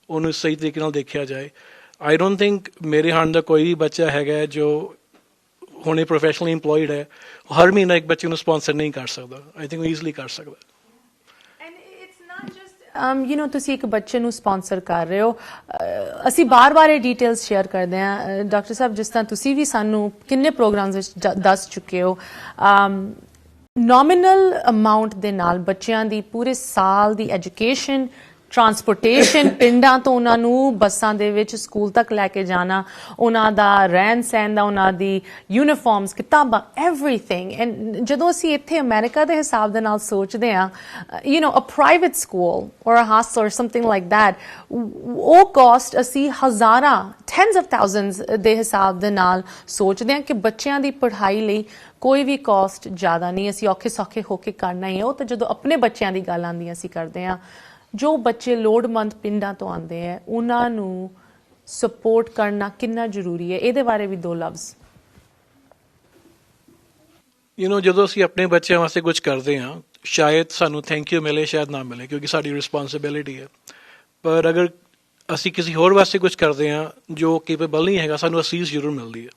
ਉਹਨੂੰ ਸਹੀ ਤਰੀਕੇ ਨਾਲ ਦੇਖਿਆ ਜਾਏ। ਆਈ ਡੋਂਟ ਥਿੰਕ ਮੇਰੇ ਹਾਣ ਦਾ ਕੋਈ ਵੀ ਬੱਚਾ ਹੈਗਾ ਜੋ ਹੁਣੇ ਪ੍ਰੋਫੈਸ਼ਨਲੀ ਇੰਪਲੋਇਡ ਹੈ, ਹਰ ਮਹੀਨਾ ਇੱਕ ਬੱਚੇ ਨੂੰ ਸਪਾਂਸਰ ਨਹੀਂ ਕਰ ਸਕਦਾ। ਆਈ ਥਿੰਕ ਉਹ ਈਜ਼ਲੀ ਕਰ ਸਕਦਾ। ਤੁਸੀਂ ਇੱਕ ਬੱਚੇ ਨੂੰ ਸਪਾਂਸਰ ਕਰ ਰਹੇ ਹੋ, ਅਸੀਂ ਬਾਰ-ਬਾਰ ਇਹ ਡਿਟੇਲਸ ਸ਼ੇਅਰ ਕਰਦੇ ਹਾਂ। ਡਾਕਟਰ ਸਾਹਿਬ, ਜਿਸ ਤਰ੍ਹਾਂ ਤੁਸੀਂ ਵੀ ਸਾਨੂੰ ਕਿੰਨੇ ਪ੍ਰੋਗਰਾਮਸ ਵਿੱਚ ਦੱਸ ਚੁੱਕੇ ਹੋ, ਨੋਮੀਨਲ ਅਮਾਉਂਟ ਦੇ ਨਾਲ ਬੱਚਿਆਂ ਦੀ ਪੂਰੇ ਸਾਲ ਦੀ ਐਜੂਕੇਸ਼ਨ, ਟਰਾਂਸਪੋਰਟੇਸ਼ਨ, ਪਿੰਡਾਂ ਤੋਂ ਉਹਨਾਂ ਨੂੰ ਬੱਸਾਂ ਦੇ ਵਿੱਚ ਸਕੂਲ ਤੱਕ ਲੈ ਕੇ ਜਾਣਾ, ਉਹਨਾਂ ਦਾ ਰਹਿਣ ਸਹਿਣ ਦਾ, ਉਹਨਾਂ ਦੀ ਯੂਨੀਫਾਰਮਸ, ਕਿਤਾਬਾਂ, ਐਵਰੀਥਿੰਗ। ਐਂਡ ਜਦੋਂ ਅਸੀਂ ਇੱਥੇ ਅਮਰੀਕਾ ਦੇ ਹਿਸਾਬ ਦੇ ਨਾਲ ਸੋਚਦੇ ਹਾਂ, ਅ ਪ੍ਰਾਈਵੇਟ ਸਕੂਲ ਔਰ ਅ ਹਾਸਟਲ ਔਰ ਸਮਥਿੰਗ ਲਾਈਕ ਦੈਟ, ਉਹ ਕਾਸਟ ਅਸੀਂ ਹਜ਼ਾਰਾਂ, ਟੈਨਸ ਆਫ ਥਾਊਜ਼ੈਂਡਸ ਦੇ ਹਿਸਾਬ ਦੇ ਨਾਲ ਸੋਚਦੇ ਹਾਂ ਕਿ ਬੱਚਿਆਂ ਦੀ ਪੜ੍ਹਾਈ ਲਈ ਕੋਈ ਵੀ ਕਾਸਟ ਜ਼ਿਆਦਾ ਨਹੀਂ, ਅਸੀਂ ਔਖੇ ਸੌਖੇ ਹੋ ਕੇ ਕਰਨਾ ਹੀ ਹੈ। ਉਹ ਤਾਂ ਜਦੋਂ ਆਪਣੇ ਬੱਚਿਆਂ ਦੀ ਗੱਲ ਆਉਂਦੀ ਅਸੀਂ ਕਰਦੇ ਹਾਂ। ਜੋ ਬੱਚੇ ਲੋੜਵੰਦ ਪਿੰਡਾਂ ਤੋਂ ਆਉਂਦੇ ਹੈ ਉਹਨਾਂ ਨੂੰ ਸਪੋਰਟ ਕਰਨਾ ਕਿੰਨਾ ਜ਼ਰੂਰੀ ਹੈ, ਇਹਦੇ ਬਾਰੇ ਵੀ 2 ਲਫ਼ਜ਼। ਜਦੋਂ ਅਸੀਂ ਆਪਣੇ ਬੱਚਿਆਂ ਵਾਸਤੇ ਕੁਝ ਕਰਦੇ ਹਾਂ, ਸ਼ਾਇਦ ਸਾਨੂੰ ਥੈਂਕ ਯੂ ਮਿਲੇ, ਸ਼ਾਇਦ ਨਾ ਮਿਲੇ, ਕਿਉਂਕਿ ਸਾਡੀ ਰਿਸਪੌਂਸਿਬਿਲਿਟੀ ਹੈ। ਪਰ ਅਗਰ ਅਸੀਂ ਕਿਸੇ ਹੋਰ ਵਾਸਤੇ ਕੁਝ ਕਰਦੇ ਹਾਂ ਜੋ ਕੇਪੇਬਲ ਨਹੀਂ ਹੈਗਾ, ਸਾਨੂੰ ਅਸੀਸ ਜ਼ਰੂਰ ਮਿਲਦੀ ਹੈ।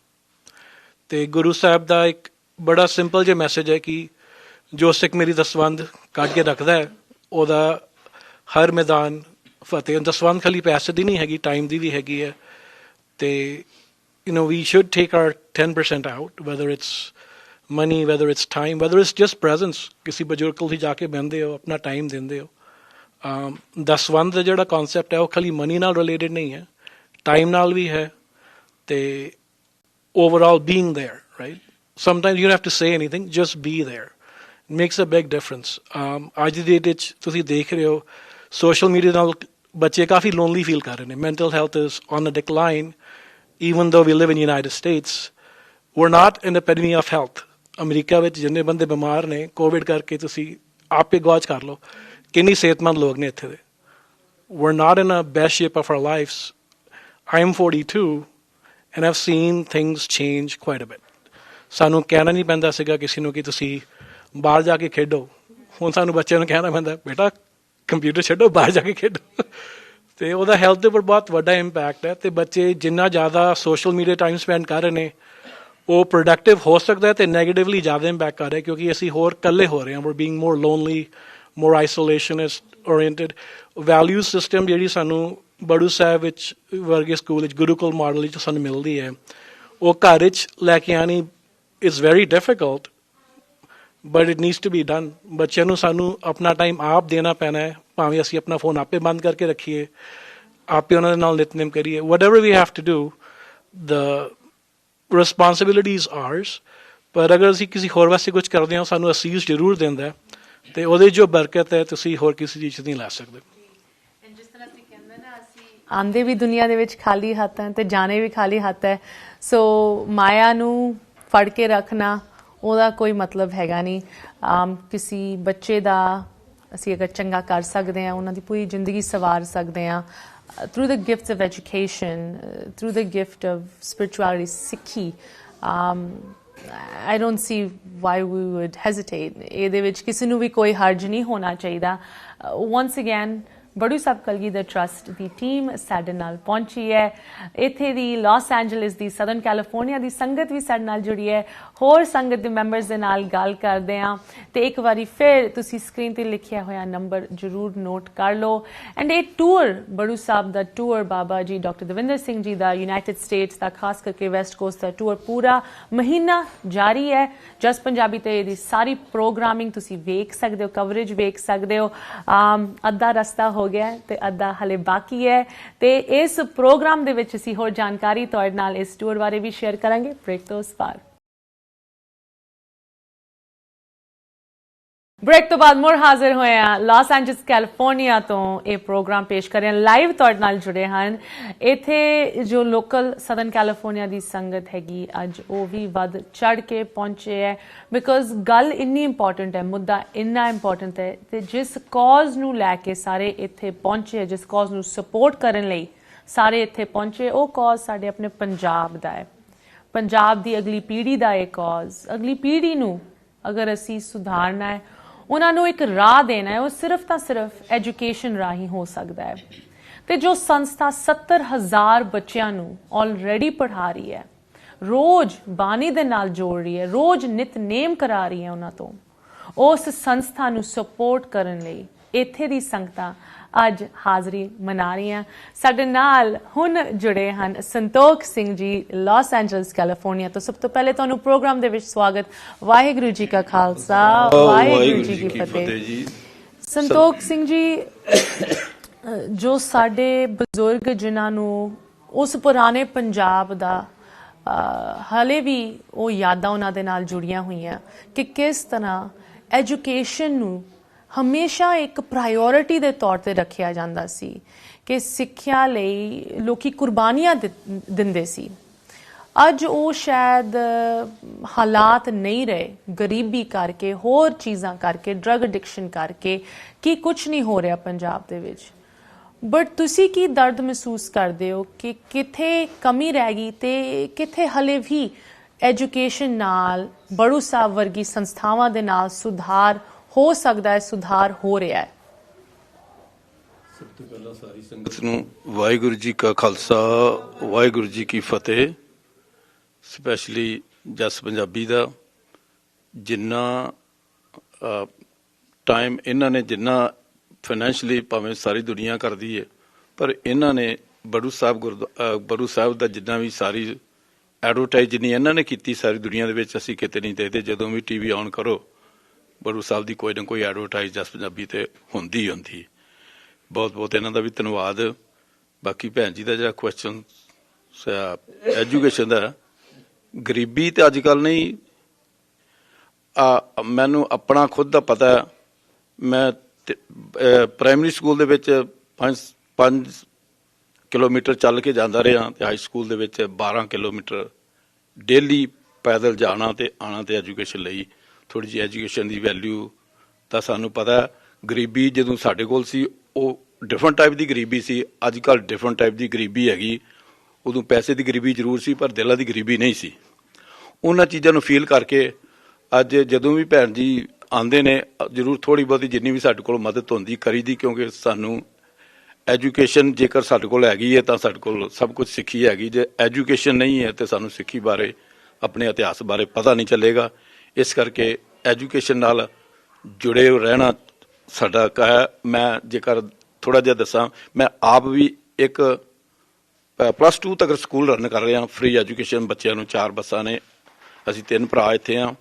ਅਤੇ ਗੁਰੂ ਸਾਹਿਬ ਦਾ ਇੱਕ ਬੜਾ ਸਿੰਪਲ ਜਿਹਾ ਮੈਸੇਜ ਹੈ ਕਿ ਜੋ ਸਿੱਖ ਮੇਰੀ ਦਸਵੰਧ ਕੱਢ ਕੇ ਰੱਖਦਾ ਹੈ ਉਹਦਾ ਹਰ ਮੈਦਾਨ ਫਤਿਹ। ਦਸਵੰਧ ਖਾਲੀ ਪੈਸੇ ਦੀ ਨਹੀਂ ਹੈਗੀ, ਟਾਈਮ ਦੀ ਵੀ ਹੈਗੀ ਹੈ। ਅਤੇ we should take our 10% out, whether it's money, whether it's time, whether it's just presence। ਕਿਸੇ ਬਜ਼ੁਰਗ ਕੋਲ ਤੁਸੀਂ ਜਾ ਕੇ ਬਹਿੰਦੇ ਹੋ, ਆਪਣਾ ਟਾਈਮ ਦਿੰਦੇ ਹੋ। ਦਸਵੰਧ ਦਾ ਜਿਹੜਾ ਕੌਨਸੈਪਟ ਹੈ ਉਹ ਖਾਲੀ ਮਨੀ ਨਾਲ ਰਿਲੇਟਡ ਨਹੀਂ ਹੈ, ਟਾਈਮ ਨਾਲ ਵੀ ਹੈ, ਅਤੇ overall being there, right? Sometimes you don't have to say anything, just be there. It makes a big difference. ਅੱਜ ਦੀ ਡੇਟ ਵਿੱਚ ਤੁਸੀਂ ਦੇਖ ਰਹੇ ਹੋ ਸੋਸ਼ਲ ਮੀਡੀਆ ਨਾਲ ਬੱਚੇ ਕਾਫੀ ਲੋਨਲੀ ਫੀਲ ਕਰ ਰਹੇ ਨੇ। Mental health is on a decline even though we live in United States. we're not in epidemic of health। America ਵਿੱਚ ਜਿੰਨੇ ਬੰਦੇ ਬਿਮਾਰ ਨੇ ਕੋਵਿਡ ਕਰਕੇ, ਤੁਸੀਂ ਆਪੇ ਗੌਜ ਕਰ ਲਓ ਕਿੰਨੀ ਸਿਹਤਮੰਦ ਲੋਕ ਨੇ ਇੱਥੇ ਦੇ। we're not in a best shape of our lives। I'm 42 and I've seen things change quite a bit। ਸਾਨੂੰ ਕਹਿਣਾ ਨਹੀਂ ਪੈਂਦਾ ਸੀਗਾ ਕਿਸੇ ਨੂੰ ਕਿ ਤੁਸੀਂ ਬਾਹਰ ਜਾ ਕੇ ਖੇਡੋ। ਹੁਣ ਸਾਨੂੰ ਬੱਚਿਆਂ ਨੂੰ ਕਹਿਣਾ ਪੈਂਦਾ, ਬੇਟਾ ਕੰਪਿਊਟਰ ਛੱਡੋ, ਬਾਹਰ ਜਾ ਕੇ ਖੇਡੋ। ਅਤੇ ਉਹਦਾ ਹੈਲਥ ਦੇ ਉੱਪਰ ਬਹੁਤ ਵੱਡਾ ਇੰਪੈਕਟ ਹੈ। ਅਤੇ ਬੱਚੇ ਜਿੰਨਾ ਜ਼ਿਆਦਾ ਸੋਸ਼ਲ ਮੀਡੀਆ ਟਾਈਮ ਸਪੈਂਡ ਕਰ ਰਹੇ ਨੇ ਉਹ ਪ੍ਰੋਡਕਟਿਵ ਹੋ ਸਕਦਾ ਅਤੇ ਨੈਗੇਟਿਵਲੀ ਜ਼ਿਆਦਾ ਇੰਪੈਕਟ ਕਰ ਰਿਹਾ, ਕਿਉਂਕਿ ਅਸੀਂ ਹੋਰ ਇਕੱਲੇ ਹੋ ਰਹੇ ਹਾਂ। we're being more lonely, more isolationist oriented। Value system ਜਿਹੜੀ ਸਾਨੂੰ ਬੜੂ ਸਾਹਿਬ ਵਿੱਚ ਵਰਗੇ ਸਕੂਲ ਵਿੱਚ ਗੁਰੂਕੁਲ ਮਾਡਲ ਵਿੱਚ ਸਾਨੂੰ ਮਿਲਦੀ ਹੈ, ਉਹ ਘਰ ਵਿੱਚ ਲੈ ਕੇ ਆਉਣੀ is very difficult, but it needs to be done. ਬੱਚਿਆਂ ਨੂੰ ਸਾਨੂੰ ਆਪਣਾ ਟਾਈਮ ਆਪ ਦੇਣਾ ਪੈਣਾ ਹੈ, ਭਾਵੇਂ ਅਸੀਂ ਆਪਣਾ ਫੋਨ ਆਪੇ ਬੰਦ ਕਰਕੇ ਰੱਖੀਏ, ਆਪੇ ਉਹਨਾਂ ਦੇ ਨਾਲ ਨਿਤਨੇਮ ਕਰੀਏ। whatever we have to do, the responsibility is ours। ਪਰ ਅਗਰ ਅਸੀਂ ਕਿਸੇ ਹੋਰ ਵਾਸਤੇ ਕੁਝ ਕਰਦੇ ਹਾਂ, ਸਾਨੂੰ ਅਸੀਸ ਜ਼ਰੂਰ ਦਿੰਦਾ, ਅਤੇ ਉਹਦੇ ਜੋ ਬਰਕਤ ਹੈ ਤੁਸੀਂ ਹੋਰ ਕਿਸੇ ਚੀਜ਼ ਨਹੀਂ ਲੈ ਸਕਦੇ। ਆਉਂਦੇ ਵੀ ਦੁਨੀਆ ਦੇ ਵਿੱਚ ਖਾਲੀ ਹੱਥ ਹੈ ਅਤੇ ਜਾਣੇ ਵੀ ਖਾਲੀ ਹੱਥ ਹੈ। ਸੋ ਮਾਇਆ ਨੂੰ ਫੜ ਕੇ ਰੱਖਣਾ ਉਹਦਾ ਕੋਈ ਮਤਲਬ ਹੈਗਾ ਨਹੀਂ। ਕਿਸੇ ਬੱਚੇ ਦਾ ਅਸੀਂ ਅਗਰ ਚੰਗਾ ਕਰ ਸਕਦੇ ਹਾਂ, ਉਹਨਾਂ ਦੀ ਪੂਰੀ ਜ਼ਿੰਦਗੀ ਸਵਾਰ ਸਕਦੇ ਹਾਂ through the gifts of education, through the gift of spirituality, Sikhi. I don't see why we would hesitate. ਇਹਦੇ ਵਿੱਚ ਕਿਸੇ ਨੂੰ ਵੀ ਕੋਈ ਹਰਜ ਨਹੀਂ ਹੋਣਾ ਚਾਹੀਦਾ। ਵਨਸ ਅਗੈਨ ਬੜੂ ਸਾਹਿਬ ਕਲਗੀਧਰ ਟਰੱਸਟ ਦੀ ਟੀਮ ਸਾਡੇ ਨਾਲ ਪਹੁੰਚੀ ਹੈ। ਇੱਥੇ ਦੀ ਲਾਸ ਐਂਜਲਸ ਦੀ, ਸਦਰਨ ਕੈਲੀਫੋਰਨੀਆ ਦੀ ਸੰਗਤ ਵੀ ਸਾਡੇ ਨਾਲ ਜੁੜੀ ਹੈ। ਹੋਰ ਸੰਗਤ ਦੇ ਮੈਂਬਰਸ ਦੇ ਨਾਲ ਗੱਲ ਕਰਦੇ ਹਾਂ, ਅਤੇ ਇੱਕ ਵਾਰੀ ਫਿਰ ਤੁਸੀਂ ਸਕਰੀਨ 'ਤੇ ਲਿਖਿਆ ਹੋਇਆ ਨੰਬਰ ਜ਼ਰੂਰ ਨੋਟ ਕਰ ਲਓ। ਐਂਡ ਇਹ ਟੂਰ, ਬੜੂ ਸਾਹਿਬ ਦਾ ਟੂਰ, ਬਾਬਾ ਜੀ ਡਾਕਟਰ ਦਵਿੰਦਰ ਸਿੰਘ ਜੀ ਦਾ ਯੂਨਾਈਟਿਡ ਸਟੇਟਸ ਦਾ, ਖਾਸ ਕਰਕੇ ਵੈਸਟ ਕੋਸਟ ਦਾ ਟੂਰ ਪੂਰਾ ਮਹੀਨਾ ਜਾਰੀ ਹੈ। ਜਸ ਪੰਜਾਬੀ 'ਤੇ ਇਹਦੀ ਸਾਰੀ ਪ੍ਰੋਗਰਾਮਿੰਗ ਤੁਸੀਂ ਵੇਖ ਸਕਦੇ ਹੋ, ਕਵਰੇਜ ਵੇਖ ਸਕਦੇ ਹੋ। ਅੱਧਾ ਰਸਤਾ ਹੋ ਗਿਆ ਤੇ ਅੱਧਾ ਹਲੇ ਬਾਕੀ ਹੈ, ਤੇ ਇਸ ਪ੍ਰੋਗਰਾਮ ਦੇ ਵਿੱਚ ਅਸੀਂ ਹੋਰ ਜਾਣਕਾਰੀ ਤੁਹਾਡੇ ਨਾਲ ਇਸ ਟੂਰ ਬਾਰੇ ਵੀ ਸ਼ੇਅਰ ਕਰਾਂਗੇ। ਬ੍ਰੇਕ ਤੋਂ ਉਸ ਪਾਰ। ਬ੍ਰੇਕ ਤੋਂ ਬਾਅਦ ਮੁੜ ਹਾਜ਼ਰ ਹੋਏ ਆ ਲਾਸ ਐਂਜਲਸ ਕੈਲੀਫੋਰਨੀਆ ਤੋਂ। ਇਹ ਪ੍ਰੋਗਰਾਮ ਪੇਸ਼ ਕਰ ਰਹੇ ਹਾਂ, ਲਾਈਵ ਤੁਹਾਡੇ ਨਾਲ ਜੁੜੇ ਹਨ ਇੱਥੇ ਜੋ ਲੋਕਲ ਸਦਰਨ ਕੈਲੀਫੋਰਨੀਆ ਦੀ ਸੰਗਤ ਹੈਗੀ, ਅੱਜ ਉਹ ਵੀ ਵੱਧ ਚੜ ਕੇ ਪਹੁੰਚੇ ਹੈ ਬਿਕਾਜ਼ ਗੱਲ ਇੰਨੀ ਇੰਪੋਰਟੈਂਟ ਹੈ, ਮੁੱਦਾ ਇੰਨਾ ਇੰਪੋਰਟੈਂਟ ਹੈ ਤੇ ਜਿਸ ਕਾਜ਼ ਨੂੰ ਲੈ ਕੇ ਸਾਰੇ ਇੱਥੇ ਪਹੁੰਚੇ, ਜਿਸ ਕਾਜ਼ ਨੂੰ ਸਪੋਰਟ ਕਰਨ ਲਈ ਸਾਰੇ ਇੱਥੇ ਪਹੁੰਚੇ, ਉਹ ਕਾਜ਼ ਸਾਡੇ ਆਪਣੇ ਪੰਜਾਬ ਦਾ ਹੈ। ਪੰਜਾਬ ਦੀ ਅਗਲੀ ਪੀੜ੍ਹੀ ਦਾ ਇਹ ਕਾਜ਼, ਅਗਲੀ ਪੀੜ੍ਹੀ ਨੂੰ ਅਗਰ ਅਸੀਂ ਸੁਧਾਰਨਾ ਹੈ, ਉਹਨਾਂ ਨੂੰ ਇੱਕ ਰਾਹ ਦੇਣਾ ਹੈ, ਉਹ ਸਿਰਫ ਤਾਂ ਸਿਰਫ ਐਜੂਕੇਸ਼ਨ ਰਾਹੀਂ ਹੋ ਸਕਦਾ ਹੈ। ਤੇ ਜੋ ਸੰਸਥਾ 70,000 ਬੱਚਿਆਂ ਨੂੰ ਆਲਰੇਡੀ ਪੜ੍ਹਾ ਰਹੀ ਹੈ, ਰੋਜ਼ ਬਾਣੀ ਦੇ ਨਾਲ ਜੋੜ ਰਹੀ ਹੈ, ਰੋਜ਼ ਨਿਤਨੇਮ ਕਰਾ ਰਹੀ ਹੈ ਉਹਨਾਂ ਤੋਂ, ਉਸ ਸੰਸਥਾ ਨੂੰ ਸਪੋਰਟ ਕਰਨ ਲਈ ਇੱਥੇ ਦੀ ਸੰਗਤਾਂ ਅੱਜ ਹਾਜ਼ਰੀ ਮਨਾ ਰਹੀਆਂ। ਸਾਡੇ ਨਾਲ ਹੁਣ ਜੁੜੇ ਹਨ Santokh Singh ji Las Angeles California ਤੋਂ। ਸਭ ਤੋਂ ਪਹਿਲੇ ਤੁਹਾਨੂੰ ਪ੍ਰੋਗਰਾਮ ਦੇ ਵਿੱਚ ਸਵਾਗਤ। ਵਾਹਿਗੁਰੂ ਜੀ ਕਾ ਖਾਲਸਾ, ਵਾਹਿਗੁਰੂ ਜੀ ਕੀ ਫਤਿਹ। ਸੰਤੋਖ ਸਿੰਘ ਜੀ, ਜੋ ਸਾਡੇ ਬਜ਼ੁਰਗ ਜਿਨ੍ਹਾਂ ਨੂੰ ਉਸ ਪੁਰਾਣੇ ਪੰਜਾਬ ਦਾ ਹਾਲੇ ਵੀ ਉਹ ਯਾਦਾਂ ਉਹਨਾਂ ਦੇ ਨਾਲ ਜੁੜੀਆਂ ਹੋਈਆਂ ਕਿ ਕਿਸ ਤਰ੍ਹਾਂ ਐਜੂਕੇਸ਼ਨ ਨੂੰ ਹਮੇਸ਼ਾ ਇੱਕ ਪ੍ਰਾਇੋਰਿਟੀ ਦੇ ਤੌਰ ਤੇ ਰੱਖਿਆ ਜਾਂਦਾ ਸੀ, ਕਿ ਸਿੱਖਿਆ ਲਈ ਲੋਕੀ ਕੁਰਬਾਨੀਆਂ ਦਿੰਦੇ ਸੀ। ਅੱਜ ਉਹ ਸ਼ਾਇਦ ਹਾਲਾਤ ਨਹੀਂ ਰਹੇ, ਗਰੀਬੀ ਕਰਕੇ, ਹੋਰ ਚੀਜ਼ਾਂ ਕਰਕੇ, ਡਰਗ ਐਡਿਕਸ਼ਨ ਕਰਕੇ, ਕਿ ਕੁਝ ਨਹੀਂ ਹੋ ਰਿਹਾ ਪੰਜਾਬ ਦੇ ਵਿੱਚ। ਬਟ ਤੁਸੀਂ ਕੀ ਦਰਦ ਮਹਿਸੂਸ ਕਰਦੇ ਹੋ ਕਿ ਕਿੱਥੇ ਕਮੀ ਰਹਿ ਗਈ ਤੇ ਕਿੱਥੇ ਹਲੇ ਵੀ ਐਜੂਕੇਸ਼ਨ ਨਾਲ, ਬੜੂ ਸਾਹਿਬ ਵਰਗੀ ਸੰਸਥਾਵਾਂ ਦੇ ਨਾਲ ਸੁਧਾਰ ਹੋ ਸਕਦਾ ਹੈ, ਸੁਧਾਰ ਹੋ ਰਿਹਾ ਹੈ? ਸਭ ਤੋਂ ਪਹਿਲਾਂ ਸਾਰੀ ਸੰਗਤ ਨੂੰ ਵਾਹਿਗੁਰੂ ਜੀ ਕਾ ਖਾਲਸਾ, ਵਾਹਿਗੁਰੂ ਜੀ ਕੀ ਫਤਿਹ। ਸਪੈਸ਼ਲੀ ਜਸ ਪੰਜਾਬੀ ਦਾ, ਜਿੰਨਾ ਟਾਈਮ ਇਹਨਾਂ ਨੇ, ਜਿੰਨਾ ਫਾਈਨੈਂਸ਼ਲੀ ਭਾਵੇਂ ਸਾਰੀ ਦੁਨੀਆ ਕਰਦੀ ਹੈ, ਪਰ ਇਹਨਾਂ ਨੇ ਬੜੂ ਸਾਹਿਬ ਦਾ ਜਿੰਨਾ ਵੀ ਸਾਰੀ ਐਡਵਰਟਾਈਜ਼ ਜਿੰਨੀ ਇਹਨਾਂ ਨੇ ਕੀਤੀ ਸਾਰੀ ਦੁਨੀਆ ਦੇ ਵਿੱਚ, ਅਸੀਂ ਕਿਤੇ ਨਹੀਂ ਦੇਖਦੇ। ਜਦੋਂ ਵੀ ਟੀਵੀ ਆਨ ਕਰੋ, ਬੜੂ ਸਾਹਿਬ ਦੀ ਕੋਈ ਨਾ ਕੋਈ ਐਡਵਰਟਾਈਜ਼ ਜਸ ਪੰਜਾਬੀ ਤੇ ਹੁੰਦੀ ਹੀ ਹੁੰਦੀ। ਬਹੁਤ ਬਹੁਤ ਇਹਨਾਂ ਦਾ ਵੀ ਧੰਨਵਾਦ। ਬਾਕੀ ਭੈਣ ਜੀ ਦਾ ਜਿਹੜਾ ਕੁਐਸਚਨ ਐਜੂਕੇਸ਼ਨ ਦਾ, ਗਰੀਬੀ ਤੇ ਅੱਜ ਕੱਲ੍ਹ ਨਹੀਂ, ਮੈਨੂੰ ਆਪਣਾ ਖੁਦ ਦਾ ਪਤਾ। ਮੈਂ ਪ੍ਰਾਇਮਰੀ ਸਕੂਲ ਦੇ ਵਿੱਚ 5 ਕਿਲੋਮੀਟਰ ਚੱਲ ਕੇ ਜਾਂਦਾ ਰਿਹਾ ਤੇ ਹਾਈ ਸਕੂਲ ਦੇ ਵਿੱਚ 12 ਕਿਲੋਮੀਟਰ ਡੇਲੀ ਪੈਦਲ ਜਾਣਾ ਤੇ ਆਉਣਾ, ਤੇ ਐਜੂਕੇਸ਼ਨ ਲਈ ਥੋੜ੍ਹੀ ਜਿਹੀ ਐਜੂਕੇਸ਼ਨ ਦੀ ਵੈਲਿਊ ਤਾਂ ਸਾਨੂੰ ਪਤਾ। ਗਰੀਬੀ ਜਦੋਂ ਸਾਡੇ ਕੋਲ ਸੀ ਉਹ ਡਿਫਰੈਂਟ ਟਾਈਪ ਦੀ ਗਰੀਬੀ ਸੀ, ਅੱਜ ਕੱਲ੍ਹ ਡਿਫਰੈਂਟ ਟਾਈਪ ਦੀ ਗਰੀਬੀ ਹੈਗੀ। ਉਦੋਂ ਪੈਸੇ ਦੀ ਗਰੀਬੀ ਜ਼ਰੂਰ ਸੀ ਪਰ ਦਿਲਾਂ ਦੀ ਗਰੀਬੀ ਨਹੀਂ ਸੀ। ਉਹਨਾਂ ਚੀਜ਼ਾਂ ਨੂੰ ਫੀਲ ਕਰਕੇ ਅੱਜ ਜਦੋਂ ਵੀ ਭੈਣ ਜੀ ਆਉਂਦੇ ਨੇ, ਜ਼ਰੂਰ ਥੋੜ੍ਹੀ ਬਹੁਤੀ ਜਿੰਨੀ ਵੀ ਸਾਡੇ ਕੋਲ ਮਦਦ ਹੁੰਦੀ ਕਰੀਦੀ, ਕਿਉਂਕਿ ਸਾਨੂੰ ਐਜੂਕੇਸ਼ਨ ਜੇਕਰ ਸਾਡੇ ਕੋਲ ਹੈਗੀ ਹੈ ਤਾਂ ਸਾਡੇ ਕੋਲ ਸਭ ਕੁਝ ਸਿੱਖੀ ਹੈਗੀ। ਜੇ ਐਜੂਕੇਸ਼ਨ ਨਹੀਂ ਹੈ ਤਾਂ ਸਾਨੂੰ ਸਿੱਖੀ ਬਾਰੇ, ਆਪਣੇ ਇਤਿਹਾਸ ਬਾਰੇ ਪਤਾ ਨਹੀਂ ਚੱਲੇਗਾ। ਇਸ ਕਰਕੇ ਐਜੂਕੇਸ਼ਨ ਨਾਲ ਜੁੜੇ ਰਹਿਣਾ ਸਾਡਾ ਹੈ। ਮੈਂ ਜੇਕਰ ਥੋੜ੍ਹਾ ਜਿਹਾ ਦੱਸਾਂ, ਮੈਂ ਆਪ ਵੀ ਇੱਕ +2 ਤੱਕ ਸਕੂਲ ਰਨ ਕਰ ਰਿਹਾ, ਫ੍ਰੀ ਐਜੂਕੇਸ਼ਨ ਬੱਚਿਆਂ ਨੂੰ। 4 ਬੱਸਾਂ ਨੇ, ਅਸੀਂ 3 ਭਰਾ ਇੱਥੇ ਹਾਂ,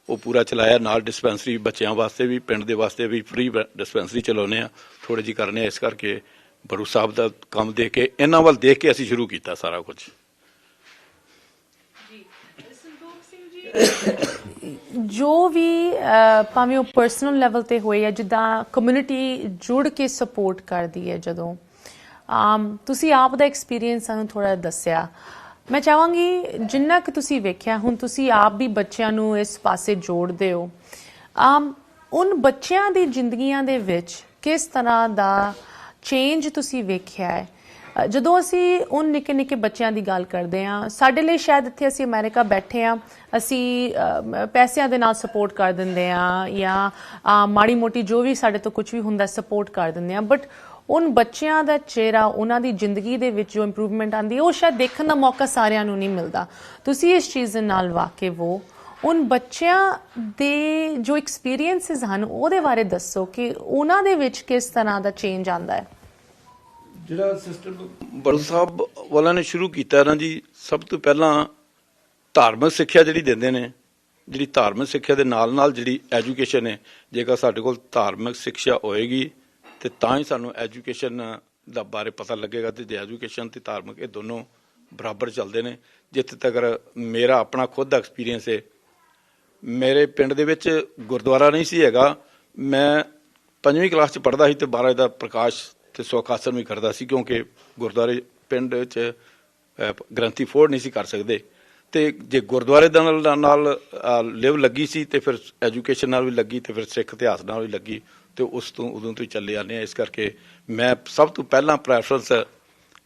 ਉਹ ਪੂਰਾ ਚਲਾਇਆ। ਨਾਲ ਡਿਸਪੈਂਸਰੀ ਬੱਚਿਆਂ ਵਾਸਤੇ ਵੀ, ਪਿੰਡ ਦੇ ਵਾਸਤੇ ਵੀ ਫ੍ਰੀ ਡਿਸਪੈਂਸਰੀ ਚਲਾਉਂਦੇ ਹਾਂ, ਥੋੜ੍ਹੀ ਜਿਹੀ ਕਰਨੇ ਆ। ਇਸ ਕਰਕੇ ਬੜੂ ਸਾਹਿਬ ਦਾ ਕੰਮ ਦੇਖ ਕੇ, ਇਹਨਾਂ ਵੱਲ ਦੇਖ ਕੇ ਅਸੀਂ ਸ਼ੁਰੂ ਕੀਤਾ ਸਾਰਾ ਕੁਝ। ਜੋ ਵੀ ਭਾਵੇਂ ਉਹ ਪਰਸਨਲ ਲੈਵਲ ਤੇ ਹੋਏ ਜਾਂ ਜਿੱਦਾਂ ਕਮਿਊਨਿਟੀ ਜੁੜ ਕੇ ਸਪੋਰਟ ਕਰਦੀ ਹੈ, ਜਦੋਂ ਤੁਸੀਂ ਆਪ ਦਾ ਐਕਸਪੀਰੀਅੰਸ ਸਾਨੂੰ ਥੋੜ੍ਹਾ ਦੱਸਿਆ, ਮੈਂ ਚਾਹਾਂਗੀ ਜਿੰਨਾ ਕਿ ਤੁਸੀਂ ਵੇਖਿਆ, ਹੁਣ ਤੁਸੀਂ ਆਪ ਵੀ ਬੱਚਿਆਂ ਨੂੰ ਇਸ ਪਾਸੇ ਜੋੜਦੇ ਹੋ, ਉਨ ਬੱਚਿਆਂ ਦੀ ਜ਼ਿੰਦਗੀਆਂ ਦੇ ਵਿੱਚ ਕਿਸ ਤਰ੍ਹਾਂ ਦਾ ਚੇਂਜ ਤੁਸੀਂ ਵੇਖਿਆ ਹੈ? ਜਦੋਂ ਅਸੀਂ ਉਨ ਨਿੱਕੇ ਨਿੱਕੇ ਬੱਚਿਆਂ ਦੀ ਗੱਲ ਕਰਦੇ ਹਾਂ, ਸਾਡੇ ਲਈ ਸ਼ਾਇਦ ਇੱਥੇ ਅਸੀਂ ਅਮਰੀਕਾ ਬੈਠੇ ਹਾਂ, ਅਸੀਂ ਪੈਸਿਆਂ ਦੇ ਨਾਲ ਸਪੋਰਟ ਕਰ ਦਿੰਦੇ ਹਾਂ ਜਾਂ ਮਾੜੀ ਮੋਟੀ ਜੋ ਵੀ ਸਾਡੇ ਤੋਂ ਕੁਝ ਵੀ ਹੁੰਦਾ ਸਪੋਰਟ ਕਰ ਦਿੰਦੇ ਹਾਂ, ਬਟ ਉਨ ਬੱਚਿਆਂ ਦਾ ਚਿਹਰਾ, ਉਹਨਾਂ ਦੀ ਜ਼ਿੰਦਗੀ ਦੇ ਵਿੱਚ ਜੋ ਇੰਪਰੂਵਮੈਂਟ ਆਉਂਦੀ ਹੈ, ਉਹ ਸ਼ਾਇਦ ਦੇਖਣ ਦਾ ਮੌਕਾ ਸਾਰਿਆਂ ਨੂੰ ਨਹੀਂ ਮਿਲਦਾ। ਤੁਸੀਂ ਇਸ ਚੀਜ਼ ਦੇ ਨਾਲ ਵਾਕਿਫ ਹੋ, ਉਨ ਬੱਚਿਆਂ ਦੇ ਜੋ ਐਕਸਪੀਰੀਅੰਸਿਸ ਹਨ ਉਹਦੇ ਬਾਰੇ ਦੱਸੋ ਕਿ ਉਹਨਾਂ ਦੇ ਵਿੱਚ ਕਿਸ ਤਰ੍ਹਾਂ ਦਾ ਚੇਂਜ ਆਉਂਦਾ ਹੈ। ਜਿਹੜਾ ਸਿਸਟਮ ਬੜੂ ਸਾਹਿਬ ਵਾਲਿਆਂ ਨੇ ਸ਼ੁਰੂ ਕੀਤਾ ਨਾ ਜੀ, ਸਭ ਤੋਂ ਪਹਿਲਾਂ ਧਾਰਮਿਕ ਸਿੱਖਿਆ ਜਿਹੜੀ ਦਿੰਦੇ ਨੇ, ਜਿਹੜੀ ਧਾਰਮਿਕ ਸਿੱਖਿਆ ਦੇ ਨਾਲ ਨਾਲ ਜਿਹੜੀ ਐਜੂਕੇਸ਼ਨ ਹੈ, ਜੇਕਰ ਸਾਡੇ ਕੋਲ ਧਾਰਮਿਕ ਸਿੱਖਿਆ ਹੋਏਗੀ ਤੇ ਤਾਂ ਹੀ ਸਾਨੂੰ ਐਜੂਕੇਸ਼ਨ ਦਾ ਬਾਰੇ ਪਤਾ ਲੱਗੇਗਾ। ਤੇ ਐਜੂਕੇਸ਼ਨ ਤੇ ਧਾਰਮਿਕ ਇਹ ਦੋਨੋਂ ਬਰਾਬਰ ਚੱਲਦੇ ਨੇ। ਜਿੱਥੇ ਤੱਕ ਮੇਰਾ ਆਪਣਾ ਖੁਦ ਦਾ ਐਕਸਪੀਰੀਅੰਸ ਹੈ, ਮੇਰੇ ਪਿੰਡ ਦੇ ਵਿੱਚ ਗੁਰਦੁਆਰਾ ਨਹੀਂ ਸੀ ਹੈਗਾ, ਮੈਂ 5ਵੀਂ ਕਲਾਸ 'ਚ ਪੜ੍ਹਦਾ ਸੀ ਤੇ ਮਹਾਰਾਜ ਦਾ ਪ੍ਰਕਾਸ਼ ਤੇ ਸੁੱਖ ਆਸਣ ਵੀ ਕਰਦਾ ਸੀ, ਕਿਉਂਕਿ ਗੁਰਦੁਆਰੇ ਪਿੰਡ ਵਿੱਚ ਗ੍ਰੰਥੀ ਫੋੜ ਨਹੀਂ ਸੀ ਕਰ ਸਕਦੇ। ਤੇ ਜੇ ਗੁਰਦੁਆਰੇ ਦੇ ਨਾਲ ਲਿਵ ਲੱਗੀ ਸੀ ਤੇ ਫਿਰ ਐਜੂਕੇਸ਼ਨ ਨਾਲ ਵੀ ਲੱਗੀ ਤੇ ਫਿਰ ਸਿੱਖ ਇਤਿਹਾਸ ਨਾਲ ਵੀ ਲੱਗੀ, ਤੇ ਉਸ ਤੋਂ ਉਦੋਂ ਤੋਂ ਹੀ ਚੱਲੇ ਆਉਂਦੇ ਹਾਂ। ਇਸ ਕਰਕੇ ਮੈਂ ਸਭ ਤੋਂ ਪਹਿਲਾਂ ਪ੍ਰੈਫਰੈਂਸ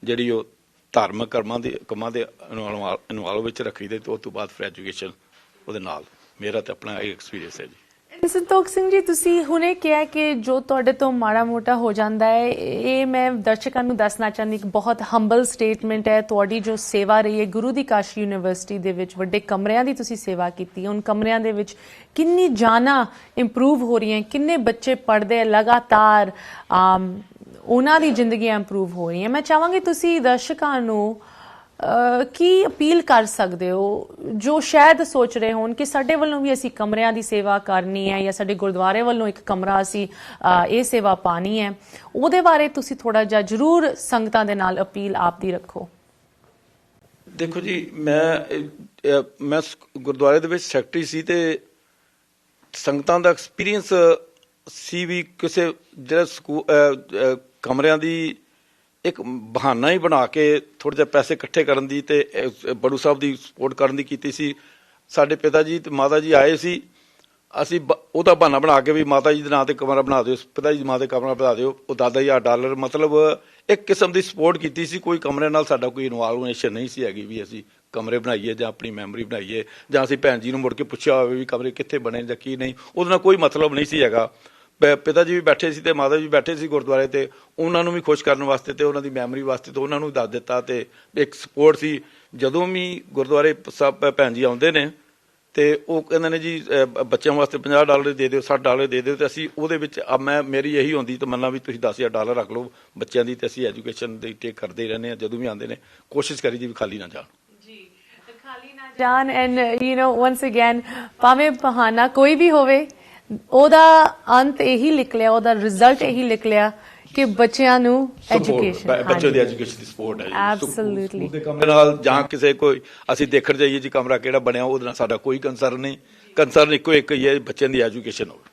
ਜਿਹੜੀ ਉਹ ਧਾਰਮਿਕ ਕੰਮਾਂ ਦੇ ਇਨਵੋਲਵ ਵਿੱਚ ਰੱਖੀ ਦੇ, ਤੇ ਉਸ ਤੋਂ ਬਾਅਦ ਫਿਰ ਐਜੂਕੇਸ਼ਨ ਉਹਦੇ ਨਾਲ। ਮੇਰਾ ਤਾਂ ਆਪਣਾ ਇਹ ਐਕਸਪੀਰੀਅੰਸ ਹੈ ਜੀ। ਸੰਤੋਖ ਸਿੰਘ ਜੀ, ਤੁਸੀਂ ਹੁਣੇ ਕਿਹਾ ਕਿ ਜੋ ਤੁਹਾਡੇ ਤੋਂ ਮਾੜਾ ਮੋਟਾ ਹੋ ਜਾਂਦਾ ਹੈ, ਇਹ ਮੈਂ ਦਰਸ਼ਕਾਂ ਨੂੰ ਦੱਸਣਾ ਚਾਹੁੰਦੀ, ਇੱਕ ਬਹੁਤ ਹੰਬਲ ਸਟੇਟਮੈਂਟ ਹੈ। ਤੁਹਾਡੀ ਜੋ ਸੇਵਾ ਰਹੀ ਹੈ ਗੁਰੂ ਦੀ ਕਾਸ਼ੀ ਯੂਨੀਵਰਸਿਟੀ ਦੇ ਵਿੱਚ, ਵੱਡੇ ਕਮਰਿਆਂ ਦੀ ਤੁਸੀਂ ਸੇਵਾ ਕੀਤੀ ਹੈ। ਉਨ ਕਮਰਿਆਂ ਦੇ ਵਿੱਚ ਕਿੰਨੀ ਜਾਨਾਂ ਇੰਪਰੂਵ ਹੋ ਰਹੀਆਂ, ਕਿੰਨੇ ਬੱਚੇ ਪੜ੍ਹਦੇ ਲਗਾਤਾਰ, ਉਹਨਾਂ ਦੀ ਜ਼ਿੰਦਗੀਆਂ ਇੰਪਰੂਵ ਹੋ ਰਹੀਆਂ। ਮੈਂ ਚਾਹਾਂਗੀ ਤੁਸੀਂ ਦਰਸ਼ਕਾਂ ਨੂੰ ਕੀ ਅਪੀਲ ਕਰ ਸਕਦੇ ਹੋ ਜੋ ਸ਼ਾਇਦ ਸੋਚ ਰਹੇ ਹੋਣ ਕਿ ਸਾਡੇ ਵੱਲੋਂ ਵੀ ਅਸੀਂ ਕਮਰਿਆਂ ਦੀ ਸੇਵਾ ਕਰਨੀ ਹੈ, ਜਾਂ ਸਾਡੇ ਗੁਰਦੁਆਰੇ ਵੱਲੋਂ ਇੱਕ ਕਮਰਾ ਅਸੀਂ ਇਹ ਸੇਵਾ ਪਾਣੀ ਹੈ, ਉਹਦੇ ਬਾਰੇ ਤੁਸੀਂ ਥੋੜਾ ਜਿਹਾ ਜ਼ਰੂਰ ਸੰਗਤਾਂ ਦੇ ਨਾਲ ਅਪੀਲ ਆਪ ਦੀ ਰੱਖੋ। ਦੇਖੋ ਜੀ, ਮੈਂ ਗੁਰਦੁਆਰੇ ਦੇ ਵਿੱਚ ਸੈਕਟਰੀ ਸੀ ਤੇ ਸੰਗਤਾਂ ਦਾ ਐਕਸਪੀਰੀਅੰਸ ਸੀ ਵੀ ਕਿਸੇ ਜਿਹੜਾ ਕਮਰਿਆਂ ਦੀ ਇੱਕ ਬਹਾਨਾ ਹੀ ਬਣਾ ਕੇ ਥੋੜ੍ਹੇ ਜਿਹੇ ਪੈਸੇ ਇਕੱਠੇ ਕਰਨ ਦੀ ਤੇ ਬੜੂ ਸਾਹਿਬ ਦੀ ਸਪੋਰਟ ਕਰਨ ਦੀ ਕੀਤੀ ਸੀ। ਸਾਡੇ ਪਿਤਾ ਜੀ ਤੇ ਮਾਤਾ ਜੀ ਆਏ ਸੀ, ਅਸੀਂ ਉਹਦਾ ਬਹਾਨਾ ਬਣਾ ਕੇ ਵੀ ਮਾਤਾ ਜੀ ਦੇ ਨਾਂ ਤੇ ਕਮਰਾ ਬਣਾ ਦਿਓ, ਪਿਤਾ ਜੀ ਦੇ ਨਾਂ ਤੇ ਕਮਰਾ ਬਣਾ ਦਿਓ, ਉਹ $10,000 ਮਤਲਬ ਇੱਕ ਕਿਸਮ ਦੀ ਸਪੋਰਟ ਕੀਤੀ ਸੀ। ਕੋਈ ਕਮਰੇ ਨਾਲ ਸਾਡਾ ਕੋਈ ਇਨਵੋਲਵਮੈਂਟ ਨਹੀਂ ਸੀ ਹੈਗੀ ਵੀ ਅਸੀਂ ਕਮਰੇ ਬਣਾਈਏ ਜਾਂ ਆਪਣੀ ਮੈਮਰੀ ਬਣਾਈਏ, ਜਾਂ ਅਸੀਂ ਭੈਣ ਜੀ ਨੂੰ ਮੁੜ ਕੇ ਪੁੱਛਿਆ ਹੋਵੇ ਵੀ ਕਮਰੇ ਕਿੱਥੇ ਬਣੇ ਜਾਂ ਕੀ ਨਹੀਂ, ਉਹਦੇ ਨਾਲ ਕੋਈ ਮਤਲਬ ਨਹੀਂ ਸੀ ਹੈਗਾ। ਪਿਤਾ ਜੀ ਵੀ ਬੈਠੇ ਸੀ ਤੇ ਮਾਤਾ ਜੀ ਬੈਠੇ ਸੀ ਗੁਰਦੁਆਰੇ, ਤੇ ਉਹਨਾਂ ਨੂੰ ਵੀ ਖੁਸ਼ ਕਰਨ ਵਾਸਤੇ ਤੇ ਉਹਨਾਂ ਦੀ ਮੈਮਰੀ ਵਾਸਤੇ ਤੇ ਉਹਨਾਂ ਨੂੰ ਦੱਸ ਦਿੱਤਾ, ਤੇ ਇੱਕ ਸਪੋਰਟ ਸੀ। ਜਦੋਂ ਵੀ ਗੁਰਦੁਆਰੇ ਸਭ ਭੈਣ ਜੀ ਆਉਂਦੇ ਨੇ ਤੇ ਉਹ ਕਹਿੰਦੇ ਨੇ ਜੀ ਬੱਚਿਆਂ ਵਾਸਤੇ $50 ਦੇ ਦਿਓ, $60 ਦੇ ਦਿਓ, ਤੇ ਅਸੀਂ ਉਹਦੇ ਵਿੱਚ ਮੇਰੀ ਇਹੀ ਹੁੰਦੀ ਤਮੰਨਾ ਵੀ ਤੁਸੀਂ $10,000 ਰੱਖ ਲਓ ਬੱਚਿਆਂ ਦੀ, ਤੇ ਅਸੀਂ ਐਜੂਕੇਸ਼ਨ ਦੀ ਟੇਕ ਕਰਦੇ ਹੀ ਰਹਿੰਦੇ ਹਾਂ। ਜਦੋਂ ਵੀ ਆਉਂਦੇ ਨੇ ਕੋਸ਼ਿਸ਼ ਕਰੀ ਜੀ ਵੀ ਖਾਲੀ ਨਾ ਜਾਣ। ਜਾਨ ਐਂਡ once again ਭਾਵੇਂ ਬਹਾਨਾ ਕੋਈ ਵੀ ਹੋਵੇ, ਉਹਦਾ ਅੰਤ ਇਹੀ ਨਿਕਲਿਆ, ਉਹਦਾ ਰਿਜ਼ਲਟ ਇਹੀ ਨਿਕਲਿਆ ਕਿ ਬੱਚਿਆਂ ਨੂੰ ਐਜੂਕੇਸ਼ਨ, ਬੱਚੇ ਦੀ ਐਜੂਕੇਸ਼ਨ ਦੀ ਸਪੋਰਟ ਹੈ। ਐਬਸੋਲੂਟਲੀ। ਉਹਦੇ ਕਮਰੇ ਨਾਲ ਜਾਂ ਕਿਸੇ ਕੋਈ ਅਸੀਂ ਦੇਖਣ ਜਾਈਏ ਜੀ ਕਮਰਾ ਕਿਹੜਾ ਬਣਿਆ, ਉਹਦੇ ਨਾਲ ਸਾਡਾ ਕੋਈ ਕੰਸਰਨ ਨਹੀਂ। ਕੰਸਰਨ ਇੱਕੋ ਇੱਕ ਹੀ ਹੈ, ਬੱਚਿਆਂ ਦੀ ਐਜੂਕੇਸ਼ਨ ਹੋਵੇ।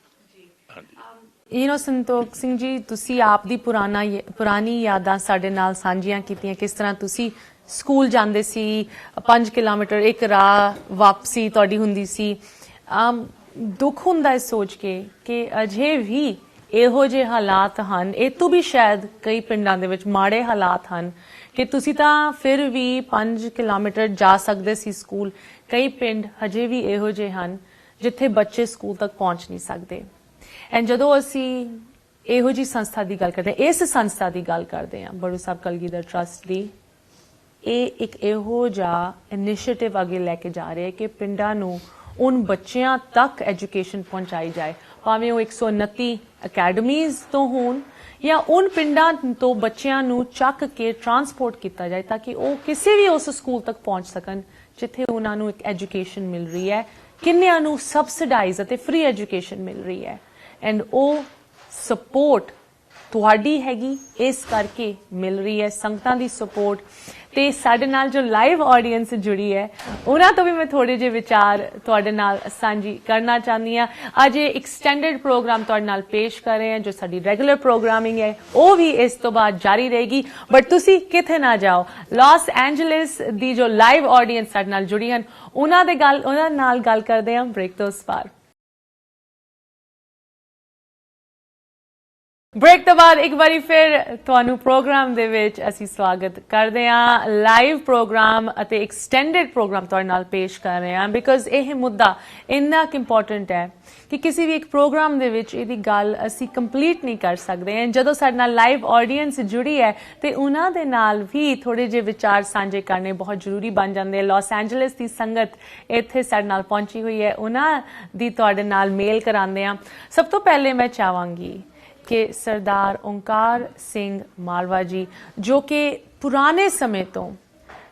ਸੰਤੋਖ ਸਿੰਘ ਜੀ, ਤੁਸੀਂ ਆਪ ਦੀ ਪੁਰਾਣੀ ਯਾਦਾਂ ਸਾਡੇ ਨਾਲ ਸਾਂਝੀਆਂ ਕੀਤੀਆਂ, ਕਿਸ ਤਰ੍ਹਾਂ ਤੁਸੀਂ ਸਕੂਲ ਜਾਂਦੇ ਸੀ, 5 ਕਿਲੋਮੀਟਰ ਇੱਕ ਰਾਹ ਵਾਪਸੀ ਤੁਹਾਡੀ ਹੁੰਦੀ ਸੀ। ਦੁੱਖ ਹੁੰਦਾ ਹੈ ਸੋਚ ਕੇ ਕਿ ਅਜੇ ਵੀ ਇਹੋ ਜਿਹੇ ਹਾਲਾਤ ਹਨ, ਇਹ ਤੋਂ ਵੀ ਸ਼ਾਇਦ ਕਈ ਪਿੰਡਾਂ ਦੇ ਵਿੱਚ ਮਾੜੇ ਹਾਲਾਤ ਹਨ ਕਿ ਤੁਸੀਂ ਤਾਂ ਫਿਰ ਵੀ 5 ਕਿਲੋਮੀਟਰ ਜਾ ਸਕਦੇ ਸੀ ਸਕੂਲ। ਕਈ ਪਿੰਡ ਹਜੇ ਵੀ ਇਹੋ ਜਿਹੇ ਹਨ ਜਿੱਥੇ ਬੱਚੇ ਸਕੂਲ ਤੱਕ ਪਹੁੰਚ ਨਹੀਂ ਸਕਦੇ। ਐਂਡ ਜਦੋਂ ਅਸੀਂ ਇਹੋ ਜਿਹੀ ਸੰਸਥਾ ਦੀ ਗੱਲ ਕਰਦੇ ਹਾਂ, ਇਸ ਸੰਸਥਾ ਦੀ ਗੱਲ ਕਰਦੇ ਹਾਂ, ਬੜੂ ਸਾਹਿਬ ਕਲਗੀਧਰ ਟਰਸਟ ਦੀ, ਇਹ ਇੱਕ ਇਹੋ ਜਿਹਾ ਇਨੀਸ਼ੀਏਟਿਵ ਅੱਗੇ ਲੈ ਕੇ ਜਾ ਰਿਹਾ ਹੈ ਕਿ ਪਿੰਡਾਂ ਨੂੰ ਉਨ ਬੱਚਿਆਂ ਤੱਕ ਐਜੂਕੇਸ਼ਨ ਪਹੁੰਚਾਈ ਜਾਏ, ਭਾਵੇਂ ਉਹ 129 ਅਕੈਡਮੀਜ਼ ਤੋਂ ਹੋਣ ਜਾਂ ਉਨ ਪਿੰਡਾਂ ਤੋਂ ਬੱਚਿਆਂ ਨੂੰ ਚੱਕ ਕੇ ਟਰਾਂਸਪੋਰਟ ਕੀਤਾ ਜਾਏ ਤਾਂ ਕਿ ਉਹ ਕਿਸੇ ਵੀ ਉਸ ਸਕੂਲ ਤੱਕ ਪਹੁੰਚ ਸਕਣ ਜਿੱਥੇ ਉਹਨਾਂ ਨੂੰ ਇੱਕ ਐਜੂਕੇਸ਼ਨ ਮਿਲ ਰਹੀ ਹੈ, ਕਿੰਨਿਆਂ ਨੂੰ ਸਬਸਿਡਾਈਜ਼ ਅਤੇ ਫ੍ਰੀ ਐਜੂਕੇਸ਼ਨ ਮਿਲ ਰਹੀ ਹੈ। ਐਂਡ ਉਹ ਸਪੋਰਟ ਤੁਹਾਡੀ ਹੈਗੀ, ਇਸ ਕਰਕੇ ਮਿਲ ਰਹੀ ਹੈ, ਸੰਗਤਾਂ ਦੀ ਸਪੋਰਟ। ਤੇ ਸਾਡੇ ਨਾਲ ਜੋ ਲਾਈਵ ਆਡੀਅנס ਜੁੜੀ ਹੈ, ਉਹਨਾਂ ਤੋਂ ਵੀ ਮੈਂ ਥੋੜੇ ਜਿਹੇ ਵਿਚਾਰ ਤੁਹਾਡੇ ਨਾਲ ਸਾਂਝੀ ਕਰਨਾ ਚਾਹੁੰਦੀ ਹਾਂ। ਅੱਜ ਇਹ ਐਕਸਟੈਂਡਡ ਪ੍ਰੋਗਰਾਮ ਤੁਹਾਡੇ ਨਾਲ ਪੇਸ਼ ਕਰ ਰਹੇ ਹਾਂ, ਜੋ ਸਾਡੀ ਰੈਗੂਲਰ ਪ੍ਰੋਗਰਾਮਿੰਗ ਹੈ ਉਹ ਵੀ ਇਸ ਤੋਂ ਬਾਅਦ ਜਾਰੀ ਰਹੇਗੀ। ਬਟ ਤੁਸੀਂ ਕਿੱਥੇ ਨਾ ਜਾਓ, ਲਾਸ ਐਂਜਲਸ ਦੀ ਜੋ ਲਾਈਵ ਆਡੀਅנס ਸਾਡੇ ਨਾਲ ਜੁੜੀ ਹਨ, ਉਹਨਾਂ ਨਾਲ ਗੱਲ ਕਰਦੇ ਹਾਂ ਬ੍ਰੇਕ ਤੋਂ ਉਸ ਪਾਰ। ਬ੍ਰੇਕ ਤੋਂ ਬਾਅਦ ਇੱਕ ਵਾਰੀ ਫਿਰ ਤੁਹਾਨੂੰ ਪ੍ਰੋਗਰਾਮ ਦੇ ਵਿੱਚ ਅਸੀਂ ਸਵਾਗਤ ਕਰਦੇ ਹਾਂ। ਲਾਈਵ ਪ੍ਰੋਗਰਾਮ ਅਤੇ ਐਕਸਟੈਂਡਡ ਪ੍ਰੋਗਰਾਮ ਤੁਹਾਡੇ ਨਾਲ ਪੇਸ਼ ਕਰ ਰਹੇ ਹਾਂ ਬਿਕਾਜ਼ ਇਹ ਮੁੱਦਾ ਇੰਨਾ ਕੁ ਇੰਪੋਰਟੈਂਟ ਹੈ ਕਿ ਕਿਸੇ ਵੀ ਇੱਕ ਪ੍ਰੋਗਰਾਮ ਦੇ ਵਿੱਚ ਇਹਦੀ ਗੱਲ ਅਸੀਂ ਕੰਪਲੀਟ ਨਹੀਂ ਕਰ ਸਕਦੇ ਹਾਂ। ਜਦੋਂ ਸਾਡੇ ਨਾਲ ਲਾਈਵ ਆਡੀਅנס ਜੁੜੀ ਹੈ ਤੇ ਉਹਨਾਂ ਦੇ ਨਾਲ ਵੀ ਥੋੜੇ ਜਿਹੇ ਵਿਚਾਰ ਸਾਂਝੇ ਕਰਨੇ ਬਹੁਤ ਜ਼ਰੂਰੀ ਬਣ ਜਾਂਦੇ। ਲਾਸ ਐਂਜਲਸ ਦੀ ਸੰਗਤ ਇੱਥੇ ਸਾਡੇ ਨਾਲ ਪਹੁੰਚੀ ਹੋਈ ਹੈ, ਉਹਨਾਂ ਦੀ ਤੁਹਾਡੇ ਨਾਲ ਮੇਲ ਕਰਾਉਂਦੇ ਹਾਂ। ਸਭ ਤੋਂ ਪਹਿਲੇ ਮੈਂ ਚਾਹਾਂਗੀ ਕਿ ਸਰਦਾਰ ਓਂਕਾਰ ਸਿੰਘ ਮਾਲਵਾ ਜੀ, ਜੋ ਕਿ ਪੁਰਾਣੇ ਸਮੇਂ ਤੋਂ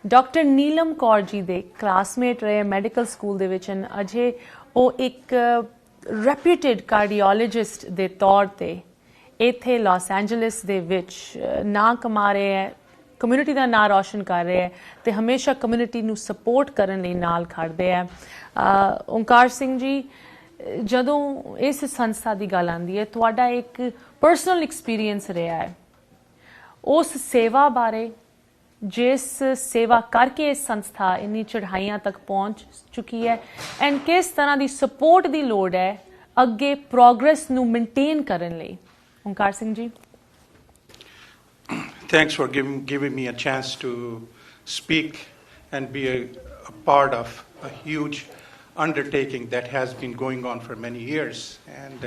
ਡਾਕਟਰ ਨੀਲਮ ਕੌਰ ਜੀ ਦੇ ਕਲਾਸਮੇਟ ਰਹੇ ਮੈਡੀਕਲ ਸਕੂਲ ਦੇ ਵਿੱਚ, ਅਜੇ ਉਹ ਇੱਕ ਰੈਪਿਊਟਡ ਕਾਰਡੀਓਲੋਜਿਸਟ ਦੇ ਤੌਰ ਤੇ ਇੱਥੇ ਲਾਸ ਐਂਜਲਸ ਦੇ ਵਿੱਚ ਨਾਂ ਕਮਾ ਰਹੇ ਹੈ, ਕਮਿਊਨਿਟੀ ਦਾ ਨਾਂ ਰੌਸ਼ਨ ਕਰ ਰਹੇ ਹੈ ਤੇ ਹਮੇਸ਼ਾ ਕਮਿਊਨਿਟੀ ਨੂੰ ਸਪੋਰਟ ਕਰਨ ਲਈ ਨਾਲ ਖੜਦੇ ਹੈ। ਓਂਕਾਰ ਸਿੰਘ ਜੀ, ਜਦੋਂ ਇਸ ਸੰਸਥਾ ਦੀ ਗੱਲ ਆਉਂਦੀ ਹੈ ਤੁਹਾਡਾ ਇੱਕ ਪਰਸਨਲ ਐਕਸਪੀਰੀਅੰਸ ਰਿਹਾ ਹੈ ਉਸ ਸੇਵਾ ਬਾਰੇ ਜਿਸ ਸੇਵਾ ਕਰਕੇ ਇਹ ਸੰਸਥਾ ਇੰਨੀ ਚੜ੍ਹਾਈਆਂ ਤੱਕ ਪਹੁੰਚ ਚੁੱਕੀ ਹੈ ਐਂਡ ਕਿਸ ਤਰ੍ਹਾਂ ਦੀ ਸਪੋਰਟ ਦੀ ਲੋੜ ਹੈ ਅੱਗੇ ਪ੍ਰੋਗਰੈਸ ਨੂੰ ਮੇਨਟੇਨ ਕਰਨ ਲਈ Onkar Singh ji Thanks for giving me a chance to speak and be a part of a huge undertaking that has been going on for many years. And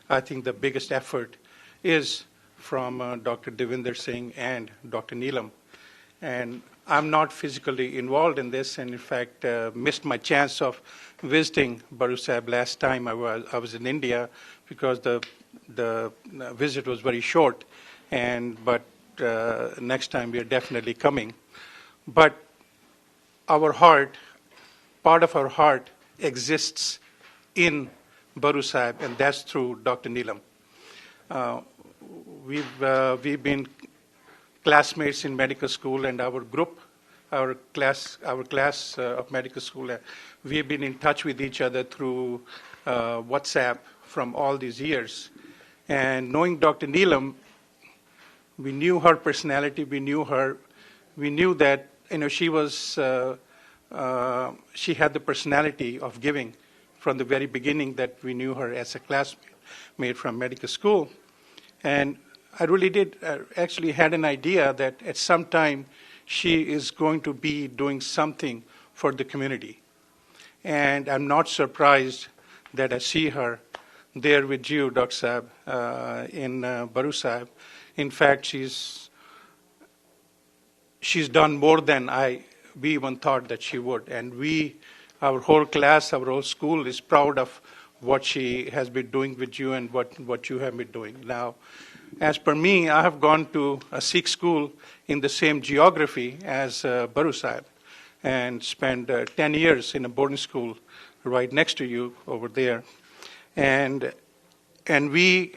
I think the biggest effort is from Dr. Devinder Singh and Dr. Neelam. And I'm not physically involved in this, and in fact missed my chance of visiting Baru Sahib last time I was in India because the visit was very short. But next time we are definitely coming. But our heart, part of our heart exists in Baru Sahib, and that's through Dr. Neelam. We've been classmates in medical school, and our group, our class of medical school, we've been in touch with each other through WhatsApp from all these years. And knowing Dr. Neelam, we knew her personality. We knew her. We knew that she was. She had the personality of giving from the very beginning. That we knew her as a classmate from medical school, and I really did actually had an idea that at some time she is going to be doing something for the community, and I'm not surprised that I see her there with you, Dr. Sahib, in Baru Sahib. In fact, she's done more than we even thought that she would. And our whole class, our whole school is proud of what she has been doing with you and what you have been doing. Now, as per me, I have gone to a Sikh school in the same geography as Baru Sahib and spent 10 years in a boarding school right next to you over there. And we,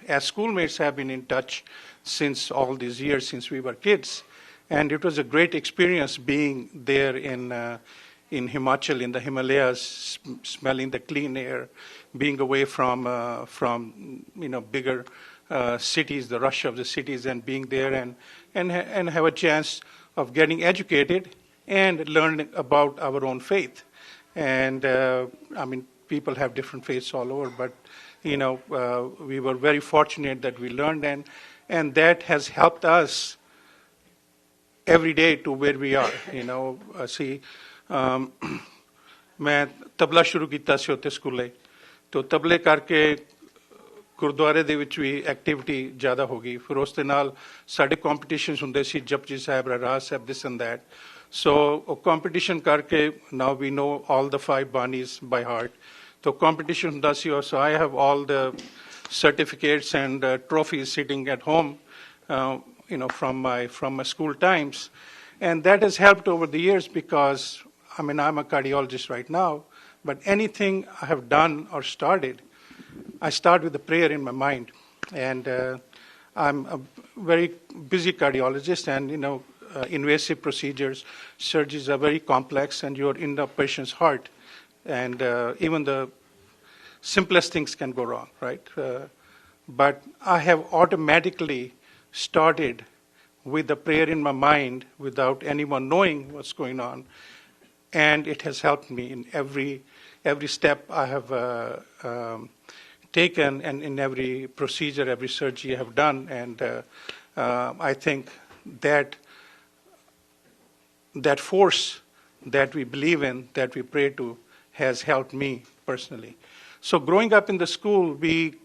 as schoolmates, have been in touch since all these years, since we were kids. And it was a great experience being there in Himachal, in the Himalayas, smelling the clean air, being away from bigger cities, the rush of the cities, and being there and have a chance of getting educated and learning about our own faith. And people have different faiths all over, but we were very fortunate that we learned, and that has helped us every day to where we are. ਮੈਂ ਤਬਲਾ ਸ਼ੁਰੂ ਕੀਤਾ ਸੀ ਉੱਥੇ ਸਕੂਲੇ ਤੋਂ ਤਬਲੇ ਕਰਕੇ ਗੁਰਦੁਆਰੇ ਦੇ ਵਿੱਚ ਵੀ ਐਕਟੀਵਿਟੀ ਜ਼ਿਆਦਾ ਹੋ ਗਈ ਫਿਰ ਉਸ ਦੇ ਨਾਲ ਸਾਡੇ ਕੰਪੀਟੀਸ਼ਨਸ ਹੁੰਦੇ ਸੀ Japji Sahib Rehras Sahib this and that so ਉਹ ਕੰਪੀਟੀਸ਼ਨ ਕਰਕੇ ਨਾਓ ਵੀ ਨੋ ਆਲ ਦ 5 ਬਾਨੀਜ਼ ਬਾਈ ਹਾਰਟ तो competition ਹੁੰਦਾ ਸੀ so I have all the certificates and trophies sitting at home from my school times, and that has helped over the years because I'm a cardiologist right now, but anything I have done or started, I start with a prayer in my mind, and I'm a very busy cardiologist, and invasive procedures, surgeries are very complex, and you're in the patient's heart. And even the simplest things can go wrong, right? But I have automatically started with a prayer in my mind without anyone knowing what's going on. And it has helped me in every step I have taken, and in every procedure, every surgery I have done. And I think that force that we believe in, that we pray to, has helped me personally. So growing up in the school, we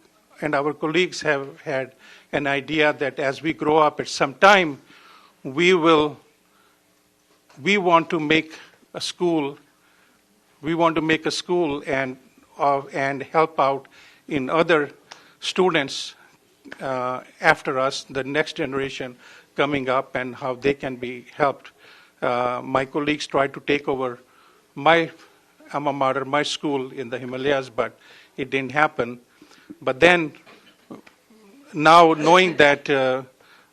and our colleagues have had an idea that as we grow up at some time, we want to make a school. We want to make a school and help out in other students after us, the next generation coming up, and how they can be helped. My colleagues tried to take over my alma mater, my school in the Himalayas, but it didn't happen. But then, now knowing that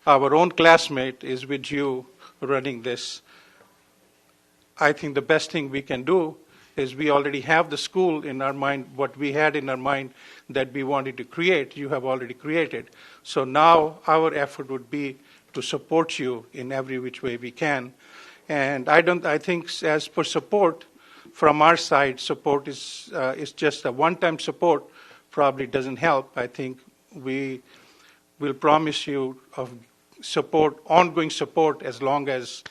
our own classmate is with you running this, I think the best thing we can do is we already have the school in our mind, what we had in our mind that we wanted to create, you have already created. So now our effort would be to support you in every which way we can. And I think as for support, from our side, support is just a one-time support, probably doesn't help. I think we will promise you of support, ongoing support, as long as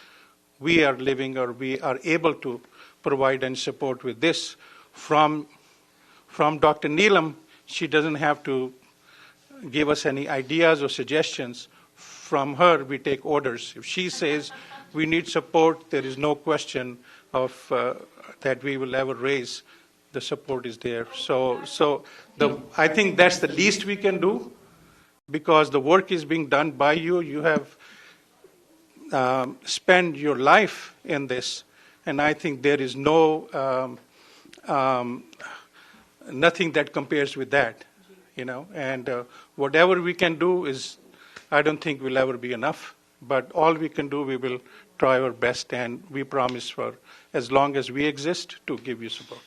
we are living or we are able to provide and support with this. From Dr. Neelam, she doesn't have to give us any ideas or suggestions. From her, we take orders. If she says we need support, there is no question of that we will ever raise. The support is there. I think that's the least we can do, because the work is being done by you. You have spent your life in this, and I think there is no nothing that compares with that, you know. And whatever we can do is, I don't think will ever be enough. But all we can do, we will try our best, and we promise for as long as we exist to give you support.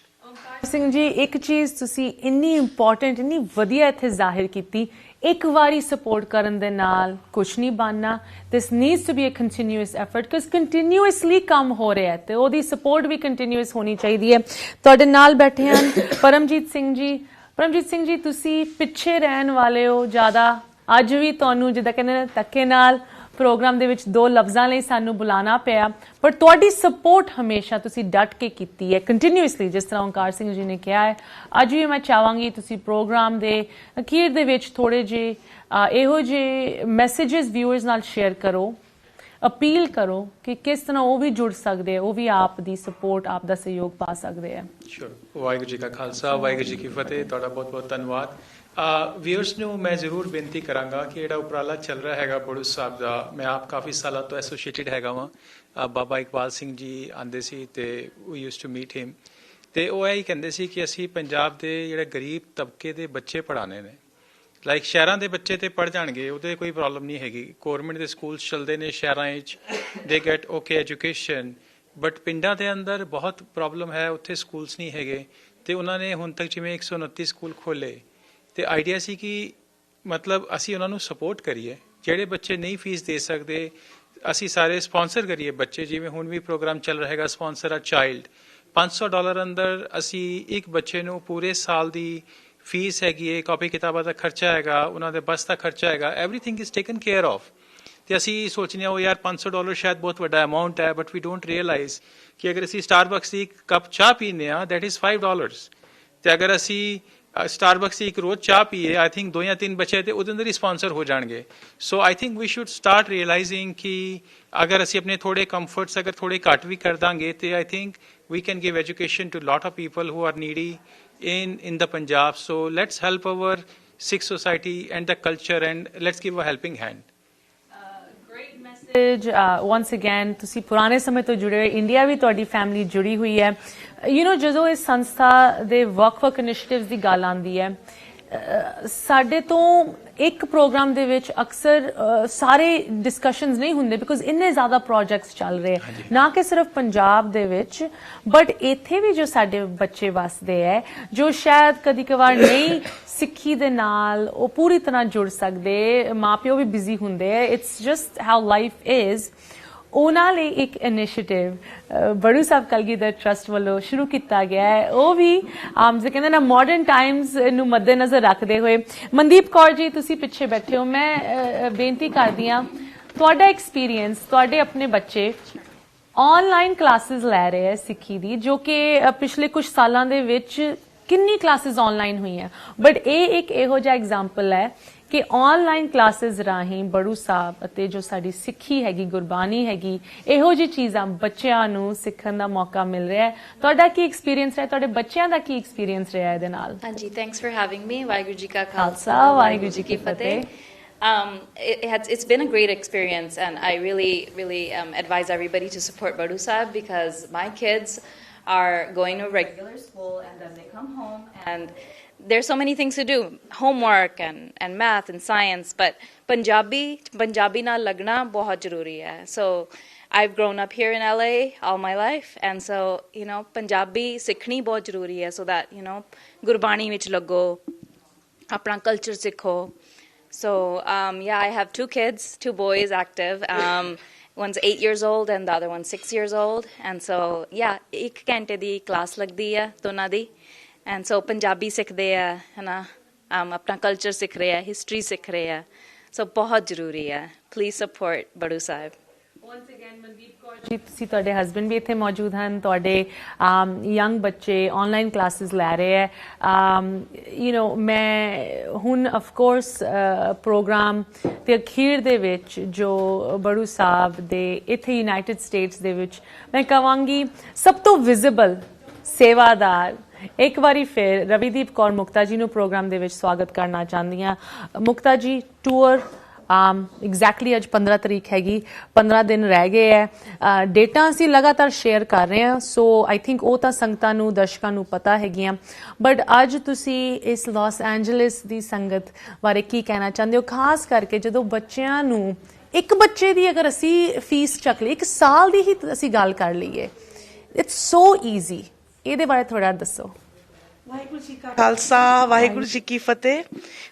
Singh ji, ਇੱਕ ਚੀਜ਼ ਤੁਸੀਂ ਇੰਨੀ ਇੰਪੋਰਟੈਂਟ, ਇੰਨੀ ਵਧੀਆ ਇੱਥੇ ਜ਼ਾਹਿਰ ਕੀਤੀ, ਇੱਕ ਵਾਰੀ ਸਪੋਰਟ ਕਰਨ ਦੇ ਨਾਲ ਕੁਝ ਨਹੀਂ ਬਣਨਾ. This needs to be a continuous effort, because continuously ਕੰਮ ਹੋ ਰਿਹਾ ਹੈ ਤੇ ਉਹਦੀ ਸਪੋਰਟ ਵੀ ਕੰਟੀਨਿਊਅਸ ਹੋਣੀ ਚਾਹੀਦੀ ਹੈ. ਤੁਹਾਡੇ ਨਾਲ ਬੈਠੇ ਹਨ ਪਰਮਜੀਤ ਸਿੰਘ ਜੀ. ਪਰਮਜੀਤ ਸਿੰਘ ਜੀ, ਤੁਸੀਂ ਪਿੱਛੇ ਰਹਿਣ ਵਾਲੇ ਹੋ ਜ਼ਿਆਦਾ. ਅੱਜ ਵੀ ਤੁਹਾਨੂੰ ਜਿੱਦਾਂ ਕਹਿੰਦੇ ਨੇ ਧੱਕੇ ਨਾਲ ਪ੍ਰੋਗਰਾਮ ਦੇ ਵਿੱਚ 2 ਲਫ਼ਜ਼ਾਂ ਲਈ ਸਾਨੂੰ ਬੁਲਾਉਣਾ ਪਿਆ, ਪਰ ਤੁਹਾਡੀ ਸਪੋਰਟ ਹਮੇਸ਼ਾ ਤੁਸੀਂ ਡਟ ਕੇ ਕੀਤੀ ਹੈ, ਕੰਟੀਨਿਊਅਸਲੀ, ਜਿਸ ਤਰ੍ਹਾਂ ਓਂਕਾਰ ਸਿੰਘ ਜੀ ਨੇ ਕਿਹਾ ਹੈ. ਅੱਜ ਵੀ ਮੈਂ ਚਾਹਾਂਗੀ ਤੁਸੀਂ ਪ੍ਰੋਗਰਾਮ ਦੇ ਅਖੀਰ ਦੇ ਵਿੱਚ ਥੋੜ੍ਹੇ ਜਿਹੇ ਇਹੋ ਜਿਹੇ ਮੈਸੇਜਸ ਵਿਊਅਰਸ ਨਾਲ ਸ਼ੇਅਰ ਕਰੋ, ਅਪੀਲ ਕਰੋ ਕਿ ਕਿਸ ਤਰ੍ਹਾਂ ਉਹ ਵੀ ਜੁੜ ਸਕਦੇ, ਉਹ ਵੀ ਆਪ ਦੀ ਸਪੋਰਟ, ਆਪ ਦਾ ਸਹਿਯੋਗ ਪਾ ਸਕਦੇ ਹੈ. ਵਾਹਿਗੁਰੂ ਜੀ ਕਾ ਖਾਲਸਾ, ਵਾਹਿਗੁਰੂ ਜੀ ਕੀ ਫਤਿਹ. ਤੁਹਾਡਾ ਬਹੁਤ ਬਹੁਤ ਧੰਨਵਾਦ. ਵਿਊਅਰਸ ਨੂੰ ਮੈਂ ਜ਼ਰੂਰ ਬੇਨਤੀ ਕਰਾਂਗਾ ਕਿ ਜਿਹੜਾ ਉਪਰਾਲਾ ਚੱਲ ਰਿਹਾ ਹੈਗਾ ਬੜੂ ਸਾਹਿਬ ਦਾ, ਮੈਂ ਆਪ ਕਾਫੀ ਸਾਲਾਂ ਤੋਂ ਐਸੋਸੀਏਟਿਡ ਹੈਗਾ ਵਾਂ. ਬਾਬਾ ਇਕਬਾਲ ਸਿੰਘ ਜੀ ਆਉਂਦੇ ਸੀ ਅਤੇ ਵੀ ਯੂਜ਼ ਟੂ ਮੀਟ ਹਿਮ, ਅਤੇ ਉਹ ਇਹੀ ਕਹਿੰਦੇ ਸੀ ਕਿ ਅਸੀਂ ਪੰਜਾਬ ਦੇ ਜਿਹੜੇ ਗਰੀਬ ਤਬਕੇ ਦੇ ਬੱਚੇ ਪੜ੍ਹਾਉਣੇ ਨੇ. ਲਾਈਕ ਸ਼ਹਿਰਾਂ ਦੇ ਬੱਚੇ ਤੇ ਪੜ੍ਹ ਜਾਣਗੇ, ਉਹਦੇ ਕੋਈ ਪ੍ਰੋਬਲਮ ਨਹੀਂ ਹੈਗੀ. ਗੌਰਮੈਂਟ ਦੇ ਸਕੂਲ ਚੱਲਦੇ ਨੇ ਸ਼ਹਿਰਾਂ ਵਿੱਚ, ਦੇ ਗੈਟ ਓਕੇ ਐਜੂਕੇਸ਼ਨ, ਬਟ ਪਿੰਡਾਂ ਦੇ ਅੰਦਰ ਬਹੁਤ ਪ੍ਰੋਬਲਮ ਹੈ, ਉੱਥੇ ਸਕੂਲਸ ਨਹੀਂ ਹੈਗੇ. ਅਤੇ ਉਹਨਾਂ ਨੇ ਹੁਣ ਤੱਕ ਜਿਵੇਂ 129 ਸਕੂਲ ਖੋਲ੍ਹੇ, ਅਤੇ ਆਈਡੀਆ ਸੀ ਕਿ ਮਤਲਬ ਅਸੀਂ ਉਹਨਾਂ ਨੂੰ ਸਪੋਰਟ ਕਰੀਏ. ਜਿਹੜੇ ਬੱਚੇ ਨਹੀਂ ਫੀਸ ਦੇ ਸਕਦੇ, ਅਸੀਂ ਸਾਰੇ ਸਪਾਂਸਰ ਕਰੀਏ ਬੱਚੇ. ਜਿਵੇਂ ਹੁਣ ਵੀ ਪ੍ਰੋਗਰਾਮ ਚੱਲ ਰਿਹਾ ਹੈਗਾ ਸਪਾਂਸਰ ਅ ਚਾਈਲਡ, $500 ਅੰਦਰ ਅਸੀਂ ਇੱਕ ਬੱਚੇ ਨੂੰ ਪੂਰੇ ਸਾਲ ਦੀ ਫੀਸ ਹੈਗੀ ਹੈ, ਕਾਪੀ ਕਿਤਾਬਾਂ ਦਾ ਖਰਚਾ ਹੈਗਾ, ਉਹਨਾਂ ਦੇ ਬੱਸ ਦਾ ਖਰਚਾ ਹੈਗਾ, everything is taken care of. ਅਤੇ ਅਸੀਂ ਸੋਚਦੇ ਹਾਂ ਉਹ ਯਾਰ $500 ਸ਼ਾਇਦ ਬਹੁਤ ਵੱਡਾ ਅਮਾਊਂਟ ਹੈ, ਬਟ ਵੀ ਡੋਂਟ ਰੀਅਲਾਈਜ਼ ਕਿ ਅਗਰ ਅਸੀਂ ਸਟਾਰਬਕਸ ਦੀ ਇੱਕ ਕੱਪ ਚਾਹ ਪੀਂਦੇ ਹਾਂ, ਦੈਟ ਇਜ਼ $5. ਅਤੇ ਅਗਰ ਅਸੀਂ ਸਟਾਰਬਕਸ ਦੀ ਇੱਕ ਰੋਜ਼ ਚਾਹ ਪੀਏ, ਆਈ ਥਿੰਕ 2 ਜਾਂ 3 ਬੱਚੇ ਤੇ ਉਹਦੇ ਅੰਦਰ ਹੀ ਸਪਾਂਸਰ ਹੋ ਜਾਣਗੇ. So I think we should start realising ਕਿ ਅਗਰ ਅਸੀਂ ਆਪਣੇ ਥੋੜ੍ਹੇ ਕੰਫਰਟਸ ਅਗਰ ਥੋੜ੍ਹੇ ਘੱਟ ਵੀ ਕਰ ਦਾਂਗੇ, ਤੇ I think we can give education to a lot of people who are needy in the Punjab. So let's help our Sikh society and the culture, and let's give a helping hand. Great message. Once again, ਤੁਸੀਂ ਪੁਰਾਣੇ ਸਮੇਂ ਤੋਂ ਜੁੜੇ ਹੋਏ, ਇੰਡੀਆ ਵੀ ਤੁਹਾਡੀ ਫੈਮਿਲੀ ਜੁੜੀ ਹੋਈ ਹੈ. ਜਦੋਂ ਇਸ ਸੰਸਥਾ ਦੇ ਵੱਖ-ਵੱਖ ਇਨੀਸ਼ੀਏਟਿਵਸ ਦੀ ਗੱਲ ਆਉਂਦੀ ਹੈ, ਸਾਡੇ ਤੋਂ ਇੱਕ ਪ੍ਰੋਗਰਾਮ ਦੇ ਵਿੱਚ ਅਕਸਰ ਸਾਰੇ ਡਿਸਕਸ਼ਨਸ ਨਹੀਂ ਹੁੰਦੇ, ਬਿਕੋਜ਼ ਇੰਨੇ ਜ਼ਿਆਦਾ ਪ੍ਰੋਜੈਕਟਸ ਚੱਲ ਰਹੇ, ਨਾ ਕਿ ਸਿਰਫ ਪੰਜਾਬ ਦੇ ਵਿੱਚ, ਬਟ ਇੱਥੇ ਵੀ ਜੋ ਸਾਡੇ ਬੱਚੇ ਵੱਸਦੇ ਹੈ, ਜੋ ਸ਼ਾਇਦ ਕਦੀ ਕਵਾਰ ਨਹੀਂ ਸਿੱਖੀ ਦੇ ਨਾਲ ਉਹ ਪੂਰੀ ਤਰ੍ਹਾਂ ਜੁੜ ਸਕਦੇ, ਮਾਂ ਪਿਓ ਵੀ ਬਿਜ਼ੀ ਹੁੰਦੇ ਹੈ, it's just how life is. ਉਹਨਾਂ ਲਈ ਇੱਕ ਇਨੀਸ਼ੀਏਟਿਵ ਬੜੂ ਸਾਹਿਬ ਕਲਗੀਧਰ ਟਰਸਟ ਵੱਲੋਂ ਸ਼ੁਰੂ ਕੀਤਾ ਗਿਆ ਹੈ. ਉਹ ਵੀ ਜੇ ਕਹਿੰਦੇ ਨਾ ਮਾਡਰਨ ਟਾਈਮਸ ਨੂੰ ਮੱਦੇਨਜ਼ਰ ਰੱਖਦੇ ਹੋਏ. ਮਨਦੀਪ ਕੌਰ ਜੀ, ਤੁਸੀਂ ਪਿੱਛੇ ਬੈਠੇ ਹੋ, ਮੈਂ ਬੇਨਤੀ ਕਰਦੀ ਹਾਂ, ਤੁਹਾਡਾ ਐਕਸਪੀਰੀਅੰਸ, ਤੁਹਾਡੇ ਆਪਣੇ ਬੱਚੇ ਆਨਲਾਈਨ ਕਲਾਸਿਸ ਲੈ ਰਹੇ ਹੈ ਸਿੱਖੀ ਦੀ, ਜੋ ਕਿ ਪਿਛਲੇ ਕੁਝ ਸਾਲਾਂ ਦੇ ਵਿੱਚ ਕਿੰਨੀ ਕਲਾਸਿਸ ਆਨਲਾਈਨ ਹੋਈਆਂ, ਬਟ ਇਹ ਇੱਕ ਇਹੋ ਜਿਹਾ ਐਗਜ਼ਾਮਪਲ ਹੈ ਕਿ ਆਨਲਾਈਨ ਕਲਾਸਿਸ ਰਾਹੀਂ ਬੜੂ ਸਾਹਿਬ ਅਤੇ ਜੋ ਸਾਡੀ ਸਿੱਖੀ ਹੈਗੀ, ਗੁਰਬਾਣੀ ਹੈਗੀ, ਇਹੋ ਜਿਹੀ ਚੀਜ਼ਾਂ ਬੱਚਿਆਂ ਨੂੰ ਸਿੱਖਣ ਦਾ ਮੌਕਾ ਮਿਲ ਰਿਹਾ ਹੈ. ਤੁਹਾਡਾ ਕੀ ਐਕਸਪੀਰੀਅੰਸ ਰਿਹਾ, ਤੁਹਾਡੇ ਬੱਚਿਆਂ ਦਾ ਕੀ ਐਕਸਪੀਰੀਅੰਸ ਰਿਹਾ ਇਹਦੇ ਨਾਲ? ਹਾਂਜੀ, ਥੈਂਕਸ ਫॉर ਹੈਵਿੰਗ ਮੀ. ਵਾਹਿਗੁਰੂ ਜੀ ਕਾ ਖਾਲਸਾ, ਵਾਹਿਗੁਰੂ ਜੀ ਕੀ ਫਤਿਹ. It's been a great experience, and I really advise everybody to support Badu Sahib, because my kids are going to regular school and then they come home and there's so many things to do, homework and math and science, but Punjabi naal lagna bahut zaruri hai. So I've grown up here in LA all my life, and so, you know, Punjabi sikhni bahut zaruri hai, so that, you know, Gurbani vich lago, apna culture sikho. So, yeah, I have 2 kids, 2 boys active. One's 8 years old and the other one's 6 years old. And so, yeah, 1 ਘੰਟੇ ਦੀ class ਲੱਗਦੀ ਹੈ ਦੋਨਾਂ ਦੀ. And so, Punjabi ਸਿੱਖਦੇ ਆ, ਹੈ ਨਾ, ਆਪਣਾ culture ਸਿੱਖ ਰਹੇ ਆ, history ਸਿੱਖ ਰਹੇ ਆ. So, ਬਹੁਤ ਜ਼ਰੂਰੀ ਹੈ. Please support Badu Sahib. Once again, Mandeep Kaur ji, ਤੁਸੀਂ ਤੁਹਾਡੇ ਹਸਬੰਡ ਵੀ ਇੱਥੇ ਮੌਜੂਦ ਹਨ, ਤੁਹਾਡੇ ਯੰਗ ਬੱਚੇ ਆਨਲਾਈਨ ਕਲਾਸਿਸ ਲੈ ਰਹੇ ਹੈ. ਯੂ نو ਮੈਂ ਹੁਣ ਆਫ ਕੋਰਸ ਪ੍ਰੋਗਰਾਮ ਦੇ ਅਖੀਰ ਦੇ ਵਿੱਚ ਜੋ ਬੜੂ ਸਾਹਿਬ ਦੇ ਇੱਥੇ ਯੂਨਾਈਟਿਡ ਸਟੇਟਸ ਦੇ ਵਿੱਚ ਮੈਂ ਕਹਾਂਗੀ ਸਭ ਤੋਂ ਵਿਜ਼ੀਬਲ ਸੇਵਾਦਾਰ ਇੱਕ ਵਾਰੀ ਫਿਰ ਰਵੀਦੀਪ ਕੌਰ ਮੁਕਤਾ ਜੀ ਨੂੰ ਪ੍ਰੋਗਰਾਮ ਦੇ ਵਿੱਚ ਸਵਾਗਤ ਕਰਨਾ ਚਾਹੁੰਦੀ ਹਾਂ. ਮੁਕਤਾ ਜੀ, ਟੂਰ ਐਗਜ਼ੈਕਟਲੀ ਅੱਜ 15 ਤਰੀਕ ਹੈਗੀ, 15 ਦਿਨ ਰਹਿ ਗਏ ਹੈ. ਡੇਟਾ ਅਸੀਂ ਲਗਾਤਾਰ ਸ਼ੇਅਰ ਕਰ ਰਹੇ ਹਾਂ, ਸੋ ਆਈ ਥਿੰਕ ਉਹ ਤਾਂ ਸੰਗਤਾਂ ਨੂੰ, ਦਰਸ਼ਕਾਂ ਨੂੰ ਪਤਾ ਹੈਗੀਆਂ. ਬਟ ਅੱਜ ਤੁਸੀਂ ਇਸ ਲਾਸ ਐਂਜਲਸ ਦੀ ਸੰਗਤ ਬਾਰੇ ਕੀ ਕਹਿਣਾ ਚਾਹੁੰਦੇ ਹੋ, ਖਾਸ ਕਰਕੇ ਜਦੋਂ ਬੱਚਿਆਂ ਨੂੰ, ਇੱਕ ਬੱਚੇ ਦੀ ਅਗਰ ਅਸੀਂ ਫੀਸ ਚੱਕ ਲਈ, 1 ਸਾਲ ਦੀ ਹੀ ਅਸੀਂ ਗੱਲ ਕਰ ਲਈਏ, ਇਟਸ ਸੋ ਈਜ਼ੀ. ਇਹਦੇ ਬਾਰੇ ਥੋੜਾ ਦੱਸੋ. ਵਾਹਿਗੁਰੂ ਜੀ ਕਾ ਖਾਲਸਾ, ਵਾਹਿਗੁਰੂ ਜੀ ਕੀ ਫਤਿਹ.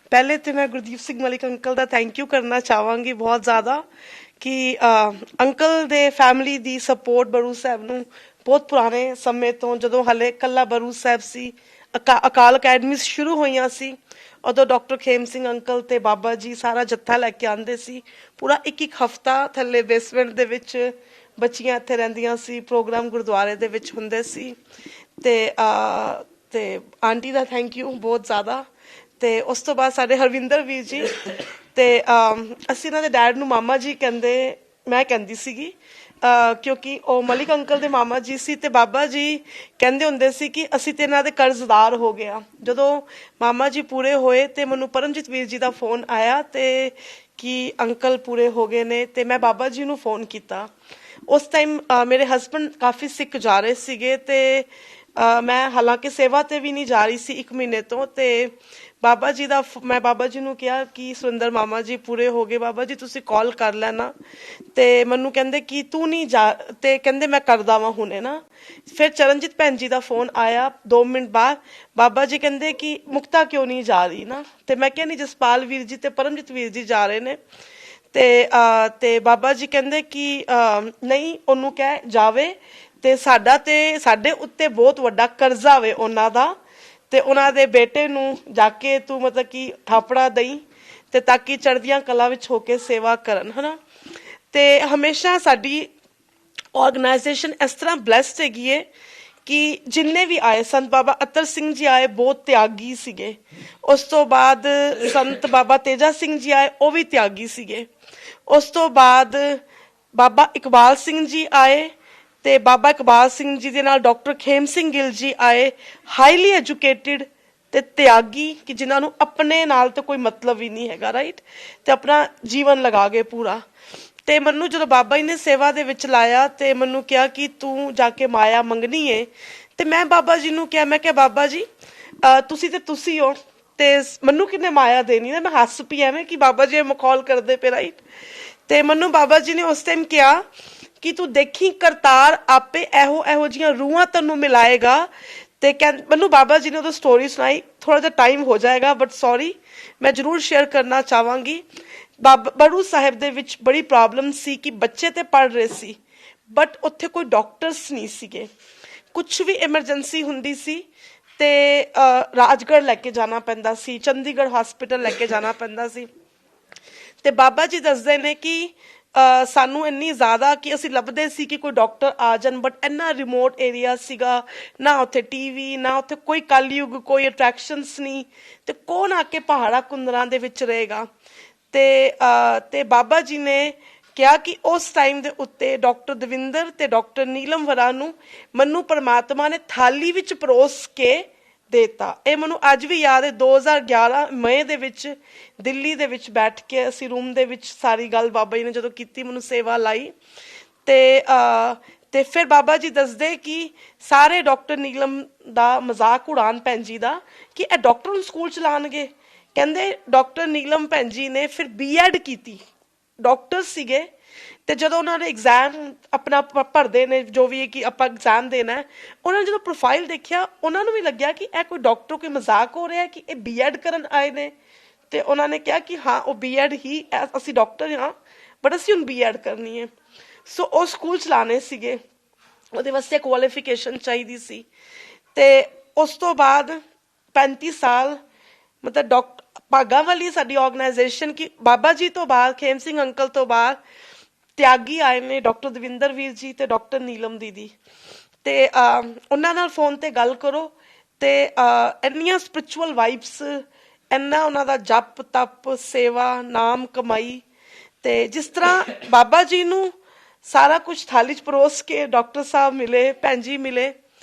ਪਹਿਲੇ ਤੇ ਮੈਂ Gurdeep Singh Malik uncle the thank you ਕਰਨਾ ਚਾਹਾਂਗੀ ਬਹੁਤ ਜ਼ਿਆਦਾ, ਕਿ ਅੰਕਲ ਦੇ ਫੈਮਿਲੀ ਦੀ ਸਪੋਰਟ ਬੜੂ ਸਾਹਿਬ ਨੂੰ ਬਹੁਤ ਪੁਰਾਣੇ ਸਮੇਂ ਤੋਂ, ਜਦੋਂ ਹਲੇ ਕੱਲਾ ਬੜੂ ਸਾਹਿਬ ਸੀ, ਅਕਾਲ ਅਕੈਡਮੀ ਸ਼ੁਰੂ ਹੋਈਆਂ ਸੀ, ਉਦੋਂ ਡਾਕਟਰ ਖੇਮ ਸਿੰਘ ਅੰਕਲ ਤੇ ਬਾਬਾ ਜੀ ਸਾਰਾ ਜੱਥਾ ਲੈ ਕੇ ਆਉਂਦੇ ਸੀ. ਪੂਰਾ ਇੱਕ ਹਫਤਾ ਥੱਲੇ ਬੇਸਮੈਂਟ ਦੇ ਵਿੱਚ ਬੱਚੀਆਂ ਇੱਥੇ ਰਹਿੰਦੀਆਂ ਸੀ, ਪ੍ਰੋਗਰਾਮ ਗੁਰਦੁਆਰੇ ਦੇ ਵਿੱਚ ਹੁੰਦੇ ਸੀ. ਤੇ ਆਂਟੀ ਦਾ ਥੈਂਕ ਯੂ ਬਹੁਤ ਜ਼ਿਆਦਾ. ਤੇ ਉਸ ਤੋਂ ਬਾਅਦ ਸਾਡੇ ਹਰਵਿੰਦਰ ਵੀਰ ਜੀ, ਤੇ ਅਸੀਂ ਇਹਨਾਂ ਦੇ ਡੈਡ ਨੂੰ ਮਾਮਾ ਜੀ ਕਹਿੰਦੇ, ਮੈਂ ਕਹਿੰਦੀ ਸੀਗੀ, ਕਿਉਂਕਿ ਉਹ ਮਲਿਕ ਅੰਕਲ ਦੇ ਮਾਮਾ ਜੀ ਸੀ. ਤੇ ਬਾਬਾ ਜੀ ਕਹਿੰਦੇ ਹੁੰਦੇ ਸੀ ਕਿ ਅਸੀਂ ਤੇ ਇਹਨਾਂ ਦੇ ਕਰਜ਼ਦਾਰ ਹੋ ਗਏ ਆ. ਜਦੋਂ ਮਾਮਾ ਜੀ ਪੂਰੇ ਹੋਏ ਤੇ ਮੈਨੂੰ ਪਰਮਜੀਤ ਵੀਰ ਜੀ ਦਾ ਫੋਨ ਆਇਆ ਤੇ ਕਿ ਅੰਕਲ ਪੂਰੇ ਹੋ ਗਏ ਨੇ, ਤੇ ਮੈਂ ਬਾਬਾ ਜੀ ਨੂੰ ਫੋਨ ਕੀਤਾ. ਉਸ ਟਾਈਮ ਮੇਰੇ ਹਸਬੈਂਡ ਕਾਫੀ ਸਿੱਕ ਜਾ ਰਹੇ ਸੀਗੇ, ਤੇ ਮੈਂ ਹਾਲਾਂਕਿ ਸੇਵਾ ਤੇ ਵੀ ਨਹੀਂ ਜਾ ਰਹੀ ਸੀ 1 ਮਹੀਨੇ ਤੋਂ. ਤੇ ਬਾਬਾ ਜੀ ਦਾ, ਮੈਂ ਬਾਬਾ ਜੀ ਨੂੰ ਕਿਹਾ ਕਿ ਸੁਰਿੰਦਰ ਮਾਮਾ ਜੀ ਪੂਰੇ ਹੋ ਗਏ, ਬਾਬਾ ਜੀ ਤੁਸੀਂ ਕਾਲ ਕਰ ਲੈਣਾ. ਤੇ ਮੈਨੂੰ ਕਹਿੰਦੇ ਕਿ ਤੂੰ ਨਹੀਂ ਜਾ, ਤੇ ਕਹਿੰਦੇ ਮੈਂ ਕਰਦਾ ਵਾਂ ਹੁਣੇ ਨਾ. ਫਿਰ ਚਰਨਜੀਤ ਭੈਣ ਜੀ ਦਾ ਫੋਨ ਆਇਆ 2 ਮਿੰਟ ਬਾਅਦ, ਬਾਬਾ ਜੀ ਕਹਿੰਦੇ ਕਿ ਮੁਕਤਾ ਕਿਉਂ ਨਹੀਂ ਜਾ ਰਹੀ ਨਾ. ਤੇ ਮੈਂ ਕਿਹਾ ਨਹੀਂ, ਜਸਪਾਲ ਵੀਰ ਜੀ ਤੇ ਪਰਮਜੀਤ ਵੀਰ ਜੀ ਜਾ ਰਹੇ ਨੇ. ਤੇ ਬਾਬਾ ਜੀ ਕਹਿੰਦੇ ਕਿ ਨਹੀਂ, ਉਹਨੂੰ ਕਹਿ ਜਾਵੇ, ਤੇ ਸਾਡੇ ਉੱਤੇ ਬਹੁਤ ਵੱਡਾ ਕਰਜ਼ਾ ਵੇ ਉਹਨਾਂ ਦਾ, ਤੇ ਉਹਨਾਂ ਦੇ ਬੇਟੇ ਨੂੰ ਜਾ ਕੇ ਤੂੰ ਮਤਲਬ ਕਿ ਥਾਪੜਾ ਦਈ, ਤੇ ਤਾਂ ਕਿ ਚੜ੍ਹਦੀਆਂ ਕਲਾ ਵਿੱਚ ਹੋ ਕੇ ਸੇਵਾ ਕਰਨ, ਹਨਾ. ਤੇ ਹਮੇਸ਼ਾ ਸਾਡੀ ਆਰਗੇਨਾਈਜੇਸ਼ਨ ਇਸ ਤਰ੍ਹਾਂ ਬਲੈਸਡ ਹੈਗੀ ਹੈ ਕਿ ਜਿੰਨੇ ਵੀ ਆਏ, ਸੰਤ ਬਾਬਾ ਅਤਰ ਸਿੰਘ ਜੀ ਆਏ, ਬਹੁਤ ਤਿਆਗੀ ਸੀਗੇ. ਉਸ ਤੋਂ ਬਾਅਦ ਸੰਤ ਬਾਬਾ ਤੇਜਾ ਸਿੰਘ ਜੀ ਆਏ, ਉਹ ਵੀ ਤਿਆਗੀ ਸੀਗੇ. ਉਸ ਤੋਂ ਬਾਅਦ ਬਾਬਾ ਇਕਬਾਲ ਸਿੰਘ ਜੀ ਆਏ, ਤੇ ਬਾਬਾ ਇਕਬਾਲ ਸਿੰਘ ਜੀ ਦੇ ਨਾਲ ਡਾਕਟਰ ਖੇਮ ਸਿੰਘ ਗਿੱਲ ਜੀ ਆਏ, ਹਾਈਲੀ ਐਜੂਕੇਟਿਡ ਤੇ ਤਿਆਗੀ, ਕਿ ਜਿਨ੍ਹਾਂ ਨੂੰ ਆਪਣੇ ਨਾਲ ਤਾਂ ਕੋਈ ਮਤਲਬ ਹੀ ਨਹੀਂ ਹੈਗਾ, ਰਾਈਟ, ਤੇ ਆਪਣਾ ਜੀਵਨ ਲਗਾ ਗਏ ਪੂਰਾ. ਤੇ ਮੈਨੂੰ ਜਦੋਂ ਬਾਬਾ ਜੀ ਨੇ ਸੇਵਾ ਦੇ ਵਿੱਚ ਲਾਇਆ, ਤੇ ਮੈਨੂੰ ਕਿਹਾ ਕਿ ਤੂੰ ਜਾ ਕੇ ਮਾਇਆ ਮੰਗਣੀ ਏ. ਤੇ ਮੈਂ ਬਾਬਾ ਜੀ ਨੂੰ ਕਿਹਾ, ਮੈਂ ਕਿਹਾ ਬਾਬਾ ਜੀ ਤੁਸੀਂ ਤੇ ਤੁਸੀਂ ਹੋ, ਤੇ ਮੈਨੂੰ ਕਿੰਨੇ ਮਾਇਆ ਦੇਣੀ ਨਾ. ਮੈਂ ਹੱਸ ਪਈ ਐਵੇਂ ਕਿ ਬਾਬਾ ਜੀ ਮਖੌਲ ਕਰਦੇ ਪਏ, ਰਾਈਟ. ਤੇ ਮੈਨੂੰ ਬਾਬਾ ਜੀ ਨੇ ਉਸ ਟਾਈਮ ਕਿਹਾ ਕਿ ਤੂੰ ਦੇਖੀ ਕਰਤਾਰ ਆਪੇ ਇਹੋ ਜਿਹੀਆਂ ਰੂਹਾਂ ਤੈਨੂੰ ਮਿਲਾਏਗਾ. ਤੇ ਮੈਨੂੰ ਬਾਬਾ ਜੀ ਨੇ ਉਦੋਂ ਸਟੋਰੀ ਸੁਣਾਈ. ਥੋੜਾ ਜਿਹਾ ਟਾਈਮ ਹੋ ਜਾਏਗਾ, ਬਟ ਸੌਰੀ, ਮੈਂ ਜ਼ਰੂਰ ਸ਼ੇਅਰ ਕਰਨਾ ਚਾਹਾਂਗੀ. ਬੜੂ ਸਾਹਿਬ ਦੇ ਵਿੱਚ ਬੜੀ ਪ੍ਰੋਬਲਮ ਸੀ ਕਿ ਬੱਚੇ ਤੇ ਪੜ੍ਹ ਰਹੇ ਸੀ, ਬਟ ਉੱਥੇ ਕੋਈ ਡਾਕਟਰਸ ਨਹੀਂ ਸੀਗੇ. ਕੁਛ ਵੀ ਐਮਰਜੈਂਸੀ ਹੁੰਦੀ ਸੀ ਤੇ ਰਾਜਗੜ੍ਹ ਲੈ ਕੇ ਜਾਣਾ ਪੈਂਦਾ ਸੀ, ਚੰਡੀਗੜ੍ਹ ਹਸਪੀਟਲ ਲੈ ਕੇ ਜਾਣਾ ਪੈਂਦਾ ਸੀ. ਤੇ ਬਾਬਾ ਜੀ ਦੱਸਦੇ ਨੇ ਕਿ ਸਾਨੂੰ ਇੰਨੀ ਜ਼ਿਆਦਾ ਕਿ ਅਸੀਂ ਲੱਭਦੇ ਸੀ ਕਿ ਕੋਈ ਡਾਕਟਰ ਆ ਜਾਣ, ਬਟ ਇੰਨਾ ਰਿਮੋਟ ਏਰੀਆ ਸੀਗਾ, ਨਾ ਉੱਥੇ ਟੀਵੀ, ਨਾ ਉੱਥੇ ਕੋਈ ਕਲਯੁਗ, ਕੋਈ ਅਟਰੈਕਸ਼ਨਸ ਨਹੀਂ, ਤੇ ਕੌਣ ਆ ਕੇ ਪਹਾੜਾਂ ਕੁੰਦਰਾਂ ਦੇ ਵਿੱਚ ਰਹੇਗਾ. ਤੇ ਬਾਬਾ ਜੀ ਨੇ ਕਿਹਾ ਕਿ ਉਸ ਟਾਈਮ ਦੇ ਉੱਤੇ ਡਾਕਟਰ ਦਵਿੰਦਰ ਤੇ ਡਾਕਟਰ ਨੀਲਮ ਵਰਾ ਨੂੰ ਮੈਨੂੰ ਪਰਮਾਤਮਾ ਨੇ ਥਾਲੀ ਵਿੱਚ ਪਰੋਸ ਕੇ ਦੇਤਾ. ਇਹ ਮੈਨੂੰ ਅੱਜ ਵੀ ਯਾਦ ਹੈ. 2011 ਮਈ ਦੇ ਵਿੱਚ ਦਿੱਲੀ ਦੇ ਵਿੱਚ ਬੈਠ ਕੇ ਅਸੀਂ ਰੂਮ ਦੇ ਵਿੱਚ ਸਾਰੀ ਗੱਲ ਬਾਬਾ ਜੀ ਨੇ ਜਦੋਂ ਕੀਤੀ, ਮੈਨੂੰ ਸੇਵਾ ਲਾਈ. ਤੇ ਫਿਰ ਬਾਬਾ ਜੀ ਦੱਸਦੇ ਕਿ ਸਾਰੇ ਡਾਕਟਰ ਨੀਲਮ ਦਾ ਮਜ਼ਾਕ ਉਡਾਣ ਭੈਣ ਜੀ ਦਾ ਕਿ ਇਹ ਡਾਕਟਰ ਨੂੰ ਸਕੂਲ ਚਲਾਉਣਗੇ. ਕਹਿੰਦੇ ਡਾਕਟਰ ਨੀਲਮ ਭੈਣ ਜੀ ਨੇ ਫਿਰ BEd ਕੀਤੀ, ਡਾਕਟਰ ਸੀਗੇ ਤੇ ਜਦੋਂ ਉਹਨਾਂ ਨੇ ਐਗਜ਼ਾਮ ਆਪਣਾ ਭਰਦੇ ਨੇ ਜੋ ਵੀ ਕਿ ਆਪਾਂ ਐਗਜ਼ਾਮ ਦੇਣਾ ਹੈ, ਉਹਨਾਂ ਨੇ ਜਦੋਂ ਪ੍ਰੋਫਾਈਲ ਦੇਖਿਆ ਉਹਨਾਂ ਨੂੰ ਵੀ ਲੱਗਿਆ ਕਿ ਇਹ ਕੋਈ ਡਾਕਟਰ ਕੋਈ ਮਜ਼ਾਕ ਹੋ ਰਿਹਾ ਕਿ ਇਹ ਬੀਐਡ ਕਰਨ ਆਏ ਨੇ। ਤੇ ਉਹਨਾਂ ਨੇ ਕਿਹਾ ਕਿ ਹਾਂ ਉਹ ਬੀਐਡ ਹੀ, ਅਸੀਂ ਡਾਕਟਰ ਹਾਂ ਬਟ ਅਸੀਂ ਹੁਣ ਬੀਐਡ ਕਰਨੀ ਹੈ। ਸੋ ਉਹ ਸਕੂਲ ਚਲਾਣੇ ਸੀਗੇ, ਉਹਦੇ ਵਾਸਤੇ ਕੁਆਲੀਫਿਕੇਸ਼ਨ ਚਾਹੀਦੀ ਸੀ। ਤੇ ਉਸ ਤੋਂ ਬਾਅਦ 35 ਸਾਲ ਮਤਲਬ ਡਾਕਟਰ ਭਾਗਾਂ ਵਾਲੀ ਸਾਡੀ ਆਰਗੇਨਾਈਜੇਸ਼ਨ ਕਿ ਬਾਬਾ ਜੀ ਤੋਂ ਬਾਅਦ, ਖੇਮ ਸਿੰਘ ਅੰਕਲ ਤੋਂ ਬਾਅਦ ਤਿਆਗੀ ਆਏ ਨੇ ਡਾਕਟਰ ਦਵਿੰਦਰ ਵੀਰ ਜੀ ਤੇ ਡਾਕਟਰ ਨੀਲਮ ਦੀਦੀ। ਤੇ ਉਹਨਾਂ ਨਾਲ ਫੋਨ ਤੇ ਗੱਲ ਕਰੋ ਤੇ ਇੰਨੀਆਂ ਸਪਿਰਿਚੁਅਲ ਵਾਈਬਸ, ਇੰਨਾ ਉਹਨਾਂ ਦਾ ਜਪ ਤਪ ਸੇਵਾ ਨਾਮ ਕਮਾਈ। ਤੇ ਜਿਸ ਤਰ੍ਹਾਂ ਬਾਬਾ ਜੀ ਨੂੰ ਸਾਰਾ ਕੁਝ ਥਾਲੀ 'ਚ ਪਰੋਸ ਕੇ ਡਾਕਟਰ ਸਾਹਿਬ ਮਿਲੇ, ਭੈਣ ਜੀ ਮਿਲੇ,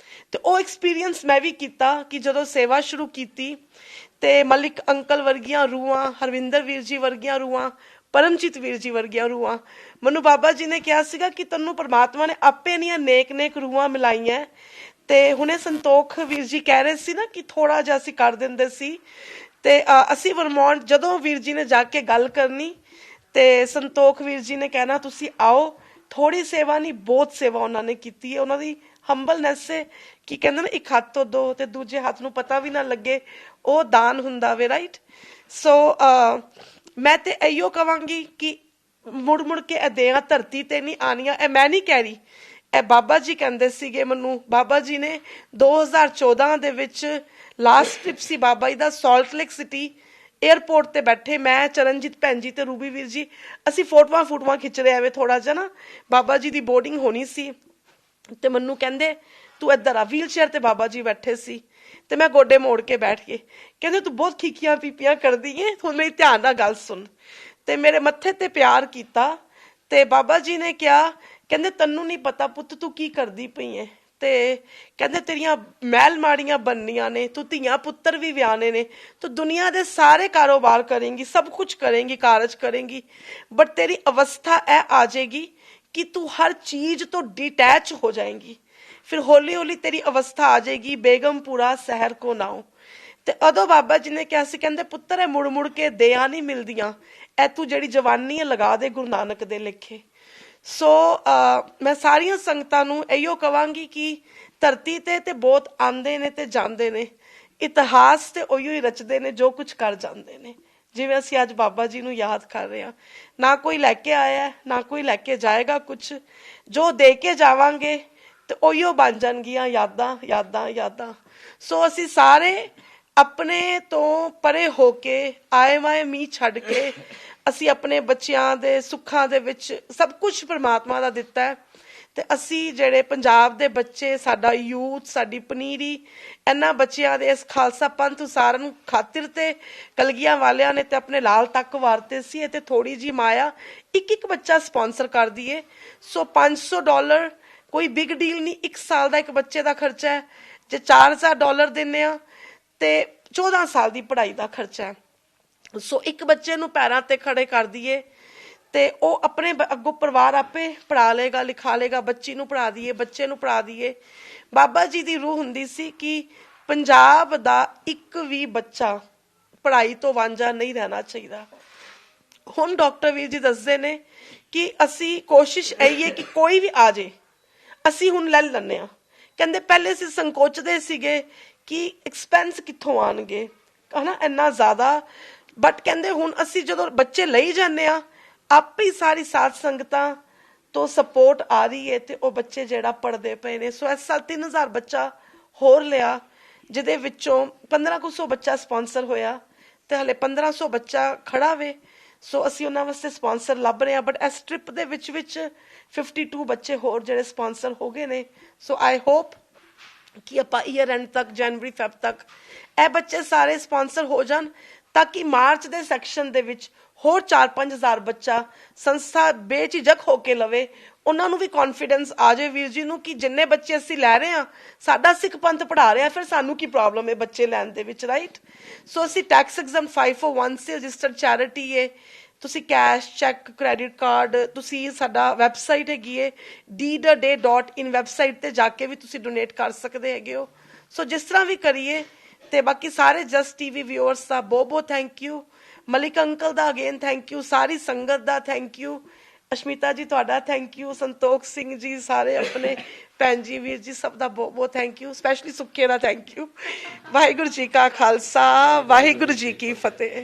ਤੇ ਉਹ ਐਕਸਪੀਰੀਅੰਸ ਮੈਂ ਵੀ ਕੀਤਾ ਕਿ ਜਦੋਂ ਸੇਵਾ ਸ਼ੁਰੂ ਕੀਤੀ ਤੇ ਮਲਿਕ ਅੰਕਲ ਵਰਗੀਆਂ ਰੂਹਾਂ, ਹਰਵਿੰਦਰ ਵੀਰ ਜੀ ਵਰਗੀਆਂ ਰੂਹਾਂ, ਪਰਮਜੀਤ ਵੀਰ ਜੀ ਵਰਗੀਆਂ ਰੂਹਾਂ, ਮੈਨੂੰ ਬਾਬਾ ਜੀ ਨੇ ਕਿਹਾ ਸੀਗਾ ਕਿ ਤੈਨੂੰ ਪਰਮਾਤਮਾ ਨੇ ਆਪੇ ਨੀਆਂ ਨੇਕ ਰੂਹਾਂ ਮਿਲਾਈਆਂ। ਤੇ ਹੁਣੇ ਸੰਤੋਖ ਵੀਰ ਜੀ ਕਹਿ ਰਹੇ ਸੀ ਨਾ ਕਿ ਥੋੜਾ ਜਿਹਾ ਅਸੀਂ ਕਰ ਦਿੰਦੇ ਸੀ। ਤੇ ਅਸੀਂ ਵਰਮੌਂਟ ਜਦੋਂ ਵੀਰ ਜੀ ਨੇ ਜਾ ਕੇ ਗੱਲ ਕਰਨੀ ਤੇ ਸੰਤੋਖ ਵੀਰ ਜੀ ਨੇ ਕਹਿਣਾ ਤੁਸੀਂ ਆਓ, ਥੋੜੀ ਸੇਵਾ ਨਹੀਂ ਬਹੁਤ ਸੇਵਾ ਉਹਨਾਂ ਨੇ ਕੀਤੀ ਹੈ। ਉਹਨਾਂ ਦੀ ਹੰਬਲਨੈਸ ਹੈ ਕਿ ਕਹਿੰਦੇ ਨਾ ਇੱਕ ਹੱਥ ਤੋਂ ਦੋ ਤੇ ਦੂਜੇ ਹੱਥ ਨੂੰ ਪਤਾ ਵੀ ਨਾ ਲੱਗੇ, ਉਹ ਦਾਨ ਹੁੰਦਾ ਵੇ, ਰਾਈਟ। ਸੋ ਮੈਂ ਤੇ ਇਹੋ ਕਵਾਂਗੀ ਕਿ ਮੁੜ ਮੁੜ ਕੇ ਇਹ ਦੇਹਾਂ ਧਰਤੀ ਤੇ ਨਹੀਂ ਆਣੀਆਂ। ਇਹ ਮੈਂ ਨਹੀਂ ਕਹਿ ਰਹੀ, ਇਹ ਬਾਬਾ ਜੀ ਕਹਿੰਦੇ ਸੀਗੇ ਮੈਨੂੰ। ਬਾਬਾ ਜੀ ਨੇ 2014 ਦੇ ਵਿੱਚ ਲਾਸਟ ਟ੍ਰਿਪ ਸੀ ਬਾਬਾ ਜੀ ਦਾ, ਸਾਲਟ ਲੇਕ ਸਿਟੀ 에ਅਰਪੋਰਟ ਤੇ ਬੈਠੇ ਮੈਂ, ਚਰਨਜੀਤ ਭੈਣ ਜੀ ਤੇ ਰੂਬੀ ਵੀਰ ਜੀ, ਅਸੀਂ ਫੋਟੋਆਂ ਖਿੱਚ ਰਹੇ ਆਵੇ ਥੋੜਾ ਜਿਹਾ ਨਾ, ਬਾਬਾ ਜੀ ਦੀ ਬੋਰਡਿੰਗ ਹੋਣੀ ਸੀ। ਤੇ ਮੈਨੂੰ ਕਹਿੰਦੇ ਤੂੰ ਇੱਧਰ ਆ, ਵੀਲ ਚੇਅਰ ਤੇ ਬਾਬਾ ਜੀ ਬੈਠੇ ਸੀ ਤੇ ਮੈਂ ਗੋਡੇ ਮੋੜ ਕੇ ਬੈਠ ਕੇ, ਕਹਿੰਦੇ ਤੂੰ ਬਹੁਤ ਖੀਖੀਆਂ ਪੀਪੀਆਂ ਕਰਦੀ ਏ, ਹੁਣ ਮੇਰੀ ਧਿਆਨ ਨਾਲ ਗੱਲ ਸੁਣ। ਤੇ ਮੇਰੇ ਮੱਥੇ ਤੇ ਪਿਆਰ ਕੀਤਾ ਤੇ ਬਾਬਾ ਜੀ ਨੇ ਕਿਹਾ, ਕਹਿੰਦੇ ਤੈਨੂੰ ਨਹੀਂ ਪਤਾ ਪੁੱਤ ਤੂੰ ਕੀ ਕਰਦੀ ਪਈ ਏ। ਤੇ ਕਹਿੰਦੇ ਤੇਰੀਆਂ ਮਹਿਲ ਮਾੜੀਆਂ ਬਣਨੀਆਂ ਨੇ, ਤੂੰ ਧੀਆਂ ਪੁੱਤਰ ਵੀ ਵਿਆਹਣੇ ਨੇ, ਤੂੰ ਦੁਨੀਆ ਦੇ ਸਾਰੇ ਕਾਰੋਬਾਰ ਕਰੇਂਗੀ, ਸਭ ਕੁਝ ਕਰੇਂਗੀ, ਕਾਰਜ ਕਰੇਂਗੀ, ਬਟ ਤੇਰੀ ਅਵਸਥਾ ਇਹ ਆ ਜਾਏਗੀ ਕਿ ਤੂੰ ਹਰ ਚੀਜ਼ ਤੋਂ डिटैच हो जाएगी। फिर हौली हौली तेरी अवस्था आ जाएगी बेगमपुरा शहर को नाओ। ते अदों बाबा जी ने कहा सी, कहंदे पुत्तर है मुड़ मुड़ के देयां नहीं मिलदियां, ऐ तू जिहड़ी जवानी है लगा दे गुरु नानक दे लिखे। सो मैं सारियां संगतां नूं इहो कहांगी कि धरती ते बहुत आंदे ने ते जांदे ने, इतिहास ते उहियो ही रचदे ने जो कुछ कर जांदे ने। जिवें असीं अज बाबा जी नूं याद कर रहे हां, ना कोई लैके आया ना कोई लैके जाएगा, कुछ जो दे के जावांगे ते उहियो बन जाणगियां यादां यादां यादां। सो असीं सारे अपने तो परे होके आए वाए मीह छड्ड के ਅਸੀਂ ਆਪਣੇ ਬੱਚਿਆਂ ਦੇ ਸੁੱਖਾਂ ਦੇ ਵਿੱਚ ਸਭ ਕੁਝ ਪਰਮਾਤਮਾ ਦਾ ਦਿੱਤਾ ਹੈ। ਤੇ ਅਸੀਂ ਜਿਹੜੇ ਪੰਜਾਬ ਦੇ ਬੱਚੇ, ਸਾਡਾ ਯੂਥ, ਸਾਡੀ ਪਨੀਰੀ, ਇਹਨਾਂ ਬੱਚਿਆਂ ਦੇ ਇਸ ਖਾਲਸਾ ਪੰਥ ਸਾਰਿਆਂ ਨੂੰ ਖਾਤਰ ਤੇ ਕਲਗੀਆਂ ਵਾਲਿਆਂ ਨੇ ਤੇ ਆਪਣੇ ਲਾਲ ਤੱਕ ਵਾਰਤੇ ਸੀ। ਤੇ ਥੋੜੀ ਜੀ ਮਾਇਆ ਇੱਕ ਬੱਚਾ ਸਪਾਂਸਰ ਕਰ ਦਈਏ। ਸੋ $500 ਕੋਈ ਬਿਗ ਡੀਲ ਨਹੀਂ, 1 ਸਾਲ ਦਾ ਇੱਕ ਬੱਚੇ ਦਾ ਖਰਚਾ ਹੈ। ਜੇ $4000 ਦਿੰਨੇ ਆ ਤੇ 14 ਸਾਲ ਦੀ ਪੜ੍ਹਾਈ ਦਾ ਖਰਚਾ ਹੈ। ਸੋ ਇੱਕ ਬੱਚੇ ਨੂੰ ਪੈਰਾਂ ਤੇ ਖੜੇ ਕਰ ਦਈਏ ਤੇ ਉਹ ਆਪਣੇ ਅੱਗੋਂ ਪਰਿਵਾਰ ਆਪੇ ਪੜ੍ਹਾ ਲੇਗਾ, ਲਿਖਾ ਲੇਗਾ। ਬੱਚੀ ਨੂੰ ਪੜ੍ਹਾ ਦਈਏ, ਬੱਚੇ ਨੂੰ ਪੜ੍ਹਾ ਦਈਏ। ਬਾਬਾ ਜੀ ਦੀ ਰੂਹ ਹੁੰਦੀ ਸੀ ਕਿ ਪੰਜਾਬ ਦਾ ਇੱਕ ਵੀ ਬੱਚਾ ਪੜ੍ਹਾਈ ਤੋਂ ਵਾਂਝਾ ਨਹੀਂ ਰਹਿਣਾ ਚਾਹੀਦਾ। ਹੁਣ ਡਾਕਟਰ ਵੀਰ ਜੀ ਦੱਸਦੇ ਨੇ ਕਿ ਅਸੀਂ ਕੋਸ਼ਿਸ਼ ਇਹੀ ਹੈ ਕਿ ਕੋਈ ਵੀ ਆ ਜੇ, ਅਸੀਂ ਹੁਣ ਲੈ ਲੈਂਦੇ ਹਾਂ। ਕਹਿੰਦੇ ਪਹਿਲੇ ਅਸੀਂ ਸੰਕੋਚਦੇ ਸੀਗੇ ਕਿ ਐਕਸਪੈਂਸ ਕਿੱਥੋਂ ਆਣਗੇ, ਹਨਾ, ਇੰਨਾ ਜ਼ਿਆਦਾ। ਬਟ ਕਹਿੰਦੇ ਹੁਣ ਅਸੀਂ ਜਦੋਂ ਬੱਚੇ ਲਈ ਜਾਂਦੇ ਆ, ਆਪੇ ਹੀ ਸਾਰੀ ਸਾਧ ਸੰਗਤਾਂ ਤੋਂ ਸਪੋਰਟ ਆ ਰਹੀ ਹੈ ਤੇ ਉਹ ਬੱਚੇ ਜਿਹੜਾ ਪੜ੍ਹਦੇ ਪਏ ਨੇ। ਸੋ ਇਸ ਸਾਲ 3000 ਬੱਚਾ ਹੋਰ ਲਿਆ, ਜਿਹਦੇ ਵਿੱਚੋਂ 1500 ਬੱਚਾ ਸਪਾਂਸਰ ਹੋਇਆ ਤੇ ਹਲੇ 1500 ਬੱਚਾ ਖੜਾ ਵੇ। ਸੋ ਅਸੀਂ ਉਹਨਾਂ ਵਾਸਤੇ ਸਪਾਂਸਰ ਲੱਭ ਰਹੇ ਹਾਂ। ਬਟ ਇਸ ਟ੍ਰਿਪ ਦੇ ਵਿੱਚ 52 ਬੱਚੇ ਹੋਰ ਜਿਹੜੇ ਸਪਾਂਸਰ ਹੋ ਗਏ ਨੇ। ਸੋ ਆਈ ਹੋਪ ਕਿ ਆਪਾਂ ਈਅਰ ਐਂਡ ਤੱਕ, ਜਨਵਰੀ ਫੈਬ ਤੱਕ ਇਹ ਬੱਚੇ ਸਾਰੇ ਸਪਾਂਸਰ ਹੋ ਜਾਣ, ਤਾਂ ਕਿ ਮਾਰਚ ਦੇ ਸੈਕਸ਼ਨ ਦੇ ਵਿੱਚ ਹੋਰ 4-5 ਹਜ਼ਾਰ ਬੱਚਾ ਸੰਸਥਾ ਬੇਝਿਜਕ ਹੋ ਕੇ ਲਵੇ। ਉਹਨਾਂ ਨੂੰ ਵੀ ਕੌਨਫੀਡੈਂਸ ਆ ਜਾਏ ਵੀਰ ਜੀ ਨੂੰ ਕਿ ਜਿੰਨੇ ਬੱਚੇ ਅਸੀਂ ਲੈ ਰਹੇ ਹਾਂ, ਸਾਡਾ ਸਿੱਖ ਪੰਥ ਪੜ੍ਹਾ ਰਿਹਾ, ਫਿਰ ਸਾਨੂੰ ਕੀ ਪ੍ਰੋਬਲਮ ਹੈ ਬੱਚੇ ਲੈਣ ਦੇ ਵਿੱਚ, ਰਾਈਟ। ਸੋ ਅਸੀਂ ਟੈਕਸ ਐਗਜ਼ਮ 541 ਸੇ ਰਜਿਸਟਰਡ ਚੈਰਿਟੀ ਹੈ। ਤੁਸੀਂ ਕੈਸ਼, ਚੈੱਕ, ਕ੍ਰੈਡਿਟ ਕਾਰਡ, ਤੁਸੀਂ ਸਾਡਾ ਵੈਬਸਾਈਟ ਹੈਗੀ ਹੈ deederday.in, ਵੈਬਸਾਈਟ ਤੇ ਜਾ ਕੇ ਵੀ ਤੁਸੀਂ ਡੋਨੇਟ ਕਰ ਸਕਦੇ ਹੈਗੇ ਹੋ। ਸੋ ਜਿਸ ਤਰ੍ਹਾਂ ਵੀ ਕਰੀਏ। ਤੇ ਬਾਕੀ ਸਾਰੇ ਜਸਟ ਟੀਵੀ ਵਿਊਅਰਸ ਦਾ ਬਹੁਤ ਬਹੁਤ ਥੈਂਕ ਯੂ। ਮਲਿਕ ਅੰਕਲ ਦਾ ਅਗੇਨ ਥੈਂਕ ਯੂ, ਸਾਰੀ ਸੰਗਤ ਦਾ ਥੈਂਕ ਯੂ। ਅਸ਼ਮਿਤਾ ਜੀ ਤੁਹਾਡਾ ਥੈਂਕ ਯੂ, ਸੰਤੋਖ ਸਿੰਘ ਜੀ, ਸਾਰੇ ਆਪਣੇ ਭੈਣ ਜੀ ਵੀਰ ਜੀ ਸਭ ਦਾ ਬਹੁਤ ਬਹੁਤ ਥੈਂਕ ਯੂ, ਸਪੈਸ਼ਲੀ ਸੁੱਖੇ ਦਾ ਥੈਂਕ ਯੂ। ਵਾਹਿਗੁਰੂ ਜੀ ਕਾ ਖਾਲਸਾ, ਵਾਹਿਗੁਰੂ ਜੀ ਕੀ ਫਤਿਹ।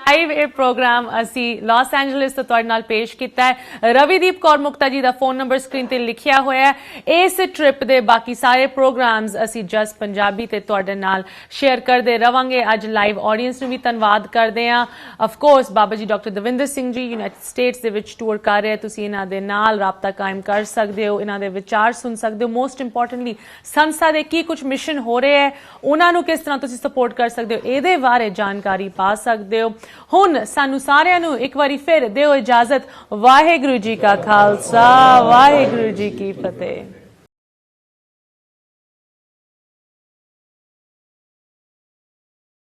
ਲਾਈਵ ਇਹ ਪ੍ਰੋਗਰਾਮ ਅਸੀਂ ਲਾਸ ਐਂਜਲਸ ਤੋਂ ਤੁਹਾਡੇ ਨਾਲ ਪੇਸ਼ ਕੀਤਾ ਹੈ। ਰਵੀਦੀਪ ਕੌਰ ਮੁਕਤਾ ਜੀ ਦਾ ਫੋਨ ਨੰਬਰ ਸਕਰੀਨ ਤੇ ਲਿਖਿਆ ਹੋਇਆ ਹੈ। ਇਸ ਟ੍ਰਿਪ ਦੇ ਬਾਕੀ ਸਾਰੇ ਪ੍ਰੋਗਰਾਮਸ ਅਸੀਂ ਜਸਟ ਪੰਜਾਬੀ ਤੇ ਤੁਹਾਡੇ ਨਾਲ ਸ਼ੇਅਰ ਕਰਦੇ ਰਵਾਂਗੇ। ਅੱਜ ਲਾਈਵ ਆਡੀਅנס ਨੂੰ ਵੀ ਧੰਨਵਾਦ ਕਰਦੇ ਹਾਂ। Of course Baba ji doctor Davinder Singh ji United States ਦੇ ਵਿੱਚ ਟੂਰ ਕਰ ਰਹੇ, ਤੁਸੀਂ ਇਹਨਾਂ ਦੇ ਨਾਲ ਰਾਬਤਾ ਕਾਇਮ ਕਰ ਸਕਦੇ ਹੋ, ਇਹਨਾਂ ਦੇ ਵਿਚਾਰ ਸੁਣ ਸਕਦੇ ਹੋ। ਮੋਸਟ ਇੰਪੋਰਟੈਂਟਲੀ ਸੰਸਥਾ ਦੇ ਕੀ ਕੁਝ ਮਿਸ਼ਨ ਹੋ ਰਹੇ ਹੈ, ਉਹਨਾਂ ਨੂੰ ਕਿਸ ਤਰ੍ਹਾਂ ਤੁਸੀਂ ਸਪੋਰਟ ਕਰ ਸਕਦੇ ਹੋ, ਇਹਦੇ ਬਾਰੇ ਜਾਣਕਾਰੀ ਪਾ ਸਕਦੇ ਹੋ। ਹੁਣ ਸਾਨੂੰ ਸਾਰਿਆਂ ਨੂੰ ਇੱਕ ਵਾਰੀ ਫਿਰ ਦਿਓ ਇਜਾਜ਼ਤ। ਵਾਹਿਗੁਰੂ ਜੀ ਕਾ ਖਾਲਸਾ, ਵਾਹਿਗੁਰੂ ਜੀ ਕੀ ਫਤਿਹ।